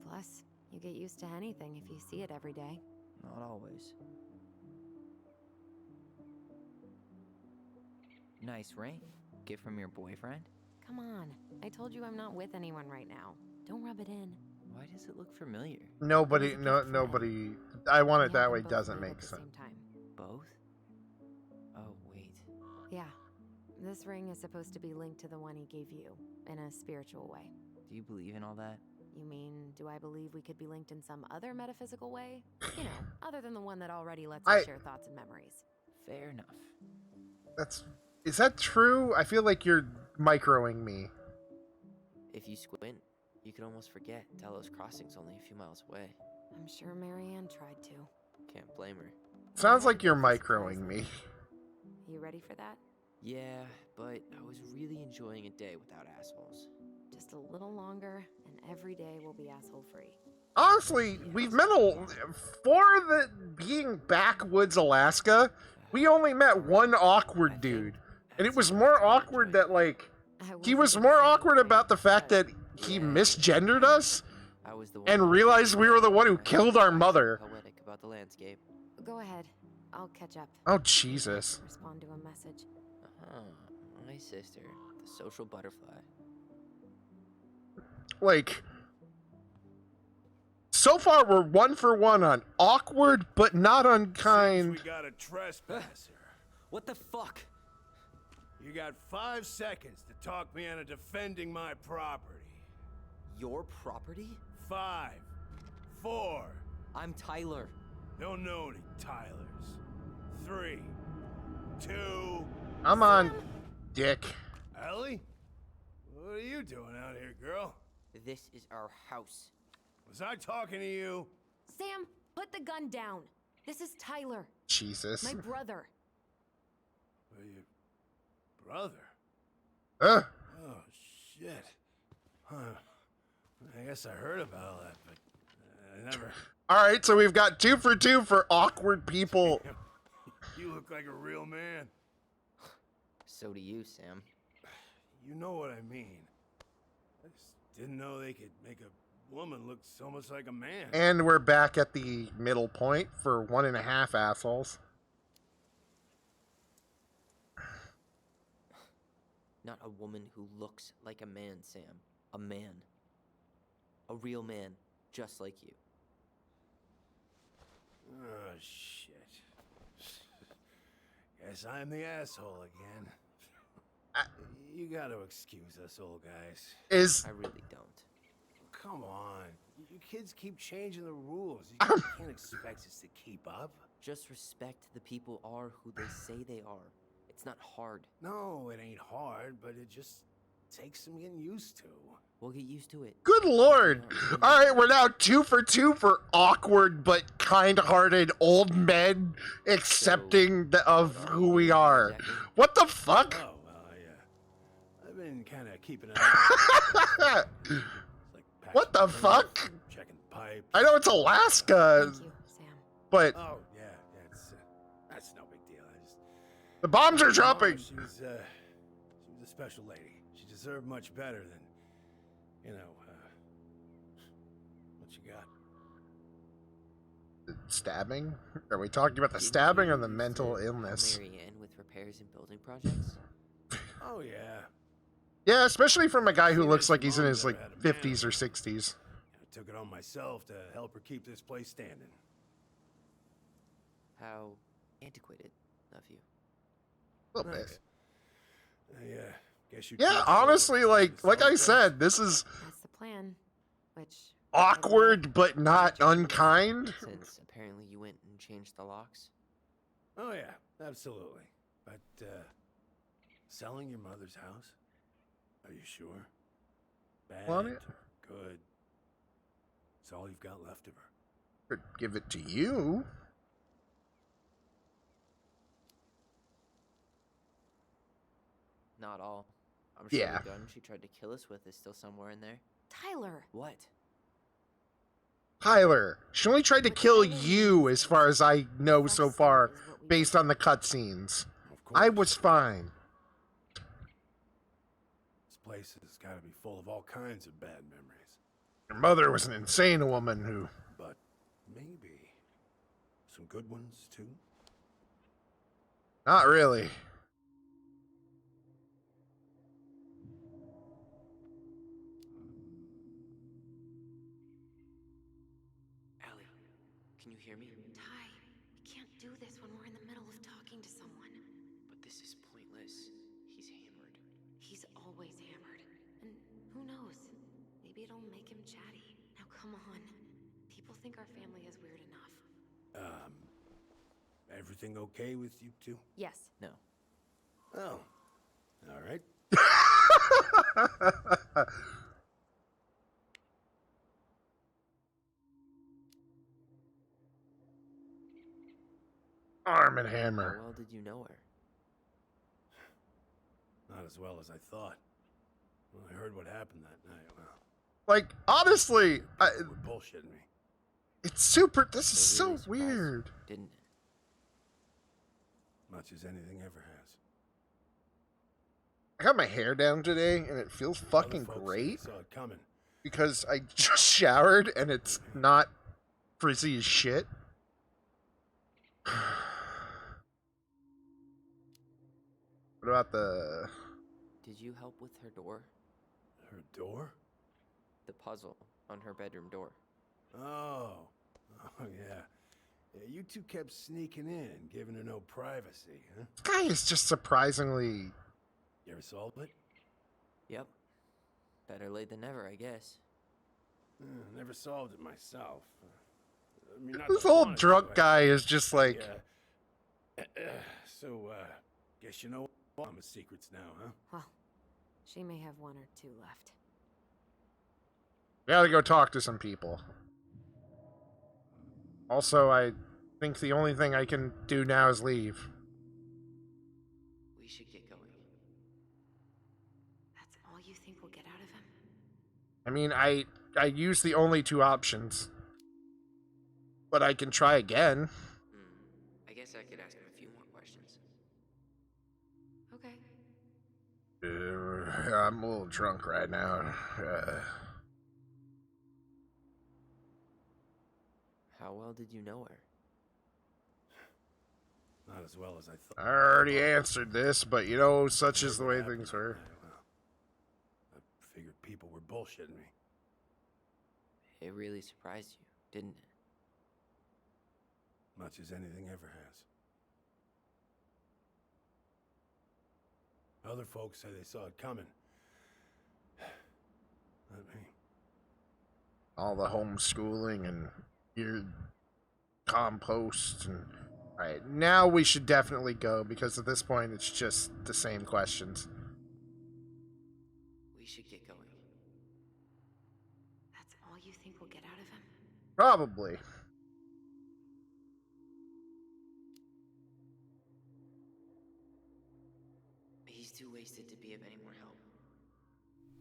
Plus, you get used to anything if you see it every day. Not always. Nice ring? Gift from your boyfriend? Come on. I told you I'm not with anyone right now. Don't rub it in. Why does it look familiar? Nobody. I want it We have that them way. both Doesn't made make at the sense. same time. Both? Oh, wait. Yeah. This ring is supposed to be linked to the one he gave you, in a spiritual way. Do you believe in all that? You mean, do I believe we could be linked in some other metaphysical way? You know, other than the one that already lets us share thoughts and memories. Fair enough. Is that true? I feel like you're microing me. If you squint, you could almost forget Delos Crossing's only a few miles away. I'm sure Marianne tried to. Can't blame her. Sounds like you're microing me. You ready for that? Yeah, but I was really enjoying a day without assholes. Just a little longer, and every day will be asshole-free. Honestly, we've met for the being backwoods Alaska. We only met one awkward dude, and it was more awkward that he was more awkward about the fact that he misgendered us I was the one and realized we were the one who killed our mother. Poetic about the landscape. Go ahead. I'll catch up. Oh, Jesus. Respond to a message. My sister, the social butterfly. So far we're 1 for 1 on awkward but not unkind. Seems we got a trespasser. What the fuck? You got 5 seconds to talk me into defending my property. Your property? 5, 4. I'm Tyler. Don't know any Tylers. 3, 2. I'm on, dick. Ellie? What are you doing out here, girl? This is our house. Was I talking to you? Sam, Put the gun down. This is Tyler, Jesus. my brother. Well, your brother? Uh, Oh, shit. Huh. I guess I heard about all that, but I never... all right, so we've got 2 for 2 for awkward people. You look like a real man. So do you, Sam. You know what I mean. I just didn't know they could make a woman look so much like a man. And we're back at the middle point for 1.5 assholes. Not a woman who looks like a man, Sam. A man. A real man, just like you. Oh, shit. Guess I'm the asshole again. You gotta excuse us old guys. Is I really don't. Come on. You kids keep changing the rules. You can't expect us to keep up. Just respect the people are who they say they are. It's not hard. No, it ain't hard, but it just takes some getting used to. We'll get used to it. good lord. All right, we're now 2 for 2 for awkward but kind-hearted old men accepting of who we are. What the fuck? Oh, well, I've been kind of keeping an eye on it. Like What the patching fuck? pipes, checking pipes. I know it's Alaska, Thank you, Sam. but Oh, yeah, that's no big deal. the bombs are Mom, dropping. She was a special lady. She deserved much better than, what you got. Stabbing? Are we talking about the Didn't stabbing you or the used mental to illness? Marry Ann with repairs and building projects? Oh, yeah. Yeah, especially from a guy who See, looks this like he's in mom's his like never had a 50s or man. 60s. I took it on myself to help her keep this place standing. How antiquated of you. A little bit. Nice. Guess you. Yeah, kids honestly, like sell I drugs? said, this is That's the plan. Which awkward but not unkind. Since apparently you went and changed the locks. Oh yeah, absolutely. But selling your mother's house? Are you sure? Bad. Want it? Good. It's all you've got left of her. Or give it to you. Not all. I'm sure Yeah. the gun she tried to kill us with is still somewhere in there. Tyler. What? Tyler, she only tried to kill you as far as I know so far, based on the cutscenes. Of course. I was fine. This place has got to be full of all kinds of bad memories. Your mother was an insane woman who... But maybe some good ones too. Not really. Allie, can you hear me? Ty, you can't do this when we're in the middle of talking to someone. But this is pointless. He's hammered. He's always hammered. And who knows? Maybe it'll make him chatty. Now come on. People think our family is weird enough. Everything okay with you two? Yes. No. Oh, all right. Arm and How Hammer. well did you know her? Not as well as I thought. Well, I heard what happened that night. Well, Like, honestly, they were bullshitting me. it's super... This is It so really surprised you, weird. Didn't it? Much as anything ever has. I got my hair down today, and it feels fucking Other folks great saw it coming. because I just showered, and it's not frizzy as shit. What about the... Did you help with her door? Her door? The puzzle on her bedroom door. Oh, yeah. You two kept sneaking in, giving her no privacy, huh? This guy is just surprisingly... You ever solved it? Yep. Better late than never, I guess. Never solved it myself. I mean, not This that I old wanted drunk to, guy is just like... So, guess you know Mama's secrets now, huh? Well, she may have one or two left. We gotta go talk to some people. Also, I think the only thing I can do now is leave. We should get going. That's all you think we'll get out of him? I mean, I use the only two options. But I can try again. I guess I could ask him a few more questions. Okay. I'm a little drunk right now. How well did you know her? Not as well as I thought. I already answered this, but you know, such is the way things were. I figured people were bullshitting me. It really surprised you, didn't it? Much as anything ever has. Other folks say they saw it coming. Not me. All the homeschooling and weird compost and... Alright, now we should definitely go, because at this point it's just the same questions. We should get going. That's all you think we'll get out of him? Probably. He's too wasted to be of any more help.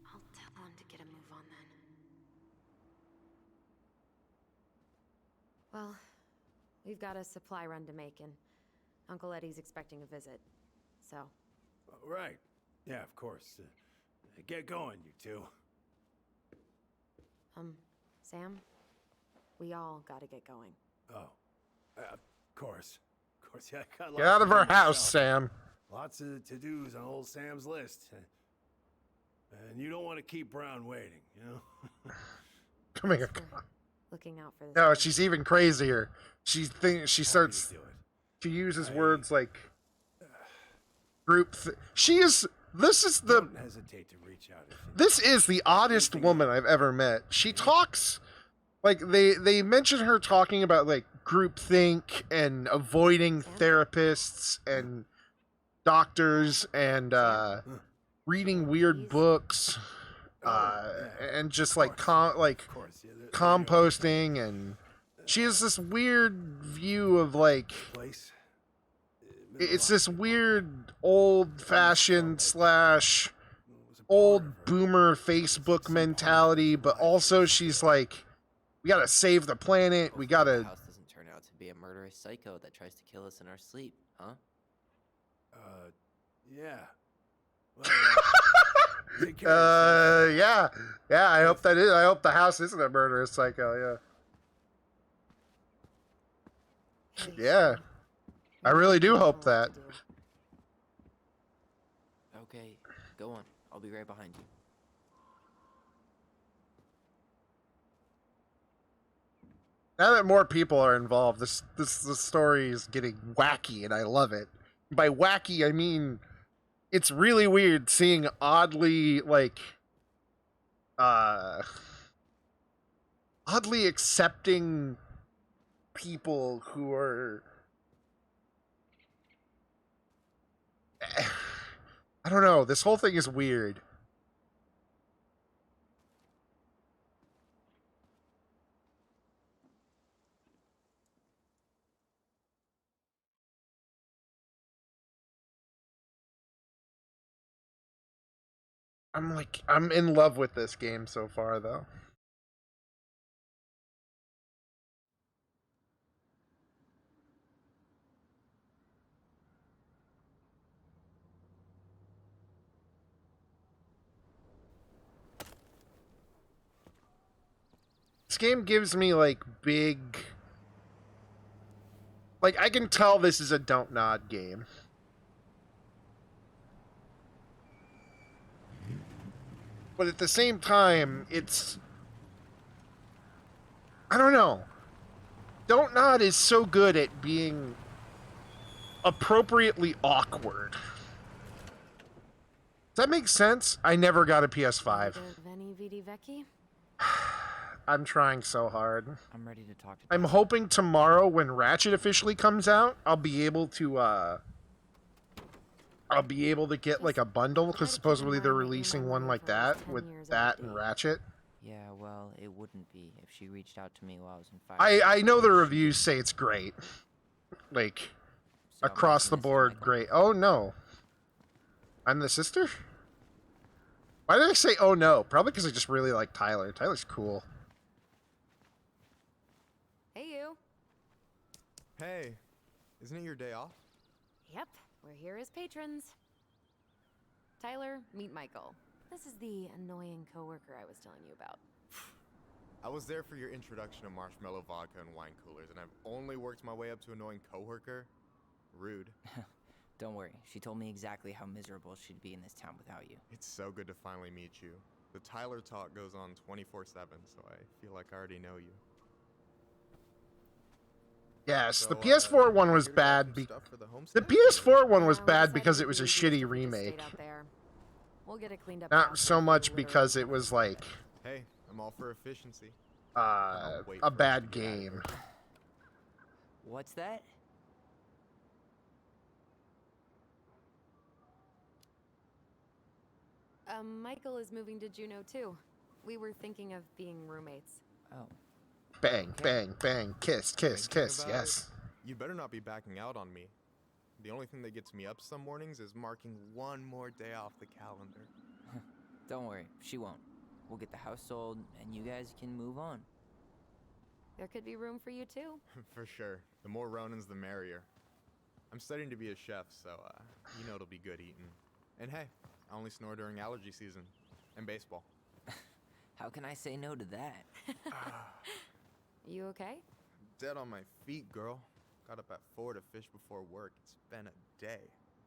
I'll tell him to get a move on then. Well, we've got a supply run to make, and Uncle Eddie's expecting a visit. So, Right. Yeah, of course. Get going, you two. Sam? We all gotta get going. Oh. Of course. Of course, yeah. I got Get lots out of to our do house, myself. Sam. Lots of to-dos on old Sam's list. And you don't want to keep Brown waiting, you know? Come here. We're looking out for this. No, guy. she's even crazier. She starts Happy to do it. to uses I- words like this is the Don't hesitate to reach out if you this is the oddest woman I've ever met. She talks like they mention her talking about like groupthink and avoiding therapists and doctors and reading weird books and just like Of course, yeah. composting, and she has this weird view of like Place. it's this weird old-fashioned slash old boomer Facebook mentality, but also she's like, we gotta save the planet, we Hopefully gotta the house doesn't turn out to be a murderous psycho that tries to kill us in our sleep, huh? Yeah. Well, take care of yourself. yeah, I hope I hope the house isn't a murderous psycho. Hey, Yeah, Sam, I you really do have a hope lot that. to do. Okay, go on. I'll be right behind you. Now that more people are involved, this story is getting wacky, and I love it. By wacky, I mean it's really weird seeing oddly oddly accepting people who are I don't know. This whole thing is weird. I'm in love with this game so far, though. This game gives me like big, like I can tell this is a Don't Nod game. But at the same time, it's, I don't know. Don't Nod is so good at being appropriately awkward. Does that make sense? I never got a PS5. Veni Vidi Vici? I'm trying so hard. I'm ready to talk to I'm Dad. hoping tomorrow when Ratchet officially comes out, I'll be able to get like a bundle, because supposedly they're releasing one like that with that and Ratchet. Yeah, well, it wouldn't be if she reached out to me while I was in fire. I know the She reviews did. say it's great. Like, So, across maybe the Mrs. board, Michael? great. Oh no. I'm the sister? Why did I say oh no? Probably because I just really like Tyler. Tyler's cool. Hey, you. Hey, isn't it your day off? Yep, we're here as patrons. Tyler, meet Michael. This is the annoying coworker I was telling you about. I was there for your introduction to marshmallow vodka and wine coolers, and I've only worked my way up to annoying coworker. Rude. Don't worry, she told me exactly how miserable she'd be in this town without you. It's so good to finally meet you. The Tyler talk goes on 24/7, so I feel like I already know you. Yes, the So, PS4 one you was here to buy bad. some stuff for the The homestead? PS4 one was Yeah, we bad decided because it'd it was be a easiest shitty if we just stayed remake. out there. We'll get it cleaned up Not fast so and much literally because it nothing. was like Hey, I'm all for efficiency. wait a for us bad to get out of game. here. What's that? Michael is moving to Juneau too. We were thinking of being roommates. Oh, Bang, Okay. bang, bang, kiss, kiss, Thinking kiss, about yes. You better not be backing out on me. The only thing that gets me up some mornings is marking one more day off the calendar. don't worry, she won't. We'll get the house sold, and you guys can move on. There could be room for you too. For sure. The more Ronins, the merrier. I'm studying to be a chef, so you know it'll be good eating. And hey, I only snore during allergy season and baseball. How can I say no to that? You okay? Dead on my feet, girl. Got up at 4 to fish before work. It's been a day.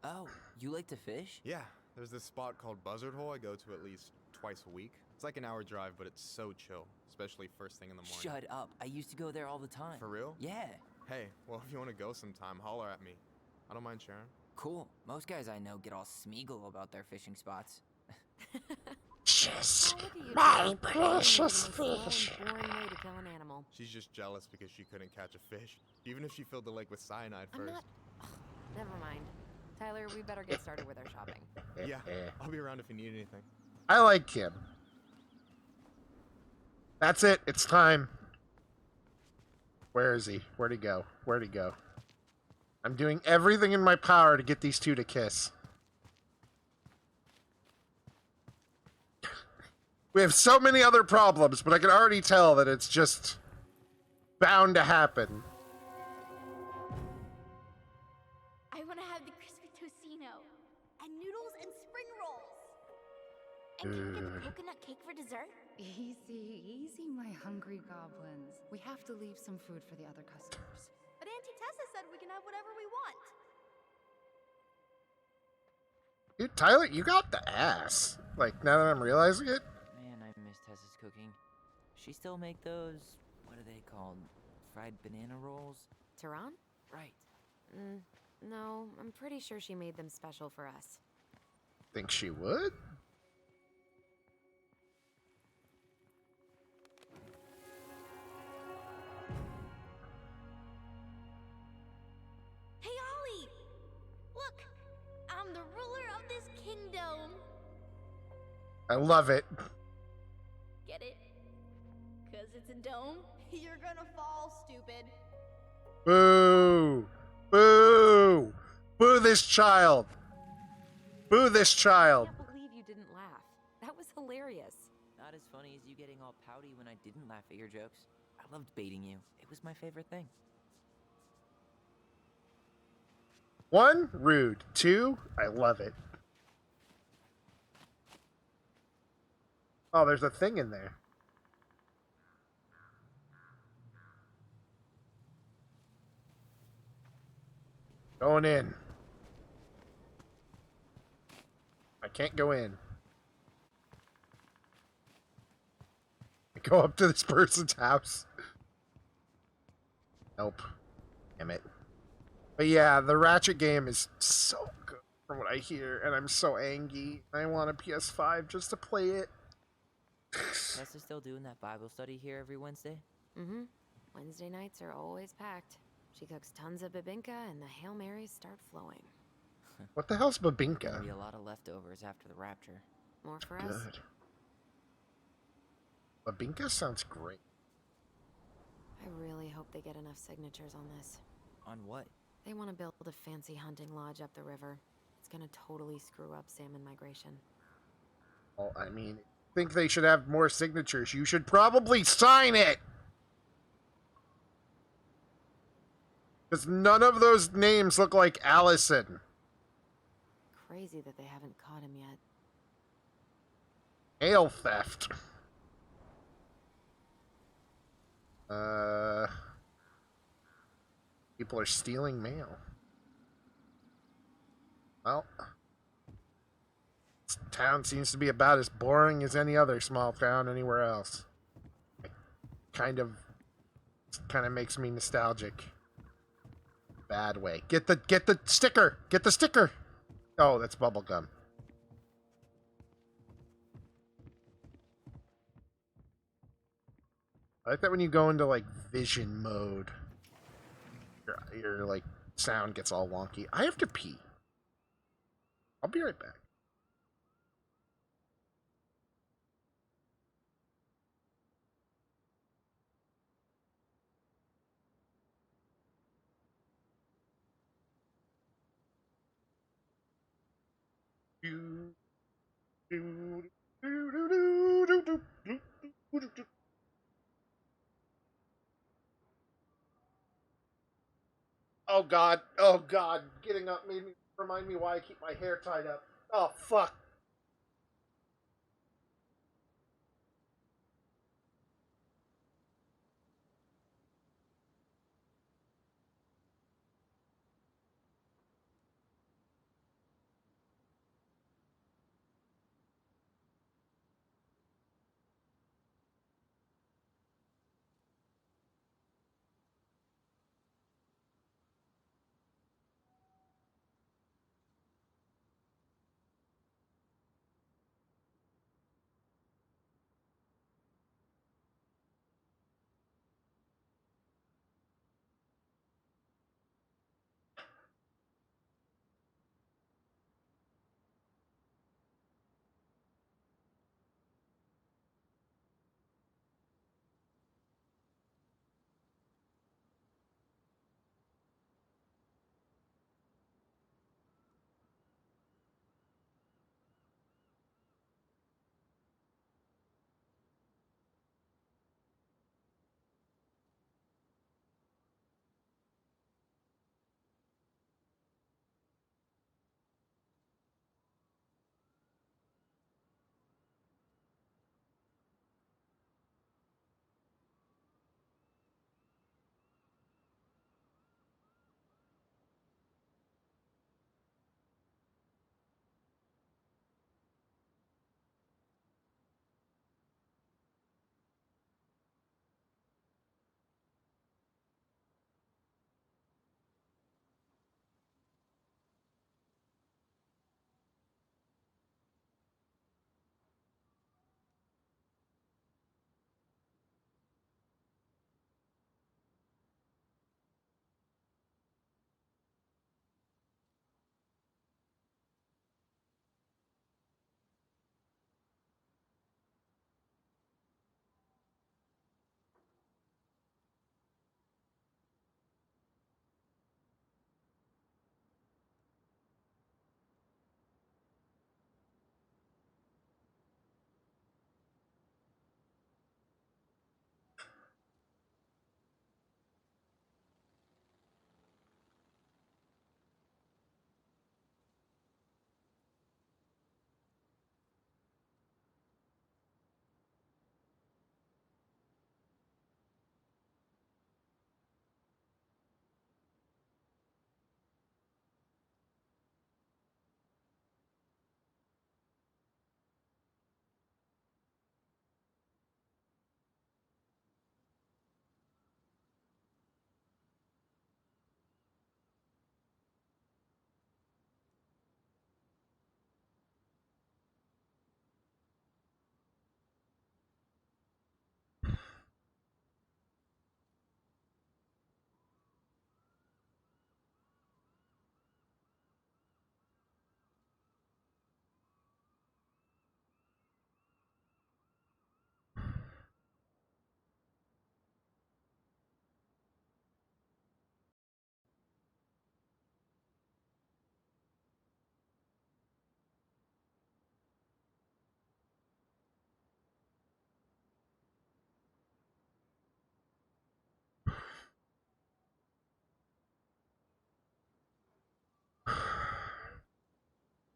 Oh, you like to fish? Yeah, there's this spot called Buzzard Hole I go to at least twice a week. It's like an hour drive, but it's so chill, especially first thing in the morning. Shut up. I used to go there all the time. For real? Yeah. Hey, well, if you want to go sometime, holler at me. I don't mind sharing. Cool. Most guys I know get all Smeagol about their fishing spots. Just Oh, look at you my two. precious Finding the most fish. slow and boring way to kill an animal. She's just jealous because she couldn't catch a fish, even if she filled the lake with cyanide I'm first. not. Ugh, never mind. Tyler, we better get started with our shopping. Yeah, I'll be around if you need anything. I like him. That's it. It's time. Where is he? Where'd he go? Where'd he go? I'm doing everything in my power to get these two to kiss. We have so many other problems, but I can already tell that it's just bound to happen. I want to have the crispy tocino and noodles and spring rolls. And can we get the coconut cake for dessert? Easy, easy, my hungry goblins. We have to leave some food for the other customers. But Auntie Tessa said we can have whatever we want. Dude, Tyler, you got the ass. Like, now that I'm realizing it. Man, I miss Tessa's cooking. She still make those, what are they called? Fried banana rolls? Tehran? Right. No, I'm pretty sure she made them special for us. Think she would? Hey, Ollie! Look, I'm the ruler of this kingdom. I love it. Get it? Cause it's a dome? You're gonna fall, stupid. Boo! Boo! Boo this child! Boo this I child! can't believe you didn't laugh. That was hilarious. Not as funny as you getting all pouty when I didn't laugh at your jokes. I loved baiting you. It was my favorite thing. 1, rude. 2, I love it. Oh, there's a thing in there. Going in. I can't go in. I go up to this person's house. Nope. Damn it. But yeah, the Ratchet game is so good from what I hear, and I'm so angry. I want a PS5 just to play it. Tessa's still doing that Bible study here every Wednesday? Mm-hmm. Wednesday nights are always packed. She cooks tons of bibinka, and the Hail Marys start flowing. What the hell's Gonna Babinka? be a lot of leftovers after the rapture. More for us. Good. Babinka sounds great. I really hope they get enough signatures on this. On what? They want to build a fancy hunting lodge up the river. It's gonna totally screw up salmon migration. Well, I mean, I think they should have more signatures. You should probably sign it! Because none of those names look like Allison. Crazy that they haven't caught him yet. Mail theft. People are stealing mail. Well, this town seems to be about as boring as any other small town anywhere else. It kind of makes me nostalgic. Bad way. Get the sticker. Get the sticker. Oh, that's bubblegum. I like that when you go into like vision mode, your like sound gets all wonky. I have to pee. I'll be right back. Oh god, oh god, getting up made me remind me why I keep my hair tied up. Oh fuck.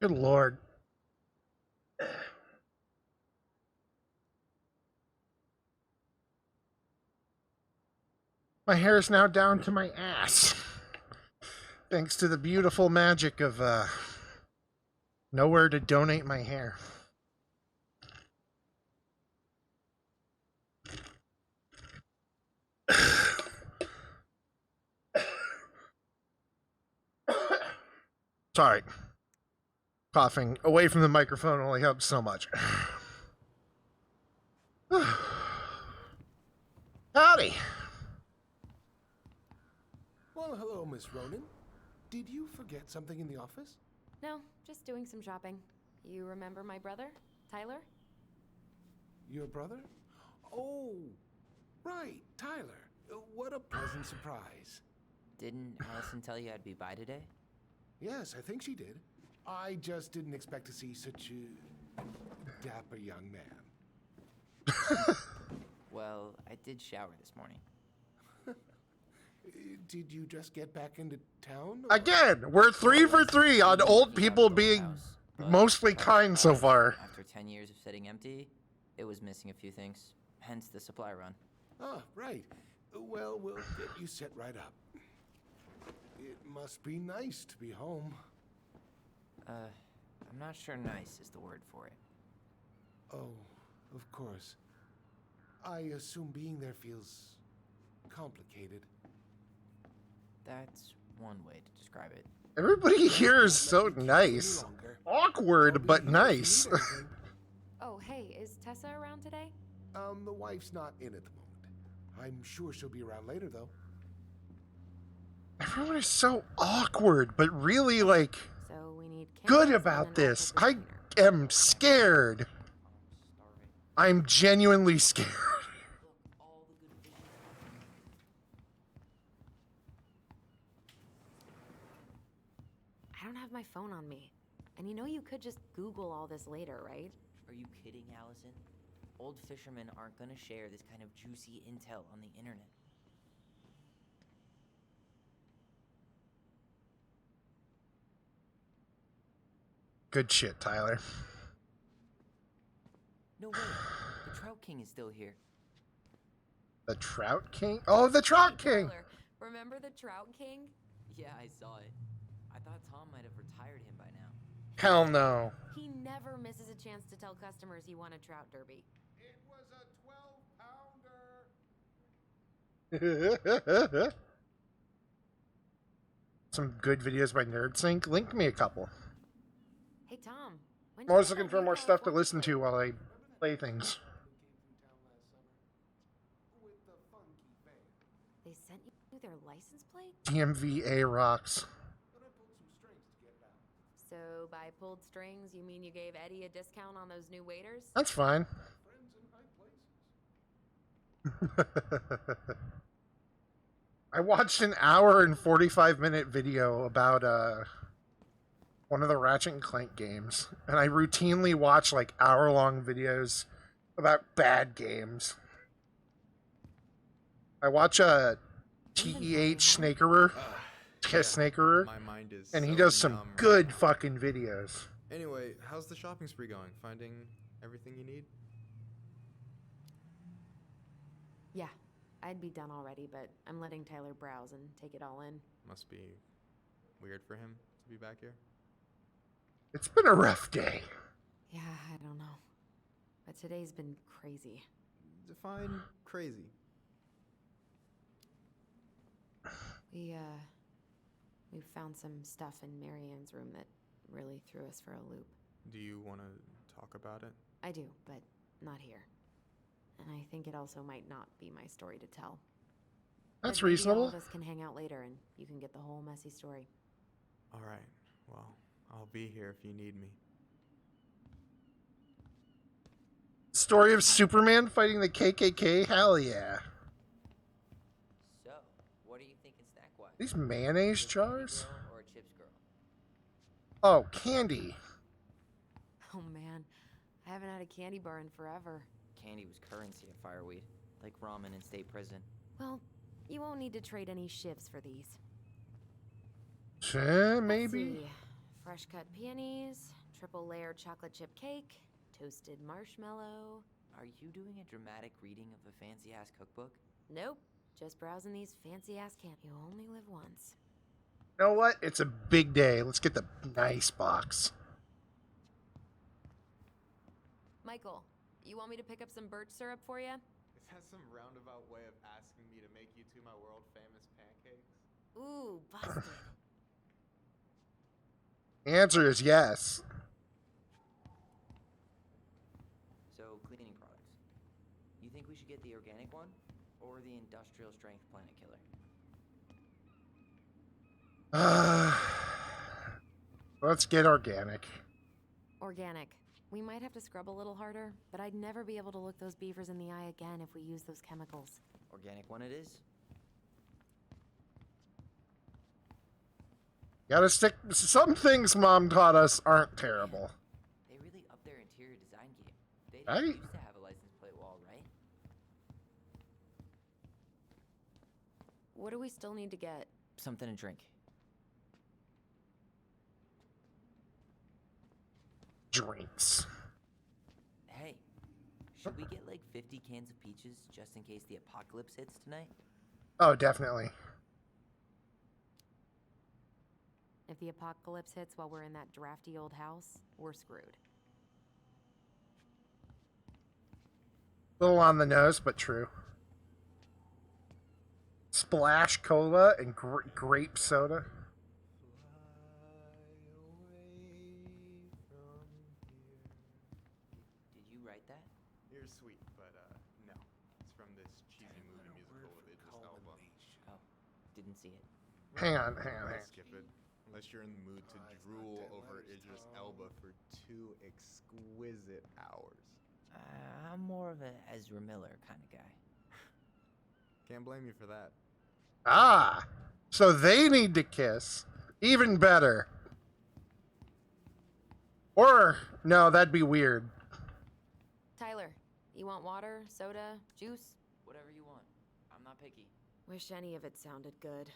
Good lord. My hair is now down to my ass. Thanks to the beautiful magic of nowhere to donate my hair. Sorry. Coughing away from the microphone only helps so much. Howdy. Well, hello, Miss Ronan. Did you forget something in the office? No, just doing some shopping. You remember my brother, Tyler? Your brother? Oh, right, Tyler. What a pleasant surprise. Didn't Allison tell you I'd be by today? Yes, I think she did. I just didn't expect to see such a dapper young man. Well, I did shower this morning. Did you just get back into town? Again, we're 3 for 3 on old people being mostly kind so far. After 10 years of sitting empty, it was missing a few things. Hence the supply run. Ah, right. Well, we'll get you set right up. It must be nice to be home. I'm not sure nice is the word for it. Oh, of course. I assume being there feels complicated. That's one way to describe it. Everybody here is so nice. Awkward, but nice. Oh, hey, is Tessa around today? The wife's not in at the moment. I'm sure she'll be around later, though. Everyone is so awkward, but really, like, So we need good candles and about an this. October I cleaner. am scared. I'm genuinely scared. I don't have my phone on me. And you know you could just Google all this later, right? Are you kidding, Allison? Old fishermen aren't gonna share this kind of juicy intel on the internet. Good shit, Tyler. No way. The Trout King is still here. The Trout King? Oh, the Trout King! Tyler, remember the Trout King? Yeah, I saw it. I thought Tom might have retired him by now. Hell no. He never misses a chance to tell customers he won a trout derby. It was a 12-pounder. Some good videos by NerdSync. Link me a couple. Hey, Tom. I'm always looking for more stuff to listen to while I play things. They sent you their license plate? DMVA rocks. So by pulled strings, you mean you gave Eddie a discount on those new waiters? That's fine. I watched an hour and 45-minute video about one of the Ratchet and Clank games, and I routinely watch like hour-long videos about bad games. I watch TEH Snakerer, Snakerer, My mind is and he so does some numb right good now. fucking videos. Anyway, how's the shopping spree going? Finding everything you need? Yeah, I'd be done already, but I'm letting Tyler browse and take it all in. Must be weird for him to be back here. It's been a rough day. Yeah, I don't know. But today's been crazy. Define crazy. We found some stuff in Marianne's room that really threw us for a loop. Do you want to talk about it? I do, but not here. And I think it also might not be my story to tell. That's But maybe reasonable. All of us can hang out later and you can get the whole messy story. All right. Well, I'll be here if you need me. Story of Superman fighting the KKK? Hell yeah. So, what are you thinking snack-wise? These mayonnaise A candy jars? girl or a chips girl? Oh, candy. Oh man, I haven't had a candy bar in forever. Candy was currency at Fireweed, like ramen in state prison. Well, you won't need to trade any shivs for these. Sure, Let's maybe. see. Fresh cut peonies, triple layer chocolate chip cake, toasted marshmallow. Are you doing a dramatic reading of a fancy ass cookbook? Nope, just browsing these fancy ass camp. You only live once. You know what? It's a big day. Let's get the nice box. Michael, you want me to pick up some birch syrup for you? Is that some roundabout way of asking me to make you two my world famous pancakes? Ooh, busted. The answer is yes. So, cleaning products. You think we should get the organic one? Or the industrial strength planet killer? Let's get organic. Organic. We might have to scrub a little harder, but I'd never be able to look those beavers in the eye again if we use those chemicals. Organic one it is? Gotta stick. Some things Mom taught us aren't terrible. They really upped their interior design game. They didn't Right? used to have a license plate wall, right? What do we still need to get? Something to drink. Drinks. Hey, should we get like 50 cans of peaches just in case the apocalypse hits tonight? Oh, definitely. If the apocalypse hits while we're in that drafty old house, we're screwed. Little on the nose, but true. Splash cola and grape soda. Did you write that? You're sweet, but no. It's from this cheesy movie musical with Idris Elba. Oh, didn't see it. Hang on, hang on, hang on. Skip it. Unless you're in the mood to drool over Idris Elba for 2 exquisite hours. I'm more of a Ezra Miller kind of guy. Can't blame you for that. Ah, so they need to kiss. Even better. Or, no, that'd be weird. Tyler, you want water, soda, juice? Whatever you want. I'm not picky. Wish any of it sounded good.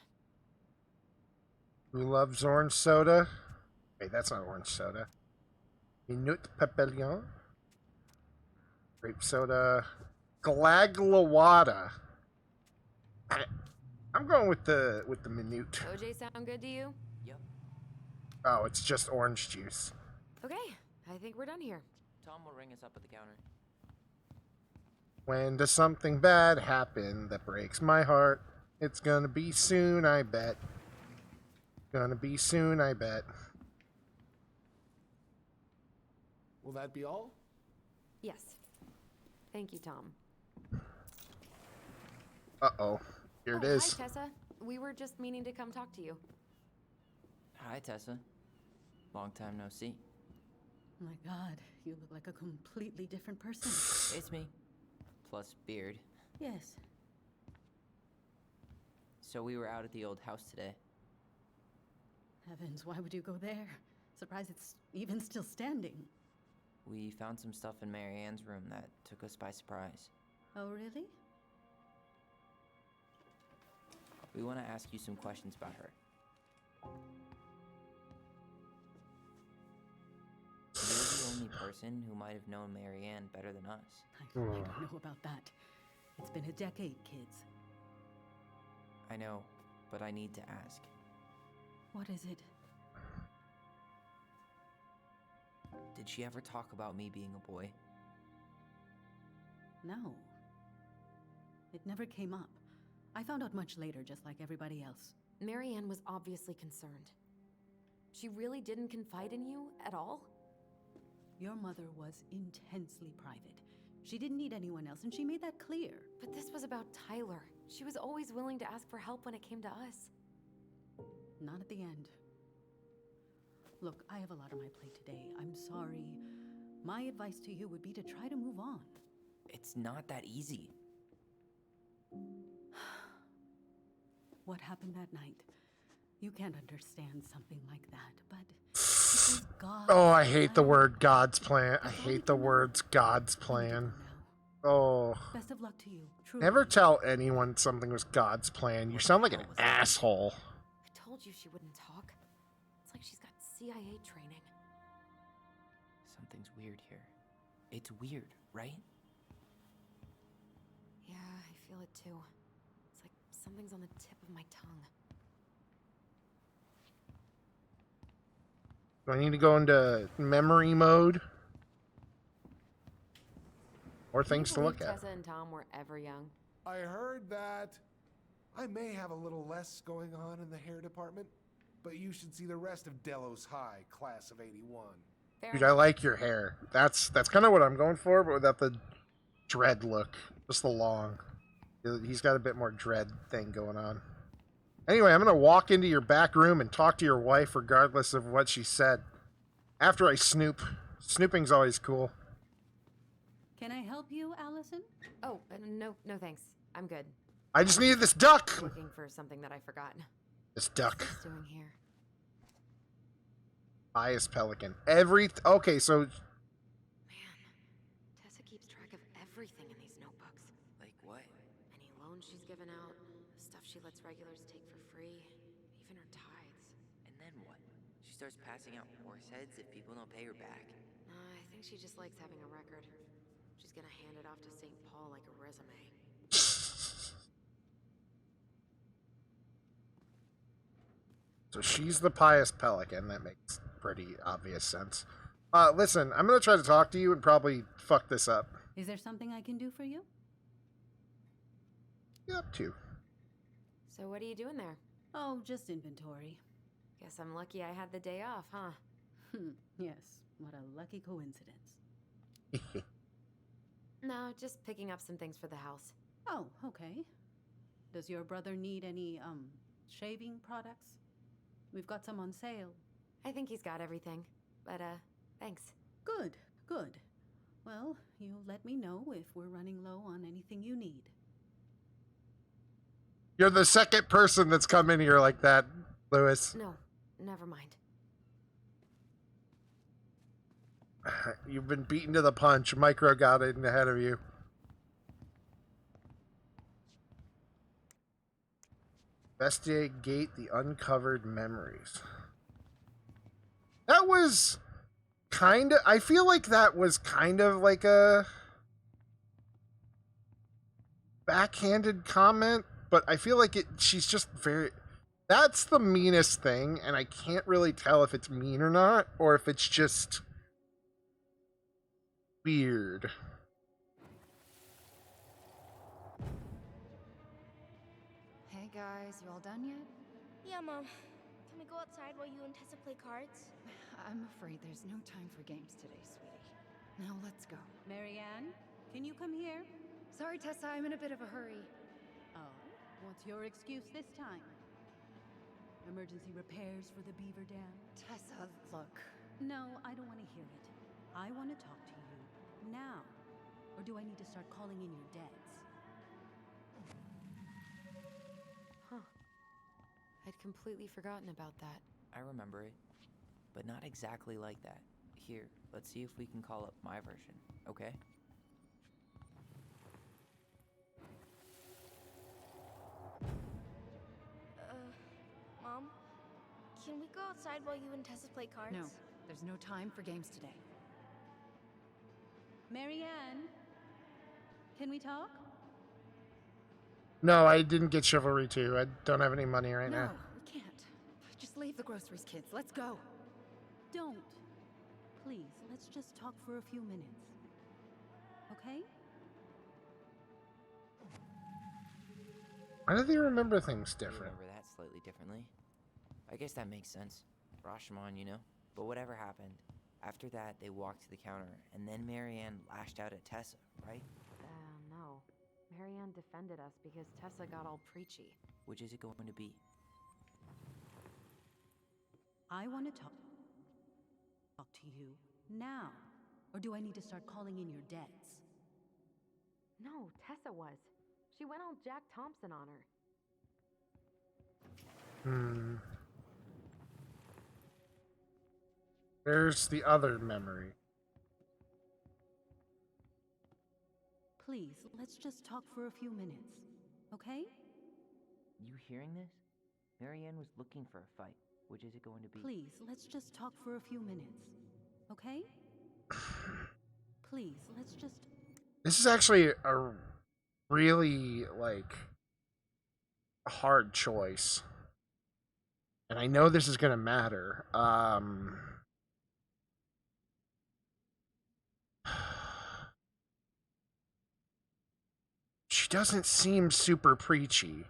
Who loves orange soda? Wait, that's not orange soda. Minute Papillon. Grape soda. Glaglawada. I'm going with the minute. OJ sound good to you? Yep. Oh, it's just orange juice. Okay, I think we're done here. Tom will ring us up at the counter. When does something bad happen that breaks my heart? It's gonna be soon, I bet. Gonna be soon, I bet. Will that be all? Yes. Thank you, Tom. Uh-oh. Here it is. Hi, Tessa. We were just meaning to come talk to you. Hi, Tessa. Long time no see. My God, you look like a completely different person. It's me. Plus beard. Yes. So we were out at the old house today. Heavens, why would you go there? Surprised it's even still standing. We found some stuff in Mary Ann's room that took us by surprise. Oh, really? We want to ask you some questions about her. You're the only person who might have known Mary Ann better than us. I don't know about that. It's been a decade, kids. I know, but I need to ask. What is it? Did she ever talk about me being a boy? No. It never came up. I found out much later, just like everybody else. Mary Ann was obviously concerned. She really didn't confide in you at all? Your mother was intensely private. She didn't need anyone else, and she made that clear. But this was about Tyler. She was always willing to ask for help when it came to us. Not at the end. Look, I have a lot on my plate today. I'm sorry. My advice to you would be to try to move on. It's not that easy. What happened that night? You can't understand something like that, but it was God's Oh, I hate the plan. word God's plan. I That's all we hate the can know. words God's You need to plan. go now. Oh. Best of luck to you. Truly. Never tell anyone something was God's plan. You sound like an asshole. I told you she wouldn't talk. It's like she's got CIA training. Something's weird here. It's weird, right? Yeah, I feel it too. It's like something's on the tip of my tongue. Do I need to go into memory mode? More Can you things to look believe at. Tessa and Tom were ever young. I heard that. I may have a little less going on in the hair department, but you should see the rest of Delos High, class of '81. Fair Dude, I enough. like your hair. That's kind of what I'm going for, but without the dread look. Just the long. He's got a bit more dread thing going on. Anyway, I'm going to walk into your back room and talk to your wife regardless of what she said. After I snoop. Snooping's always cool. Can I help you, Allison? Oh, no thanks. I'm good. I just needed this duck! Looking for something that I forgot. This duck. What's this doing here? Bias Pelican. Okay, so... Man, Tessa keeps track of everything in these notebooks. Like what? Any loans she's given out, stuff she lets regulars take for free, even her tithes. And then what? She starts passing out horse heads if people don't pay her back. I think she just likes having a record. She's gonna hand it off to St. Paul like a resume. So she's the Pious Pelican. That makes pretty obvious sense. Listen, I'm going to try to talk to you and probably fuck this up. Is there something I can do for you? Get up to. So what are you doing there? Oh, just inventory. Guess I'm lucky I had the day off, huh? Yes, what a lucky coincidence. No, just picking up some things for the house. Oh, okay. Does your brother need any, shaving products? We've got some on sale. I think he's got everything. But, thanks. Good, good. Well, you let me know if we're running low on anything you need. You're the second person that's come in here like that, Lewis. No, never mind. You've been beaten to the punch. Micro got in ahead of you. Investigate the uncovered memories. That was kind of... I feel like that was kind of like a backhanded comment, but I feel like she's just very... That's the meanest thing, and I can't really tell if it's mean or not, or if it's just weird. Hey guys, you all done yet? Yeah, Mom. Can we go outside while you and Tessa play cards? I'm afraid there's no time for games today, sweetie. Now let's go. Marianne, can you come here? Sorry, Tessa, I'm in a bit of a hurry. Oh, what's your excuse this time? Emergency repairs for the beaver dam? Tessa, look. No, I don't want to hear it. I want to talk to you now. Or do I need to start calling in your debts? Huh. I'd completely forgotten about that. I remember it, but not exactly like that. Here, let's see if we can call up my version, okay? Mom? Can we go outside while you and Tessa play cards? No, there's no time for games today. Marianne, can we talk? No, I didn't get Chivalry 2. I don't have any money right No, now. we can't. Just leave the groceries, kids. Let's go. Don't. Please, let's just talk for a few minutes. Okay? Why do they remember things I different? remember that slightly differently. I guess that makes sense. Rashomon, you know? But whatever happened, after that, they walked to the counter, and then Marianne lashed out at Tessa, right? No. Marianne defended us because Tessa got all preachy. Which is it going to be? I want to talk to you now. Or do I need to start calling in your debts? No, Tessa was. She went all Jack Thompson on her. Where's the other memory? Please, let's just talk for a few minutes. Okay? You hearing this? Marianne was looking for a fight. Which is it going to be? Please, let's just talk for a few minutes. Okay? Please, let's just... This is actually a really, like, hard choice. And I know this is going to matter. She doesn't seem super preachy.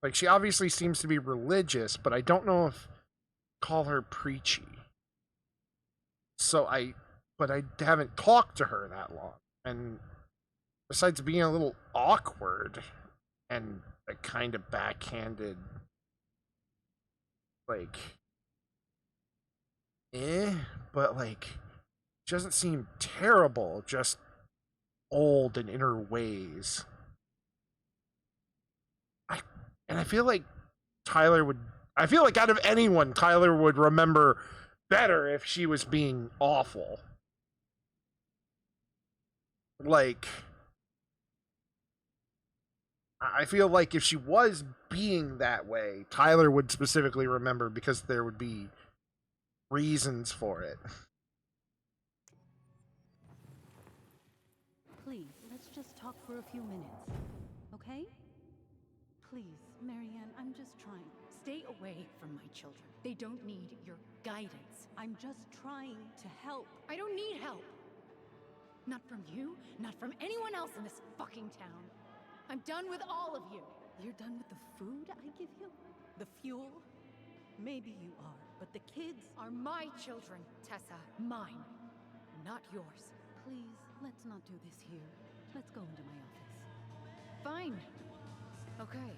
Like, she obviously seems to be religious, but I don't know if call her preachy. But I haven't talked to her that long. And besides being a little awkward and a kind of backhanded, like, but like, she doesn't seem terrible, just old and in her ways. I feel like I feel like out of anyone, Tyler would remember better if she was being awful. Like, I feel like if she was being that way, Tyler would specifically remember because there would be reasons for it. Please, let's just talk for a few minutes. Okay? Please, Marianne, I'm just trying. Stay away from my children. They don't need your guidance. I'm just trying to help. I don't need help. Not from you, not from anyone else in this fucking town. I'm done with all of you. You're done with the food I give you? The fuel? Maybe you are, but the kids... Are my children, Tessa. Mine, not yours. Please, let's not do this here. Let's go into my office. Fine. Okay.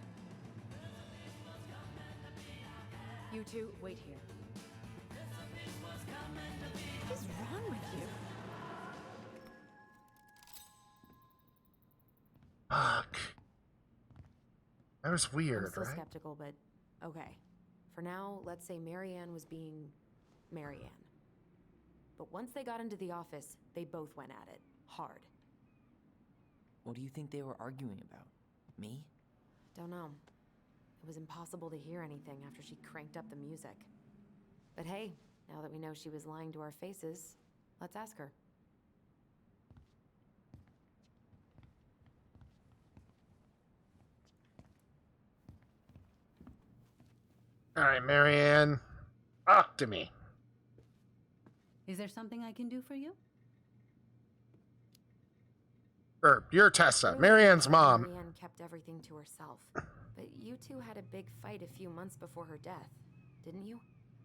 You two, wait here. What is wrong with you? Fuck. That was weird, I'm still right? skeptical, but okay. For now, let's say Marianne was being Marianne. But once they got into the office, they both went at it. Hard. What do you think they were arguing about? Me? Don't know. It was impossible to hear anything after she cranked up the music. But hey, now that we know she was lying to our faces, let's ask her. All right, Marianne, talk to me. Is there something I can do for you? You're Tessa, Marianne's mom. Marianne kept everything to herself. But you two had a big fight a few months before her death, didn't you?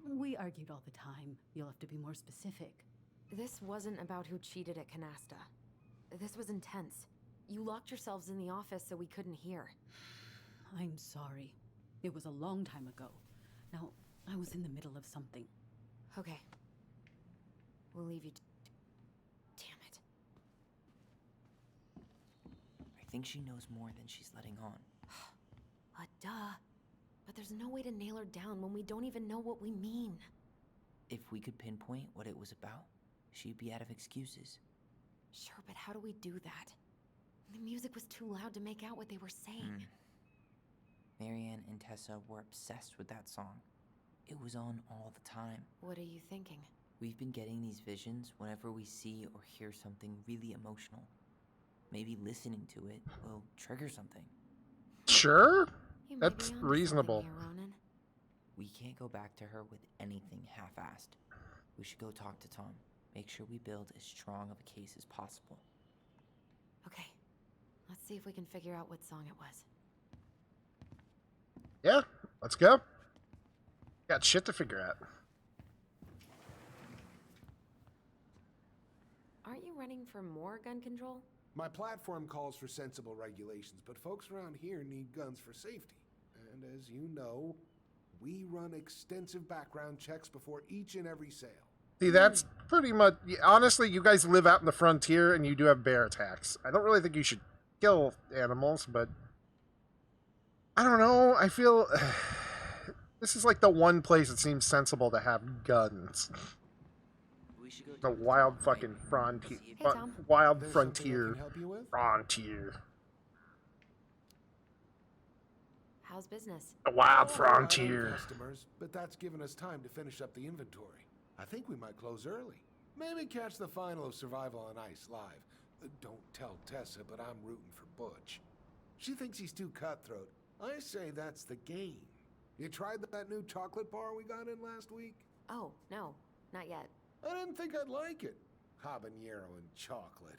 We argued all the time. You'll have to be more specific. This wasn't about who cheated at Canasta. This was intense. You locked yourselves in the office so we couldn't hear. I'm sorry. It was a long time ago. Now, I was in the middle of something. Okay. We'll leave you Damn it. I think she knows more than she's letting on. Duh. But there's no way to nail her down when we don't even know what we mean. If we could pinpoint what it was about, she'd be out of excuses. Sure, but how do we do that? The music was too loud to make out what they were saying. Marianne and Tessa were obsessed with that song. It was on all the time. What are you thinking? We've been getting these visions whenever we see or hear something really emotional. Maybe listening to it will trigger something. Sure, You may that's be onto reasonable. something here, Ronan. We can't go back to her with anything half-assed. We should go talk to Tom. Make sure we build as strong of a case as possible. Okay. Let's see if we can figure out what song it was. Yeah, let's go. Got shit to figure out. Aren't you running for more gun control? My platform calls for sensible regulations, but folks around here need guns for safety. And as you know, we run extensive background checks before each and every sale. See, that's pretty much... Honestly, you guys live out in the frontier and you do have bear attacks. I don't really think you should kill animals, but... I don't know. I feel... This is like the one place it seems sensible to have guns. We should go The talk to wild Tom, fucking right? frontier... See if- Hey, Tom. Wild There's something I frontier. can help you with? Frontier. How's business? The wild Oh, frontier. Customers, but that's given us time to finish up the inventory. I think we might close early. Maybe catch the final of Survival on Ice live. Don't tell Tessa, but I'm rooting for Butch. She thinks he's too cutthroat. I say that's the game. You tried that new chocolate bar we got in last week? Oh, no, not yet. I didn't think I'd like it. Habanero and chocolate.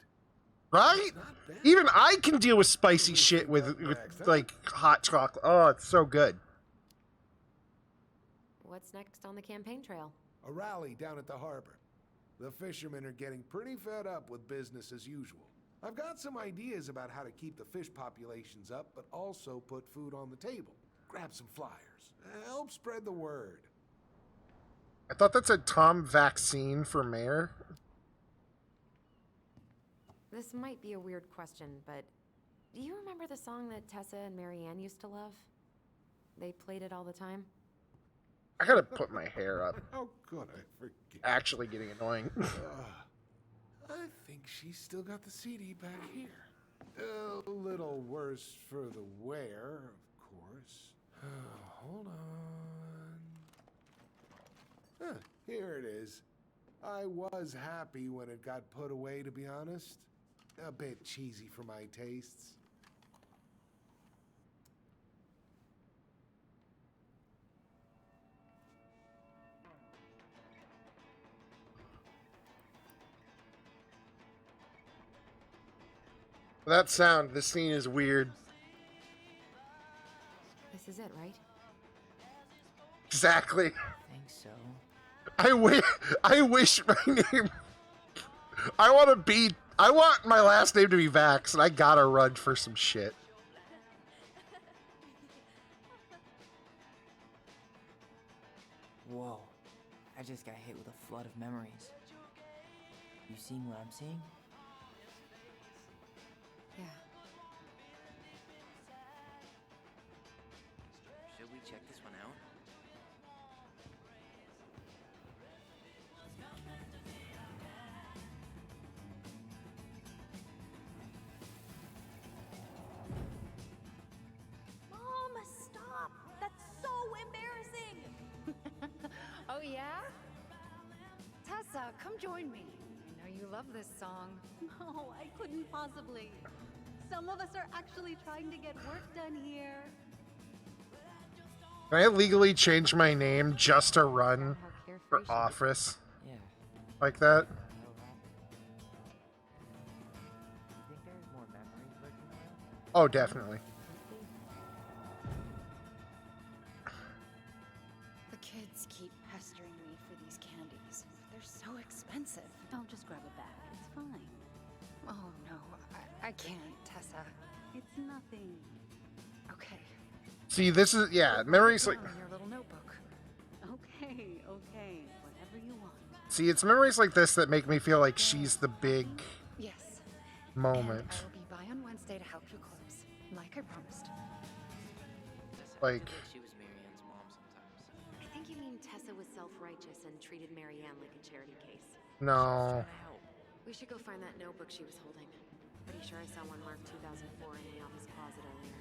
Right? Not bad. Even I can deal with spicy shit with like hot chocolate. Oh, it's so good. What's next on the campaign trail? A rally down at the harbor. The fishermen are getting pretty fed up with business as usual. I've got some ideas about how to keep the fish populations up, but also put food on the table. Grab some flyers. Help spread the word. I thought that said Tom Vaccine for mayor. This might be a weird question, but do you remember the song that Tessa and Marianne used to love? They played it all the time. I gotta put my hair up. How could I forget? Actually getting annoying. I think she's still got the CD back here. A little worse for the wear, of course. Hold on. Here it is. I was happy when it got put away, to be honest. A bit cheesy for my tastes. That sound, this scene is weird. This is it, right? Exactly. I think so. I wish my name. I want my last name to be Vax, and I gotta run for some shit. Whoa. I just got hit with a flood of memories. You seeing what I'm seeing? Yeah. Should we check this one out? Mom, stop! That's so embarrassing! Oh, yeah? Tessa, come join me. I know you love this song. No, I couldn't possibly. Some of us are actually trying to get work done here. Can I legally change my name just to run How carefree for she could- office Yeah. like that? You think there's more memories lurking around? Oh, definitely. The kids keep pestering me for these candies. They're so expensive. I'll just grab a bag. It's fine. Oh, no, I can't, Tessa. It's nothing. Okay. See, this is, yeah, memories like, Down in your little notebook. Okay, whatever you want. see, it's memories like this that make me feel like she's the big Yes. moment. And I will be by on Wednesday to help you close, like I promised. Like, She was Marianne's mom sometimes. I think you mean Tessa was self-righteous and treated Marianne like a charity case. no. We should go find that notebook she was holding. Pretty sure I saw one marked 2004 in the office closet earlier.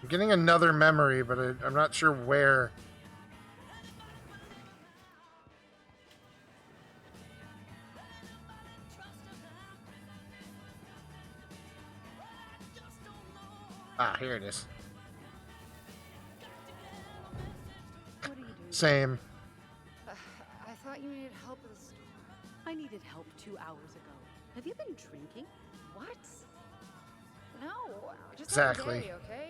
I'm getting another memory, but I'm not sure where. Ah, here it is. What are you doing? Same. I thought you needed help with the store. I needed help 2 hours ago. Have you been drinking? What? No, just Exactly. One day, okay?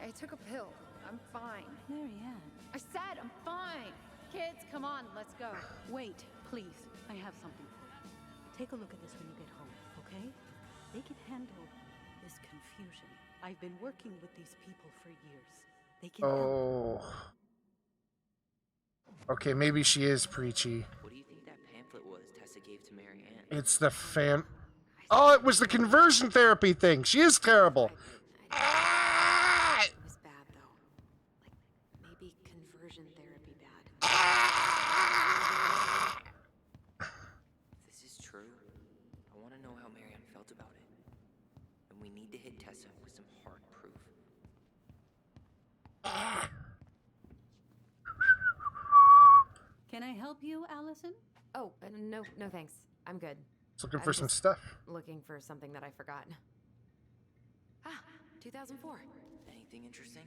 I took a pill. I'm fine. Marianne. I said I'm fine. Kids, come on, let's go. Wait, please. I have something for you. Take a look at this when you get home, okay? They can handle this confusion. I've been working with these people for years. They can help. Oh. Okay, maybe she is preachy. What do you think that pamphlet was Tessa gave to Marianne? It's the fan. Oh, it was the conversion therapy thing. She is terrible. Ah! It was bad, though. Like, maybe conversion therapy bad. Can I help you, Allison? Oh, no, no thanks. I'm good. Just looking I'm for some just stuff. Looking for something that I forgot. Ah, 2004. Anything interesting?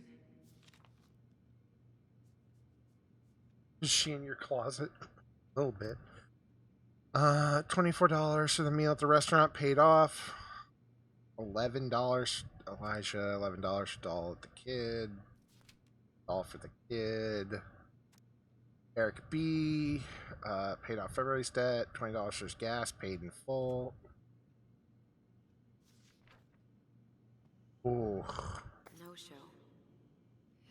Is she in your closet? A little bit. $24 for the meal at the restaurant paid off. $11 Elijah, $11 for doll at the kid. Doll for the kid. Eric B. Paid off February's debt. $20 for his gas, paid in full. Ooh. No show.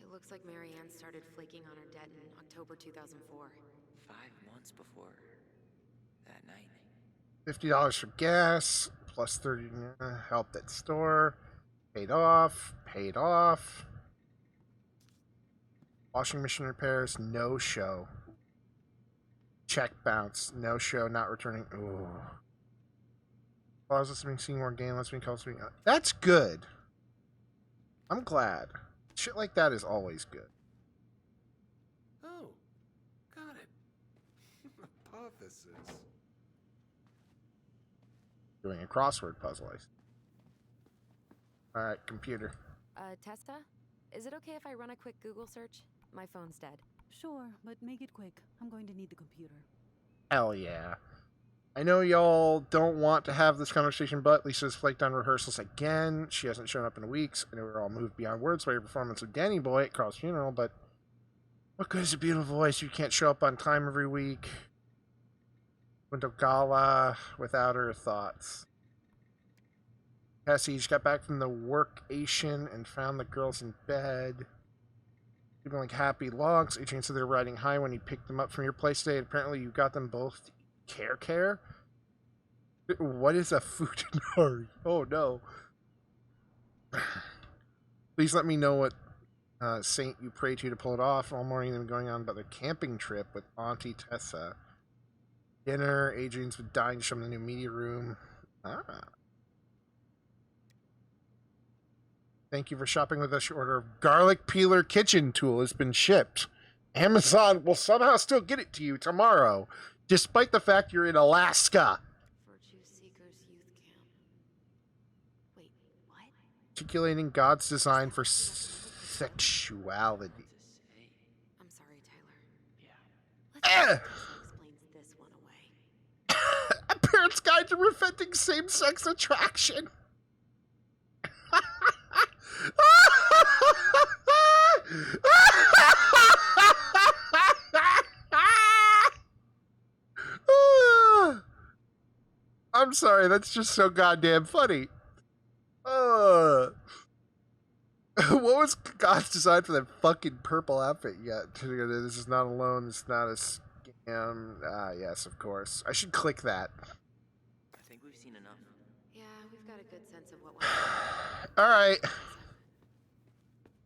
It looks like Marianne started flaking on her debt in October 2004. 5 months before that night. $50 for gas, plus 30 helped at store. Paid off, paid off. Washing machine repairs, no show. Check bounce, no show, not returning. Ooh. Pause listening, seeing more game, let's be called. That's good. I'm glad. Shit like that is always good. Oh, got it. Hypothesis. Doing a crossword puzzle. Alright, computer. Testa? Is it okay if I run a quick Google search? My phone's dead. Sure, but make it quick. I'm going to need the computer. Hell yeah. I know y'all don't want to have this conversation, but Lisa's flaked on rehearsals again. She hasn't shown up in weeks. I know we're all moved beyond words by her performance of Danny Boy at Carl's funeral, but what good is a beautiful voice if you can't show up on time every week? Window Gala without her thoughts. Cassie just got back from the workation and found the girls in bed. Keeping like happy logs. Adrian said they were riding high when you picked them up from your place today. Apparently you got them both care. What is a futanari? Oh no. Please let me know what saint you pray to pull it off. All morning they've been going on about their camping trip with Auntie Tessa. Dinner, Adrian's been dying to show them the new media room. Thank you for shopping with us. Your order of garlic peeler kitchen tool has been shipped. Amazon will somehow still get it to you tomorrow, despite the fact you're in Alaska. Virtue Seekers Youth Camp. Wait, what? Articulating God's design for sexuality. I'm sorry, Tyler. Yeah. Let's explains this one away. A parent's guide to preventing same-sex attraction. I'm sorry, that's just so goddamn funny. What was God's design for that fucking purple outfit you got? This is not alone, this is not a scam. Yes, of course. I should click that. I think we've seen enough. Yeah, we've got a good sense of what went Alright.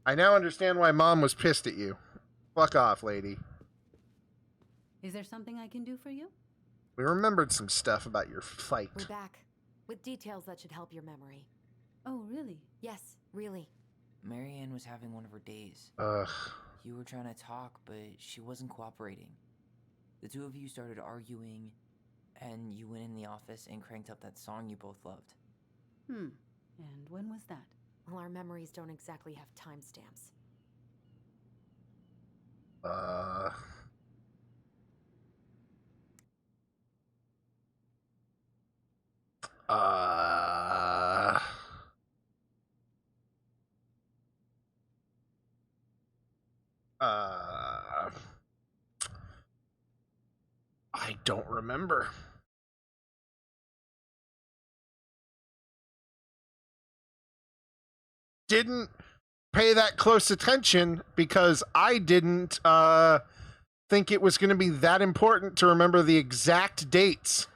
I now understand why Mom was pissed at you. Fuck off, lady. Is there something I can do for you? We remembered some stuff about your fight. We're back. With details that should help your memory. Oh, really? Yes, really. Marianne was having one of her days. Ugh. You were trying to talk, but she wasn't cooperating. The two of you started arguing, and you went in the office and cranked up that song you both loved. And when was that? Well, our memories don't exactly have timestamps. I don't remember. Didn't pay that close attention because I didn't think it was going to be that important to remember the exact dates.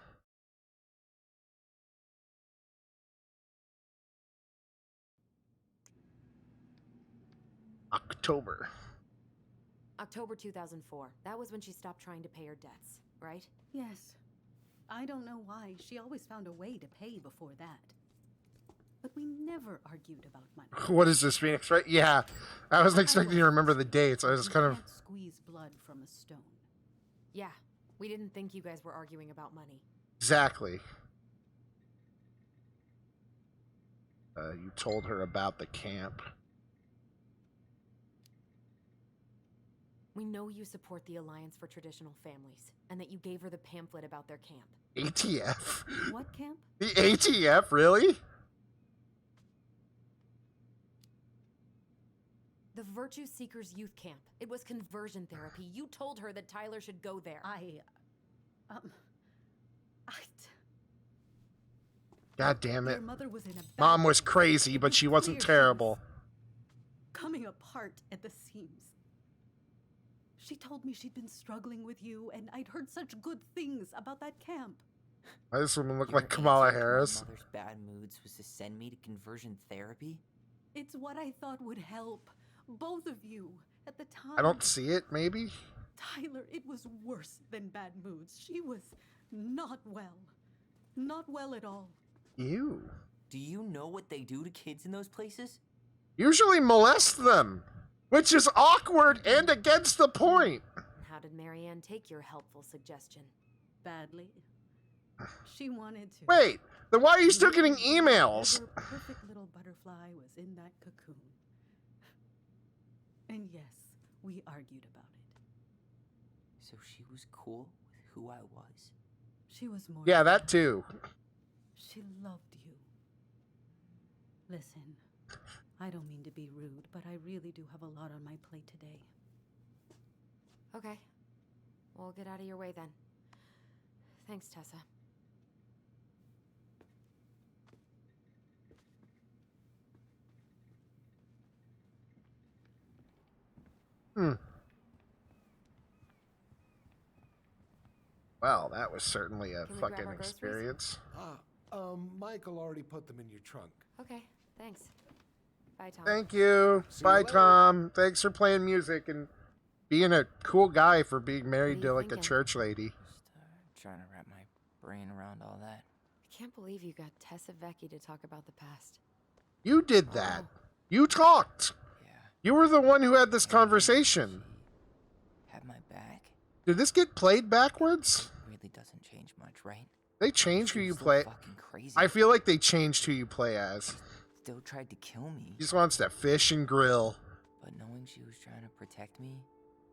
October 2004. That was when she stopped trying to pay her debts, right? Yes. I don't know why. She always found a way to pay before that. But we never argued about money. What is this, Phoenix? Right? Yeah. I wasn't expecting you to remember the dates. I was kind of... Can't squeeze blood from a stone. Yeah, we didn't think you guys were arguing about money. Exactly. You told her about the camp. We know you support the Alliance for Traditional Families, and that you gave her the pamphlet about their camp. ATF? What camp? The ATF, really? The Virtue Seekers Youth Camp. It was conversion therapy. You told her that Tyler should go there. God damn it. Your mother was in a bad Mom was place. crazy, It but was she wasn't clear terrible. coming apart at the seams. She told me she'd been struggling with you, and I'd heard such good things about that camp. Why does this woman look Your like Kamala answer to my Harris? mother's bad moods was to send me to conversion therapy? It's what I thought would help both of you at the time. I don't see it, maybe? Tyler, it was worse than bad moods. She was not well. Not well at all. Ew. Do you know what they do to kids in those places? Usually molest them, which is awkward and against the point. How did Marianne take your helpful suggestion? Badly. She wanted to. Wait, then why are you still getting emails? Her perfect little butterfly was in that cocoon. And yes, we argued about it. So she was cool with who I was? She was more. Yeah, that too. She loved you. Listen, I don't mean to be rude, but I really do have a lot on my plate today. Okay. We'll get out of your way then. Thanks, Tessa. Well, that was certainly a Can we grab fucking our groceries? experience. Michael already put them in your trunk. Okay, thanks. Bye, Tom. Thank you. See you Bye, later. Tom. Thanks for playing music and being a cool guy for being married What are to you like a thinking? church lady. Just trying to wrap my brain around all that. I can't believe you got Tessa Vecchi to talk about the past. You did that. Oh. You talked. Yeah. You were the one who had this conversation. She had my back. Did this get played backwards? Really doesn't change much, right? They change who She you was still play. fucking crazy. I feel like they changed who you play as. Still tried to kill me. He just wants to fish and grill. But knowing she was trying to protect me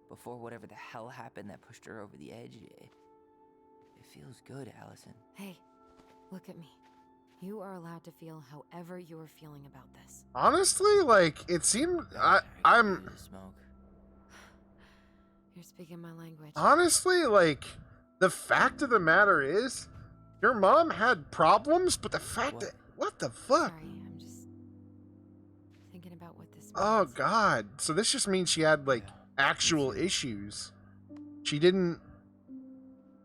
before whatever the hell happened that pushed her over the edge, it feels good, Allison. Hey, look at me. You are allowed to feel however you are feeling about this. Honestly, like it seemed. I'm The smoke. You're speaking my language. honestly like the fact of the matter is, your mom had problems, but the fact that what the fuck? Sorry, I'm just thinking about what this means. Oh god. So this just means she had like actual issues. She didn't.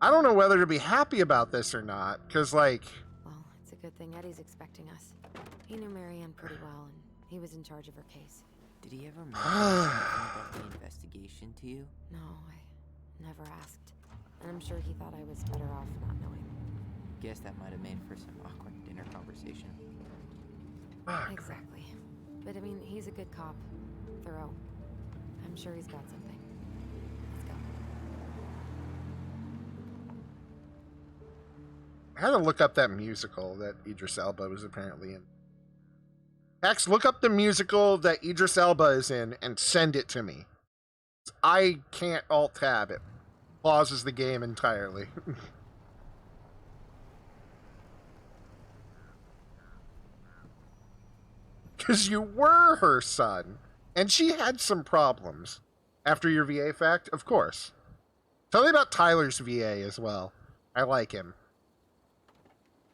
I don't know whether to be happy about this or not, because like. Well, it's a good thing Eddie's expecting us. He knew Marianne pretty well, and he was in charge of her case. Did he ever mention anything about the investigation to you? No, I never asked. And I'm sure he thought I was better off not knowing. Guess that might have made for some awkward dinner conversation. Fuck. Exactly. But I mean, he's a good cop. Thorough. I'm sure he's got something. Let's go. I had to look up that musical that Idris Elba was apparently in. Hex, look up the musical that Idris Elba is in and send it to me. I can't alt-tab it. Pauses the game entirely. Because you were her son, and she had some problems. After your VA fact, of course. Tell me about Tyler's VA as well. I like him.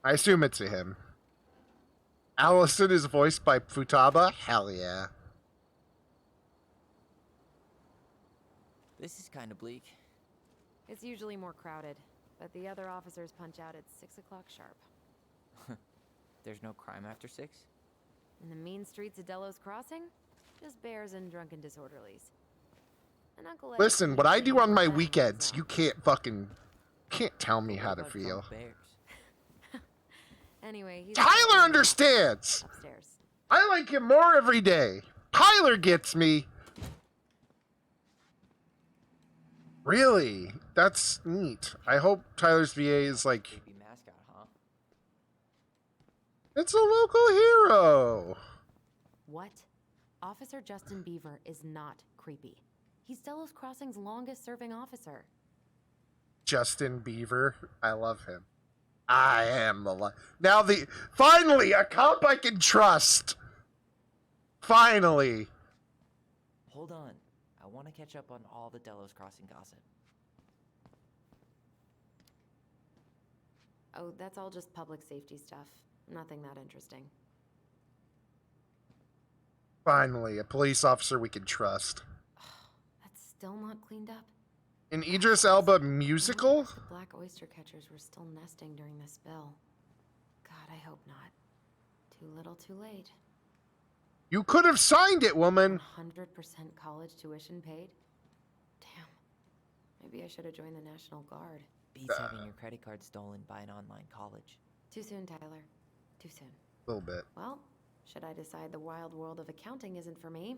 I assume it's a him. Allison is voiced by Futaba? Hell yeah. This is kind of bleak. It's usually more crowded, but the other officers punch out at 6 o'clock sharp. There's no crime after 6? In the mean streets of Delos Crossing, just bears and drunken disorderlies. And Uncle Ed Listen, what I do on my Sam weekends, is you on. can't tell me What how to about feel. drunk bears? Anyway, he's Tyler understands! upstairs. I like him more every day. Tyler gets me. Really? That's neat. I hope Tyler's VA is like, Creepy mascot, huh? it's a local hero. What? Officer Justin Beaver is not creepy. He's Delos Crossing's longest serving officer. Justin Beaver. I love him. I am the now finally a cop I can trust. Finally. Hold on. I want to catch up on all the Delos Crossing gossip. Oh, that's all just public safety stuff. Nothing that interesting. Finally, a police officer we can trust. That's still not cleaned up? An Idris Elba musical? The black oyster catchers were still nesting during the spill. God, I hope not. Too little, too late. You could have signed it, woman. 100% college tuition paid? Damn. Maybe I should have joined the National Guard. Beats having your credit card stolen by an online college. Too soon, Tyler. Too soon. A little bit. Well, should I decide the wild world of accounting isn't for me?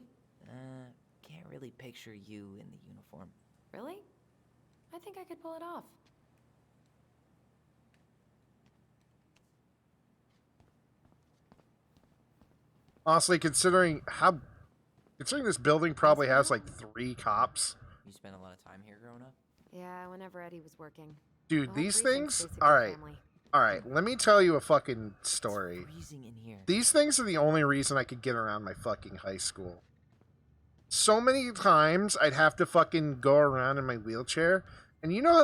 Can't really picture you in the uniform. Really? I think I could pull it off. Honestly, considering this building probably has like 3 cops. You spent a lot of time here growing up? Yeah, whenever Eddie was working. Dude, The whole these precinct's things? basically Alright. family. Alright, let me tell you a fucking story. It's freezing in here. These things are the only reason I could get around my fucking high school. So many times I'd have to fucking go around in my wheelchair, and you know how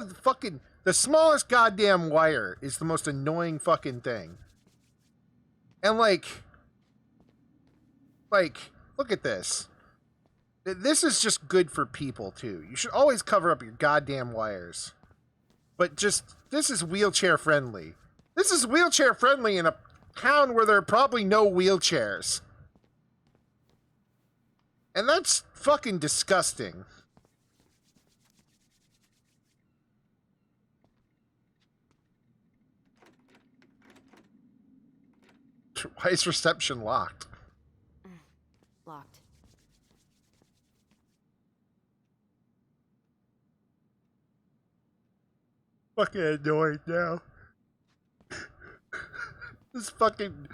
the smallest goddamn wire is the most annoying fucking thing. And like, look at this. This is just good for people too. You should always cover up your goddamn wires. But this is wheelchair friendly. This is wheelchair friendly in a town where there are probably no wheelchairs. And that's fucking disgusting. Why is reception locked? Locked. Fucking annoyed now. This fucking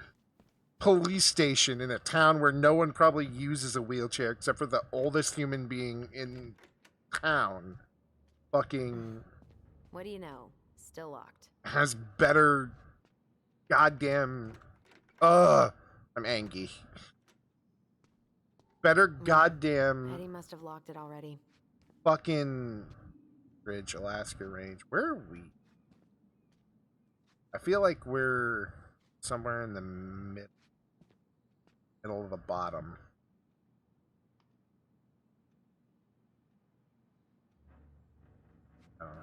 police station in a town where no one probably uses a wheelchair except for the oldest human being in town. Fucking What do you know? Still locked. has better goddamn. I'm angry. Better goddamn Eddie must have locked it already. fucking Ridge, Alaska Range. Where are we? I feel like we're somewhere in the middle of the bottom. I don't know.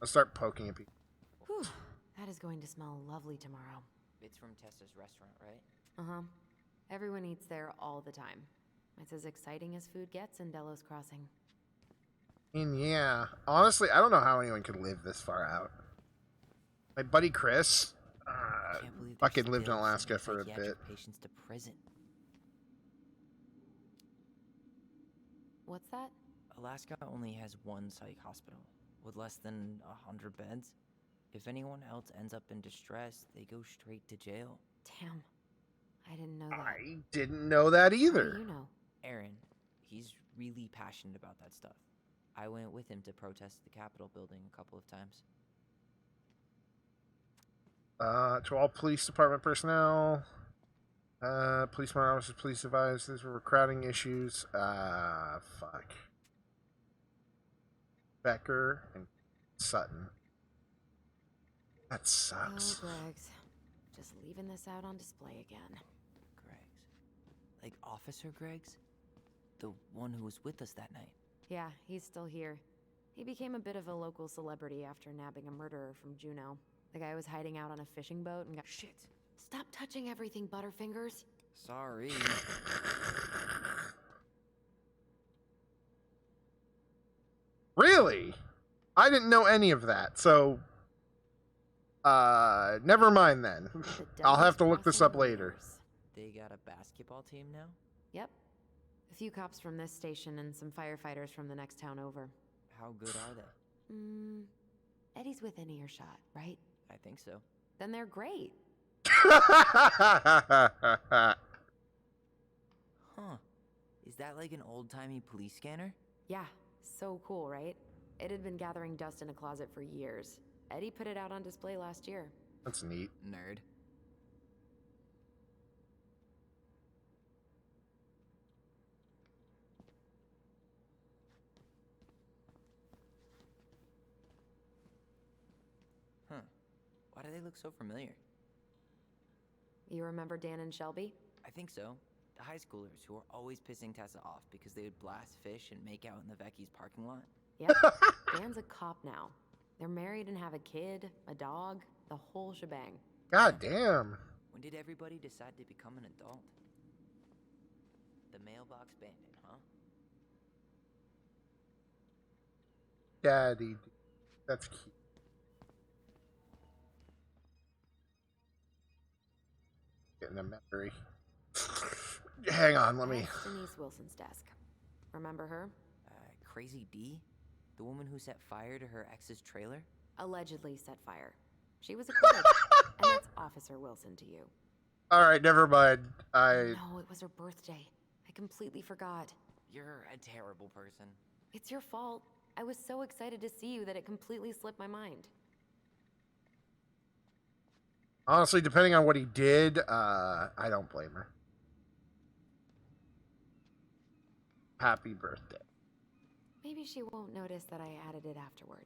Let's start poking at people. Whew. That is going to smell lovely tomorrow. It's from Tessa's restaurant, right? Uh-huh. Everyone eats there all the time. It's as exciting as food gets in Delos Crossing. I mean, yeah. Honestly, I don't know how anyone could live this far out. My buddy Chris, Can't believe fucking they're lived in still Alaska sending for a psychiatric bit. Patients to prison. What's that? Alaska only has one psych hospital with less than 100 beds. If anyone else ends up in distress, they go straight to jail. Damn. I didn't know that. I didn't know that How either. do you know? Aaron, he's really passionate about that stuff. I went with him to protest the Capitol building a couple of times. To all police department personnel, policemen, officers, police advisors, were crowding issues. Fuck. Becker and Sutton. That sucks. Oh, Greggs. Just leaving this out on display again. Greg's. Like Officer Greg's? The one who was with us that night. Yeah, he's still here. He became a bit of a local celebrity after nabbing a murderer from Juneau. The guy was hiding out on a fishing boat and got— Shit! Stop touching everything, Butterfingers! Sorry. Really? I didn't know any of that, so never mind then. The I'll have Delos to look this up Crossing later. Raiders. They got a basketball team now? Yep. A few cops from this station and some firefighters from the next town over. How good are they? Eddie's within earshot, right? I think so. Then they're great. Huh. Is that like an old-timey police scanner? Yeah, so cool, right? It had been gathering dust in a closet for years. Eddie put it out on display last year. That's neat. Nerd. Huh. Why do they look so familiar? You remember Dan and Shelby? I think so. The high schoolers who were always pissing Tessa off because they would blast fish and make out in the Vecchi's parking lot. Yep. Dan's a cop now. They're married and have a kid, a dog, the whole shebang. God damn. When did everybody decide to become an adult? The mailbox bandit, huh? Daddy. That's cute. Getting a memory. Hang on, let me. That's Denise Wilson's desk. Remember her? Crazy D? The woman who set fire to her ex's trailer? Allegedly set fire. She was acquitted. And that's Officer Wilson to you. Alright, never mind. No, it was her birthday. I completely forgot. You're a terrible person. It's your fault. I was so excited to see you that it completely slipped my mind. Honestly, depending on what he did, I don't blame her. Happy birthday. Maybe she won't notice that I added it afterward.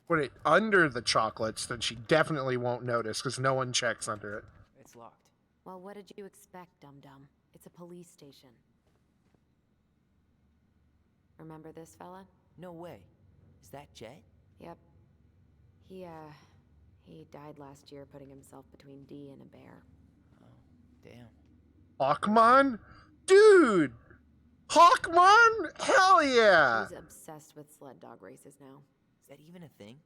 Put it under the chocolates, then she definitely won't notice because no one checks under it. It's locked. Well, what did you expect, dum-dum? It's a police station. Remember this fella? No way. Is that Jet? Yep. He died last year putting himself between D and a bear. Oh, damn. Hawkmon? Dude! Hawkmon? Hell yeah! She's obsessed with sled dog races now. Is that even a thing?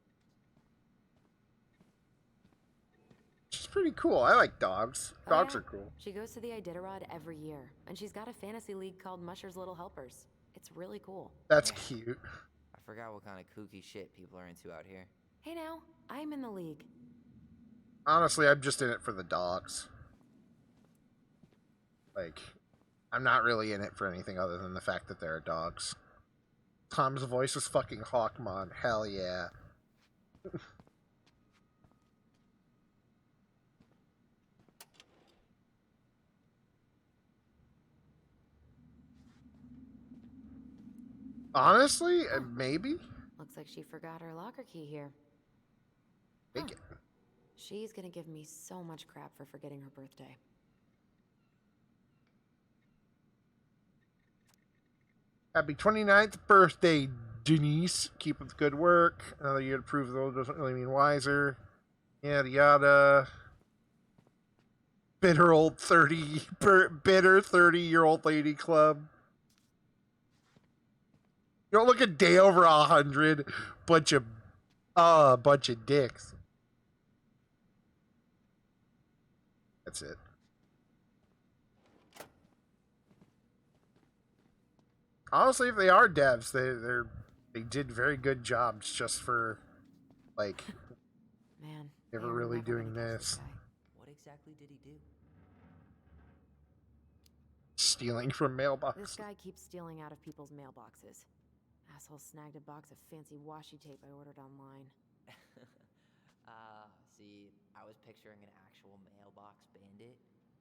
She's pretty cool. I like dogs. Dogs yeah. are cool. She goes to the Iditarod every year, and she's got a fantasy league called Musher's Little Helpers. It's really cool. That's Yeah. cute. I forgot what kind of kooky shit people are into out here. Hey now, I'm in the league. Honestly, I'm just in it for the dogs. Like, I'm not really in it for anything other than the fact that there are dogs. Tom's voice is fucking Hawkmon. Hell yeah. Honestly, maybe. Looks like she forgot her locker key here. Take it. She's gonna give me so much crap for forgetting her birthday. Happy 29th birthday, Denise. Keep up the good work. Another year to prove though doesn't really mean wiser. Yada yada. Bitter 30-year-old lady club. You don't look a day over 100. Bunch of dicks. That's it. Honestly, if they are devs, they did very good jobs just for, like, Man, never they are really never doing gonna catch this. guy. What exactly did he do? Stealing from This mailboxes. guy keeps stealing out of people's mailboxes. Asshole snagged a box of fancy washi tape I ordered online. See, I was picturing an actual mailbox bandit.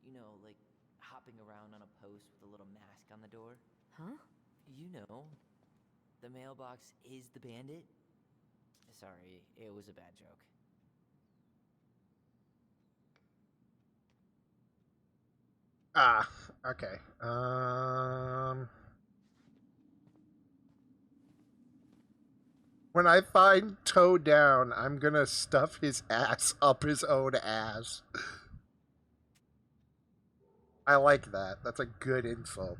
You know, like hopping around on a post with a little mask on the door. Huh? You know, the mailbox is the bandit. Sorry, it was a bad joke. Ah, okay. When I find Toe Down, I'm gonna stuff his ass up his own ass. I like that. That's a good insult.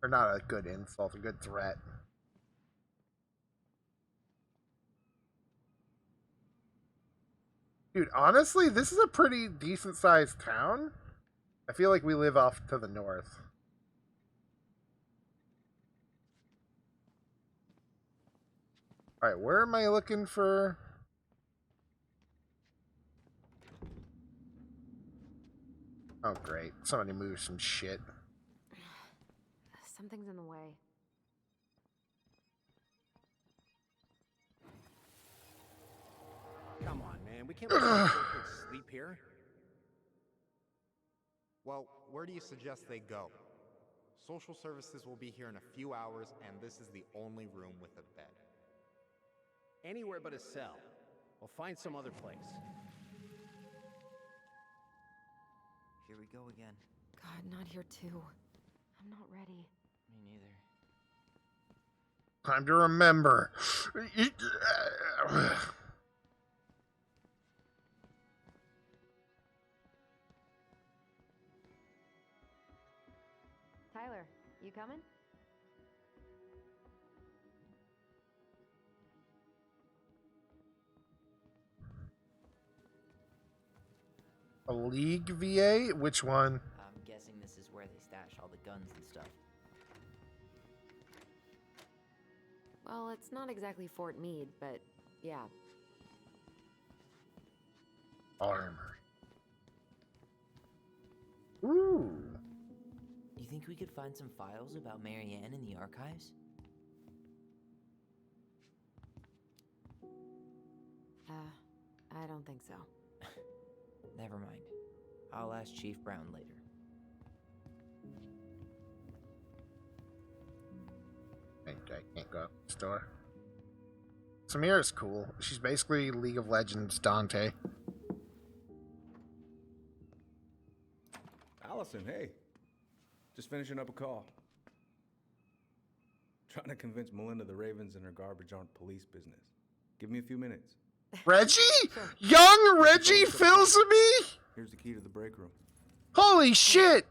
Or not a good insult, a good threat. Dude, honestly, this is a pretty decent sized town. I feel like we live off to the north. Alright, where am I looking for? Oh, great. Somebody moved some shit. Something's in the way. Come on, man. We can't let these kids sleep here. Well, where do you suggest they go? Social services will be here in a few hours, and this is the only room with a bed. Anywhere but a cell. We'll find some other place. Here we go again. God, not here too. I'm not ready. Me neither. Time to remember. Tyler, you coming? A League VA? Which one? I'm guessing this is where they stash all the guns and stuff. Well, it's not exactly Fort Meade, but yeah. Armor. Ooh. You think we could find some files about Marianne in the archives? I don't think so. Never mind. I'll ask Chief Brown later. I can't go up the store. Samira's cool. She's basically League of Legends Dante. Allison, hey. Just finishing up a call. Trying to convince Melinda the Ravens and her garbage aren't police business. Give me a few minutes. Reggie? Young Reggie Fils-Aimé? Here's the key to the break room. Holy shit!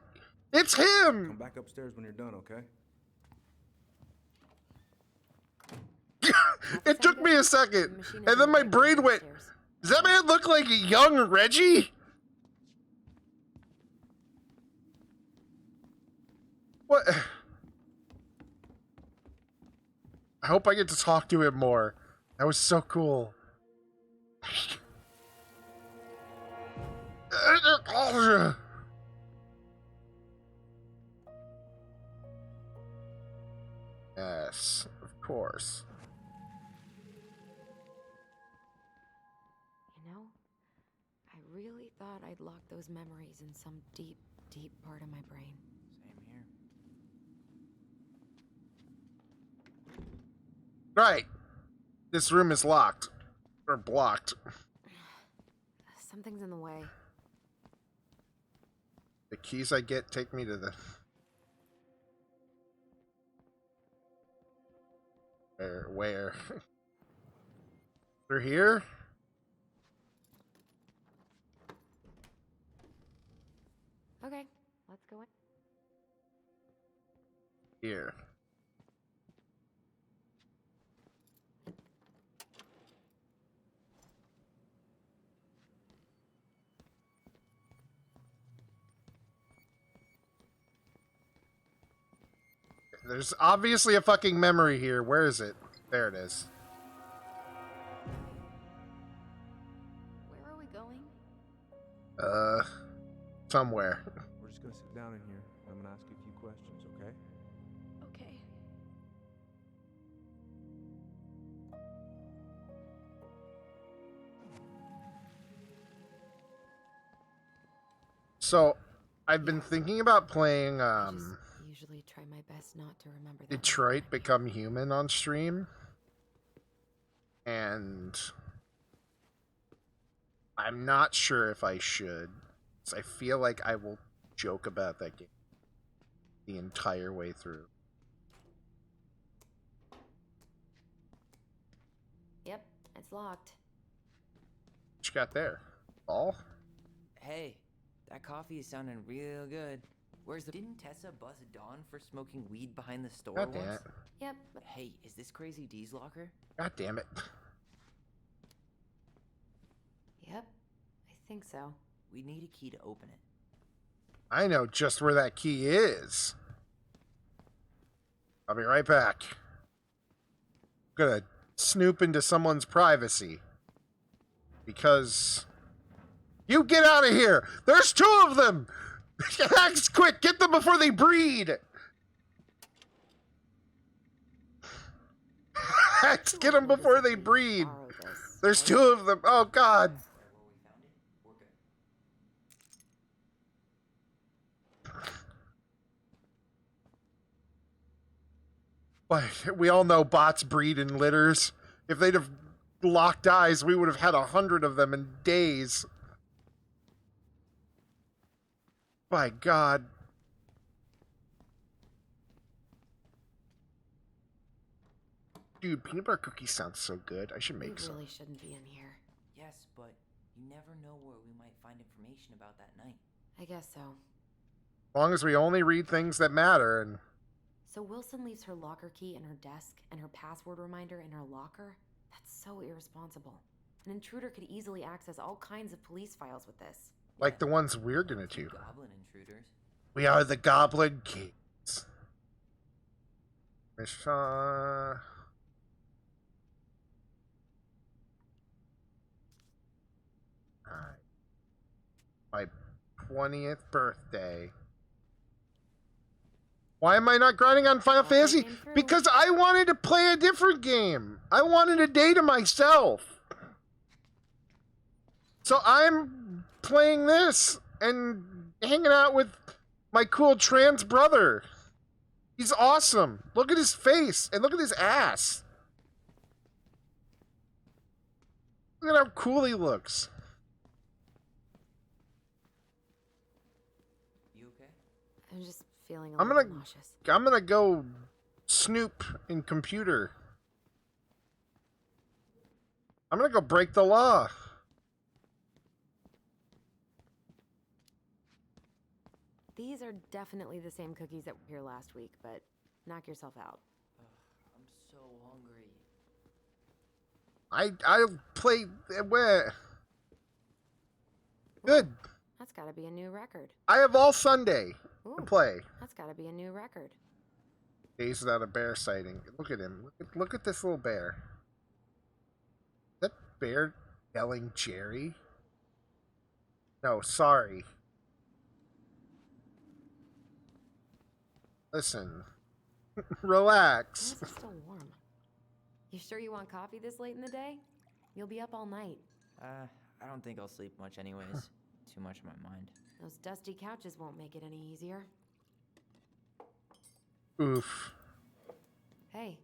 It's him! Come back upstairs when you're done, okay? It took me a second, and then my brain went, does that man look like a young Reggie? What? I hope I get to talk to him more. That was so cool. Yes, of course. You know, I really thought I'd lock those memories in some deep, deep part of my brain. Same here. Right. This room is locked. Or blocked. Something's in the way. The keys I get take me to the... Where? They're here? Okay, let's go in. Here. There's obviously a fucking memory here. Where is it? There it is. Where are we going? Somewhere. We're just gonna sit down in here. I'm gonna ask you a few questions, okay? Okay. So, I've been thinking about playing, I just usually try my best not to remember that. Detroit Become Human on stream. And I'm not sure if I should. 'Cause I feel like I will joke about that game the entire way through. Yep, it's locked. What you got there? Ball? Hey, that coffee is sounding real good. Where's the... Didn't Tessa buzz Dawn for smoking weed behind the store God damn once? it. Yep. Hey, is this Crazy D's locker? God damn it. Yep. think so. We need a key to open it. I know just where that key is. I'll be right back. I'm gonna snoop into someone's privacy. Because... You get out of here! There's 2 of them! Act quick! Get them before they breed! Get them before they breed! There's 2 of them! Oh, God! But we all know bots breed in litters. If they'd have locked eyes, we would have had 100 of them in days. My God. Dude, peanut butter cookies sounds so good. I should make We some. really shouldn't be in here. Yes, but you never know where we might find information about that night. I guess so. As long as we only read things that matter, and... So Wilson leaves her locker key in her desk and her password reminder in her locker? That's so irresponsible. An intruder could easily access all kinds of police files with this. like the ones we're gonna do. Goblin intruders. We are the Goblin Kings. Misha... My 20th birthday. Why am I not grinding on Final Fantasy? Because I wanted to play a different game. I wanted a day to myself. So I'm playing this and hanging out with my cool trans brother. He's awesome. Look at his face and look at his ass. Look at how cool he looks. You okay? I'm just feeling a I'm little gonna nauseous. go snoop in computer. I'm gonna go break the law. These are definitely the same cookies that were here last week, but knock yourself out. I'm so hungry. I'll play where. Good. That's gotta be a new record. I have all Sunday Ooh, to play. that's gotta be a new record. Days without a bear sighting. Look at him. Look at this little bear. Is that bear yelling Jerry? No, sorry. Listen. Relax. Why is it still warm? You sure you want coffee this late in the day? You'll be up all night. I don't think I'll sleep much anyways. Too much on my mind. Those dusty couches won't make it any easier. Oof. Hey,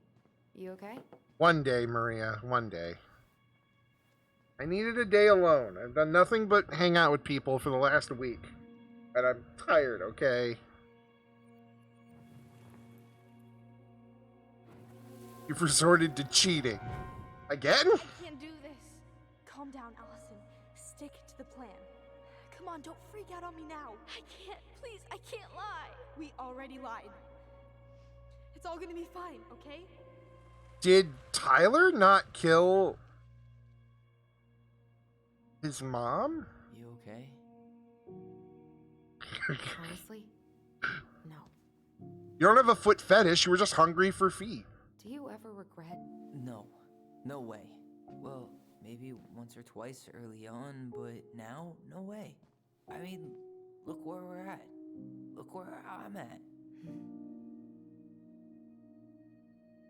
you okay? One day, Maria. One day. I needed a day alone. I've done nothing but hang out with people for the last week. And I'm tired, okay? You've resorted to cheating. Again? I can't do this. Calm down, Allison. Stick to the plan. Come on, don't freak out on me now. I can't. Please, I can't lie. We already lied. It's all gonna be fine, okay? Did Tyler not kill his mom? You okay? Honestly, no. You don't have a foot fetish. You were just hungry for feet. Do you ever regret? No. No way. Well, maybe once or twice early on, but now, no way. I mean, look where we're at. Look where I'm at.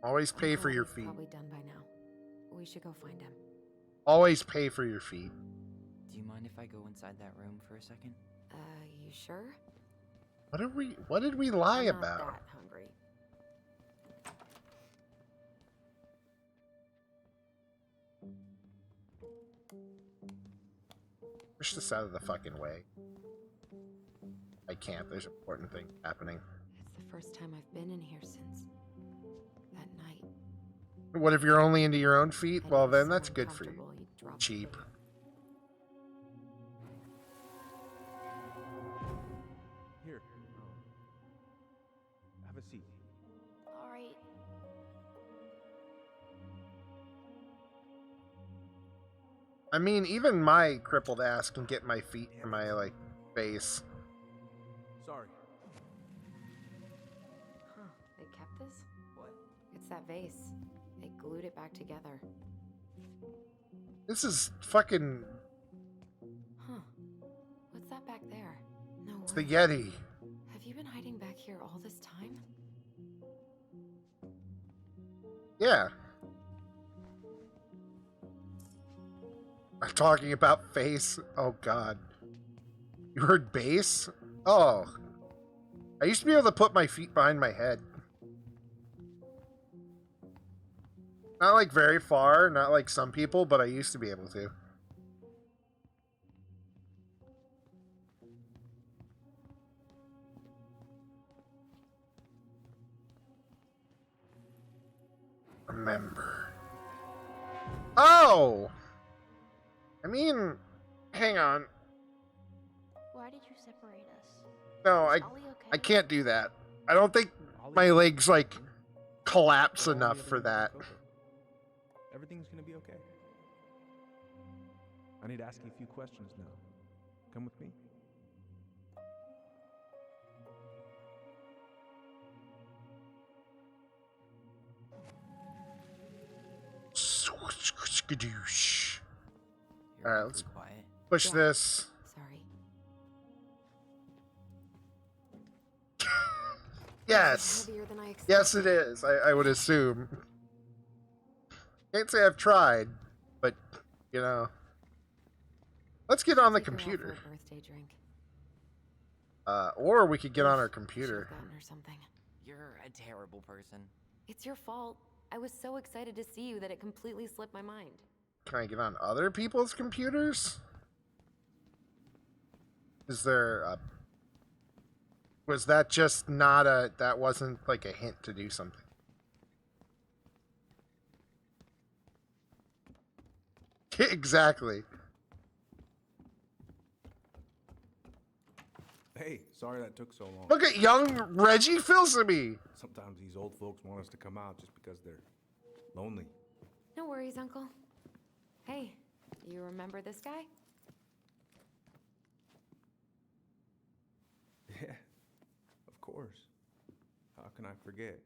Always pay Uncle for your is feet. Probably done by now. We should go find him. Always pay for your feet. Do you mind if I go inside that room for a second? You sure? What did we lie I'm not about? that hungry. Push this out of the fucking way. I can't. There's important things happening. It's the first time I've been in here since that night. What if you're only into your own feet? And Well, it was then so that's good for you. uncomfortable, you dropped Cheap. Here. Have a seat. All right. I mean, even my crippled ass can get my feet in my, like, face. Sorry. Huh, they kept this? What? It's that vase. They glued it back together. This is fucking... Huh. What's that back there? No It's the way. Yeti. Have you been hiding back here all this time? Yeah. I'm talking about face. Oh, God. You heard bass? Oh. I used to be able to put my feet behind my head. Not like very far, not like some people, but I used to be able to. Remember. Oh! I mean, hang on. Why did you separate us? No, Is Ollie okay? I can't do that. I don't think my legs, like, collapse enough for that. Everything's gonna be okay. I need to ask you a few questions now. Come with me. Skadoosh. You're Alright, awfully let's quiet. push Yeah. this. Sorry. Yes! Heavier than I expected. Yes, it is, I would assume. Can't say I've tried, but, you know. Let's get on the Take her out for computer. a birthday drink. Or we could get on our Should've computer. gotten her something. You're a terrible person. It's your fault. I was so excited to see you that it completely slipped my mind. Can I get on other people's computers? Is there a... Was that just not a... That wasn't like a hint to do something? Exactly. Hey, sorry that took so long. Look at young Reggie Fils-Aimé. Sometimes these old folks want us to come out just because they're lonely. No worries, Uncle. Hey, you remember this guy? Yeah, of course. How can I forget?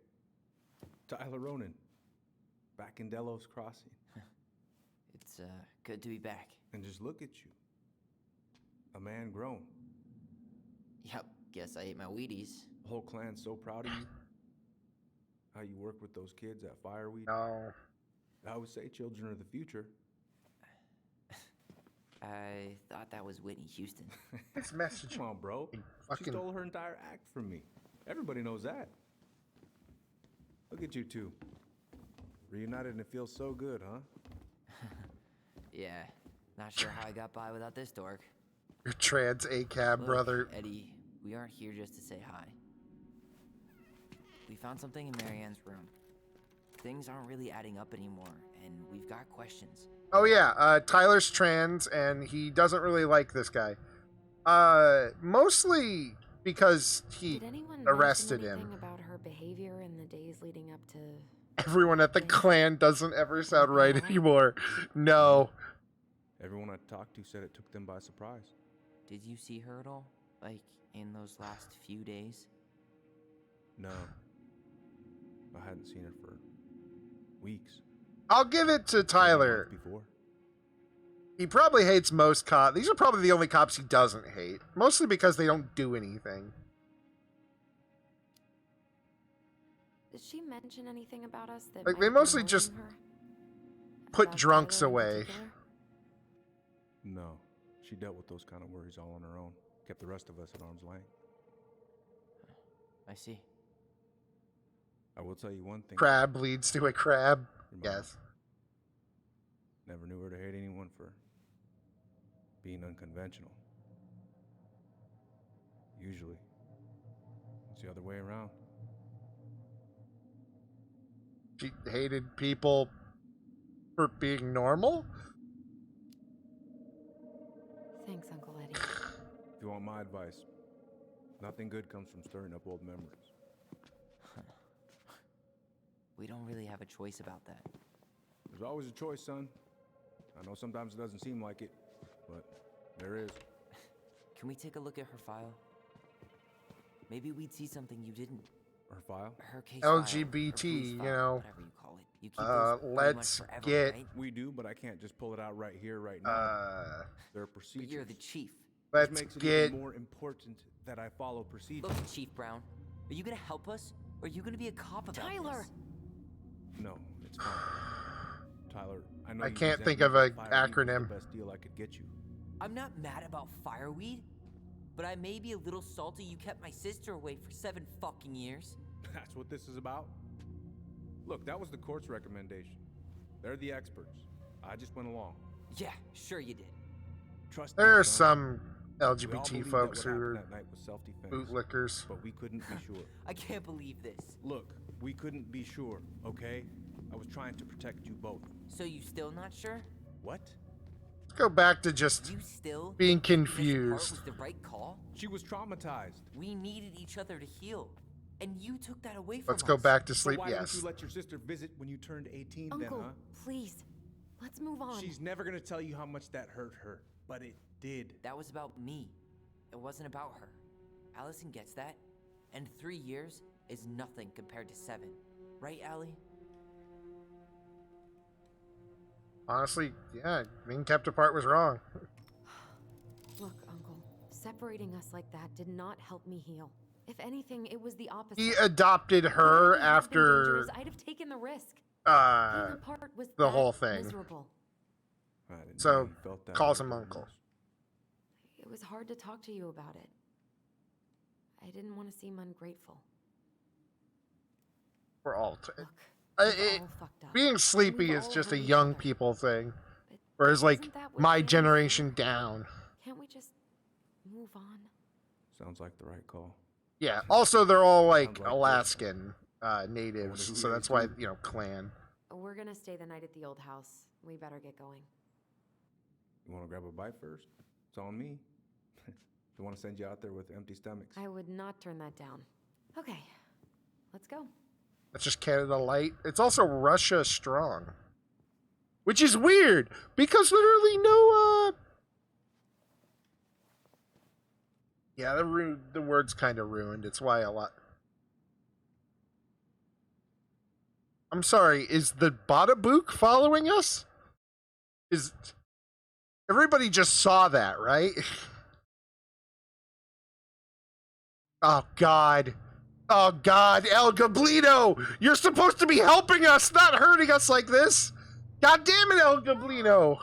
Tyler Ronan, back in Delos Crossing. It's good to be back. And just look at you. A man grown. Yep, guess I ate my Wheaties. The whole clan's so proud of you. How you work with those kids at Fireweed. No. I would say children are the future. I thought that was Whitney Houston. This message. Come on, bro. She Fucking... stole her entire act from me. Everybody knows that. Look at you two. Reunited and it feels so good, huh? Yeah, not sure how I got by without this dork. Your trans ACAB Look, brother. Eddie, we aren't here just to say hi. We found something in Marianne's room. Things aren't really adding up anymore, and we've got questions. Oh yeah, Tyler's trans and he doesn't really like this guy. Mostly because he Did anyone arrested mention him. anything about her behavior in the days leading up to... Everyone at the clan doesn't ever sound right anymore. No. Everyone I talked to said it took them by surprise. Did you see her at all? Like, in those last few days? No. I hadn't seen her for weeks. I'll give it to Tyler. Before. He probably hates most cops. These are probably the only cops he doesn't hate. Mostly because they don't do anything. Did she mention anything about us that Like, might they have been mostly just worrying her? put About drunks Tyler in away. particular? No. She dealt with those kind of worries all on her own. Kept the rest of us at arm's length. I see. I will tell you one thing. Crab leads to a crab. Your mom Yes. Never knew her to hate anyone for being unconventional. Usually, it's the other way around. She hated people for being normal? Thanks, Uncle Eddie. If you want my advice, nothing good comes from stirring up old memories. We don't really have a choice about that. There's always a choice, son. I know sometimes it doesn't seem like it, but there is. Can we take a look at her file? Maybe we'd see something you didn't. Her file? Her case file, her police LGBT, you file, know. whatever you call it. You keep those pretty much Let's forever, get right? We do, but I can't just pull it out right here, right now. There are But procedures. you're the chief. This Let's makes it get even more important that I follow procedures. Look, Chief Brown, are you gonna help us, or are you gonna be a cop about Tyler! this? No, it's fine. Tyler, I know I you can't resent think me, of but a Fireweed was acronym. the best deal I could get you. I'm not mad about fireweed, but I may be a little salty you kept my sister away for 7 fucking years. That's what this is about? Look, that was the court's recommendation. They're the experts. I just went along. Yeah, sure you did. Trust me, There are son. some We all LGBT believed folks that what who happened are that night was self-defense, bootlickers. but we couldn't be sure. I can't believe this. Look, we couldn't be sure, okay? I was trying to protect you both. So you still not sure? What? Let's go back to just You still being think this part confused. was the right call? She was traumatized. We needed each other to heal, and you took that away from Let's us. go back to So sleep. why didn't Yes. you let your sister visit when you turned 18 then, Uncle, huh? please. Let's move on. She's never gonna tell you how much that hurt her, but it did. That was about me. It wasn't about her. Allison gets that, and 3 years is nothing compared to 7. Right, Allie? Honestly, yeah, being kept apart was wrong. Look, Uncle, separating us like that did not help me heal. If anything, it was the opposite. He adopted If it her hadn't been after dangerous, I'd have taken the risk. Being apart was the that whole thing. miserable. I didn't know So you felt that calls way him very uncle. much. It was hard to talk to you about it. I didn't want to seem ungrateful. We're all. Look, I- we've it- all fucked up. Being sleepy We've is all just a hurt each young other. people thing. But Whereas, like, isn't that what my families generation do? down. Can't we just move on? Sounds like the right call. Yeah. Also, they're all, like, Sounds like Alaskan who natives. So raised that's why, you? you know, clan. We're gonna stay the night at the old house. We better get going. You wanna grab a bite first? It's on me. Don't wanna send you out there with empty stomachs. I would not turn that down. Okay, let's go. That's just Canada Light. It's also Russia Strong. Which is weird, because literally no, yeah, the word's kind of ruined. It's why a lot... I'm sorry, is the Badabook following us? Is... Everybody just saw that, right? Oh, God. Oh, God, El Gablino! You're supposed to be helping us, not hurting us like this! God damn it, El Gablino!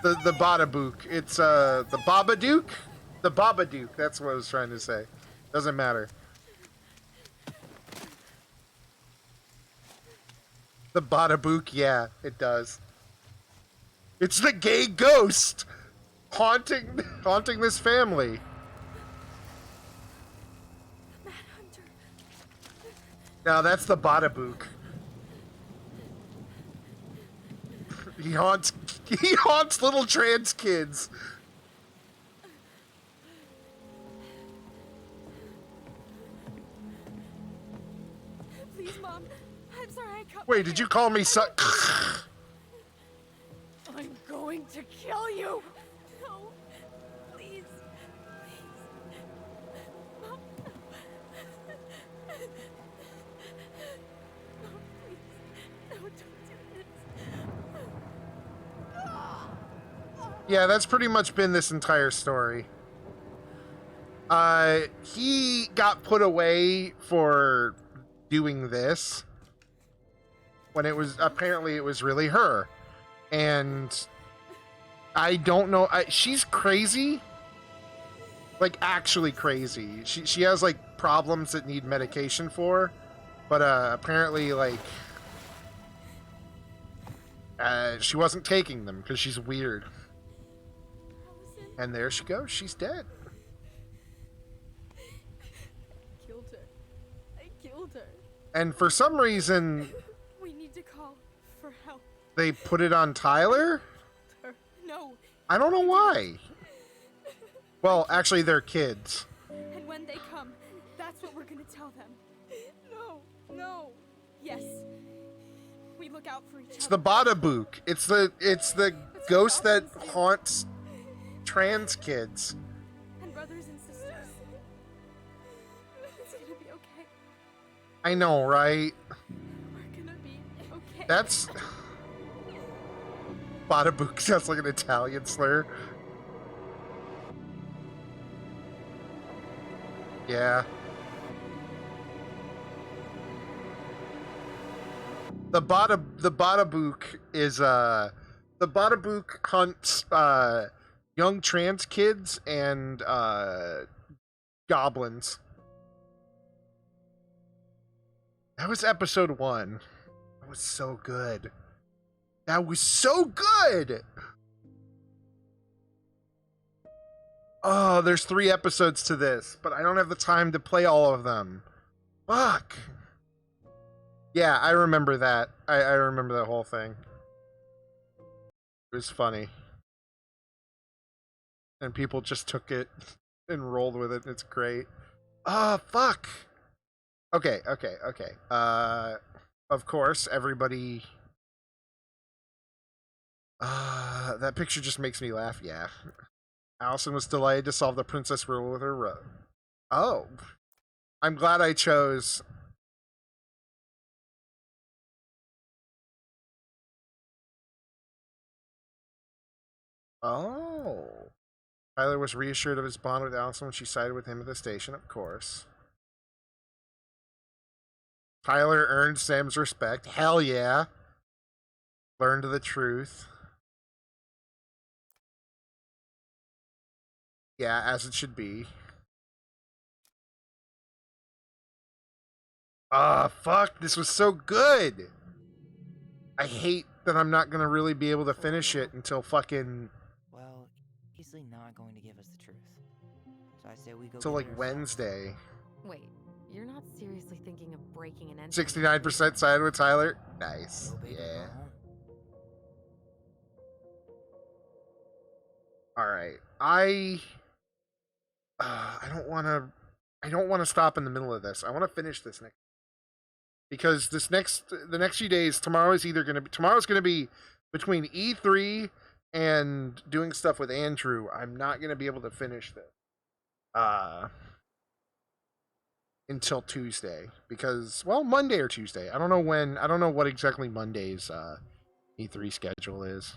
The Badabook. It's, the Babadook? The Babadook, that's what I was trying to say. Doesn't matter. The Badabook, yeah, it does. It's the gay ghost! Haunting this family. Mad Hunter. Now that's the Badabook. He haunts little trans kids. Please, Mom. I'm sorry I cut Wait, my did you hair. call me son? I'm going to kill you. No. Please. Please. Mom. No, please. No, don't do this. Yeah, that's pretty much been this entire story. He got put away for doing this when it was apparently it was really her, and I don't know. She's crazy, like actually crazy. She has like problems that need medication for, but apparently like she wasn't taking them because she's weird. And there she goes. She's dead. I killed her. I killed her. And for some reason, We need to call for help. they put it on Tyler? Her. No. I don't know why. Well, actually, they're kids. And when they come, that's what we're gonna tell them. No. No. Yes. We look out for each It's other. the Badabook. It's the ghost that haunts trans kids. And brothers and sisters. It's gonna be okay. I know, right? We're gonna be okay. That's Badabook sounds like an Italian slur. Yeah. The Badabook is the Badabook hunts young trans kids and goblins. That was episode 1. That was so good. That was so good. Oh, there's 3 episodes to this, but I don't have the time to play all of them. Fuck. Yeah, I remember that. I remember that whole thing. It was funny. And people just took it and rolled with it. It's great. Fuck. Okay. Of course, everybody... that picture just makes me laugh, yeah. Allison was delighted to solve the princess riddle with her robe. Oh. I'm glad I chose... Oh. Tyler was reassured of his bond with Allison when she sided with him at the station, of course. Tyler earned Sam's respect. Hell yeah. Learned the truth. Yeah, as it should be. Fuck. This was so good. I hate that I'm not going to really be able to finish it until fucking... Well, he's easily not going to give us the truth. So I say we go. Till get it like ourselves. Wednesday. Wait, you're not seriously thinking of breaking an entrance? 69% side with Tyler. Nice. Go, baby, go Yeah. home. All right. I don't want to stop in the middle of this. I want to finish this next, because the next few days, tomorrow's going to be between E3 and doing stuff with Andrew. I'm not going to be able to finish this until Tuesday, because, well, Monday or Tuesday. I don't know what exactly Monday's E3 schedule is.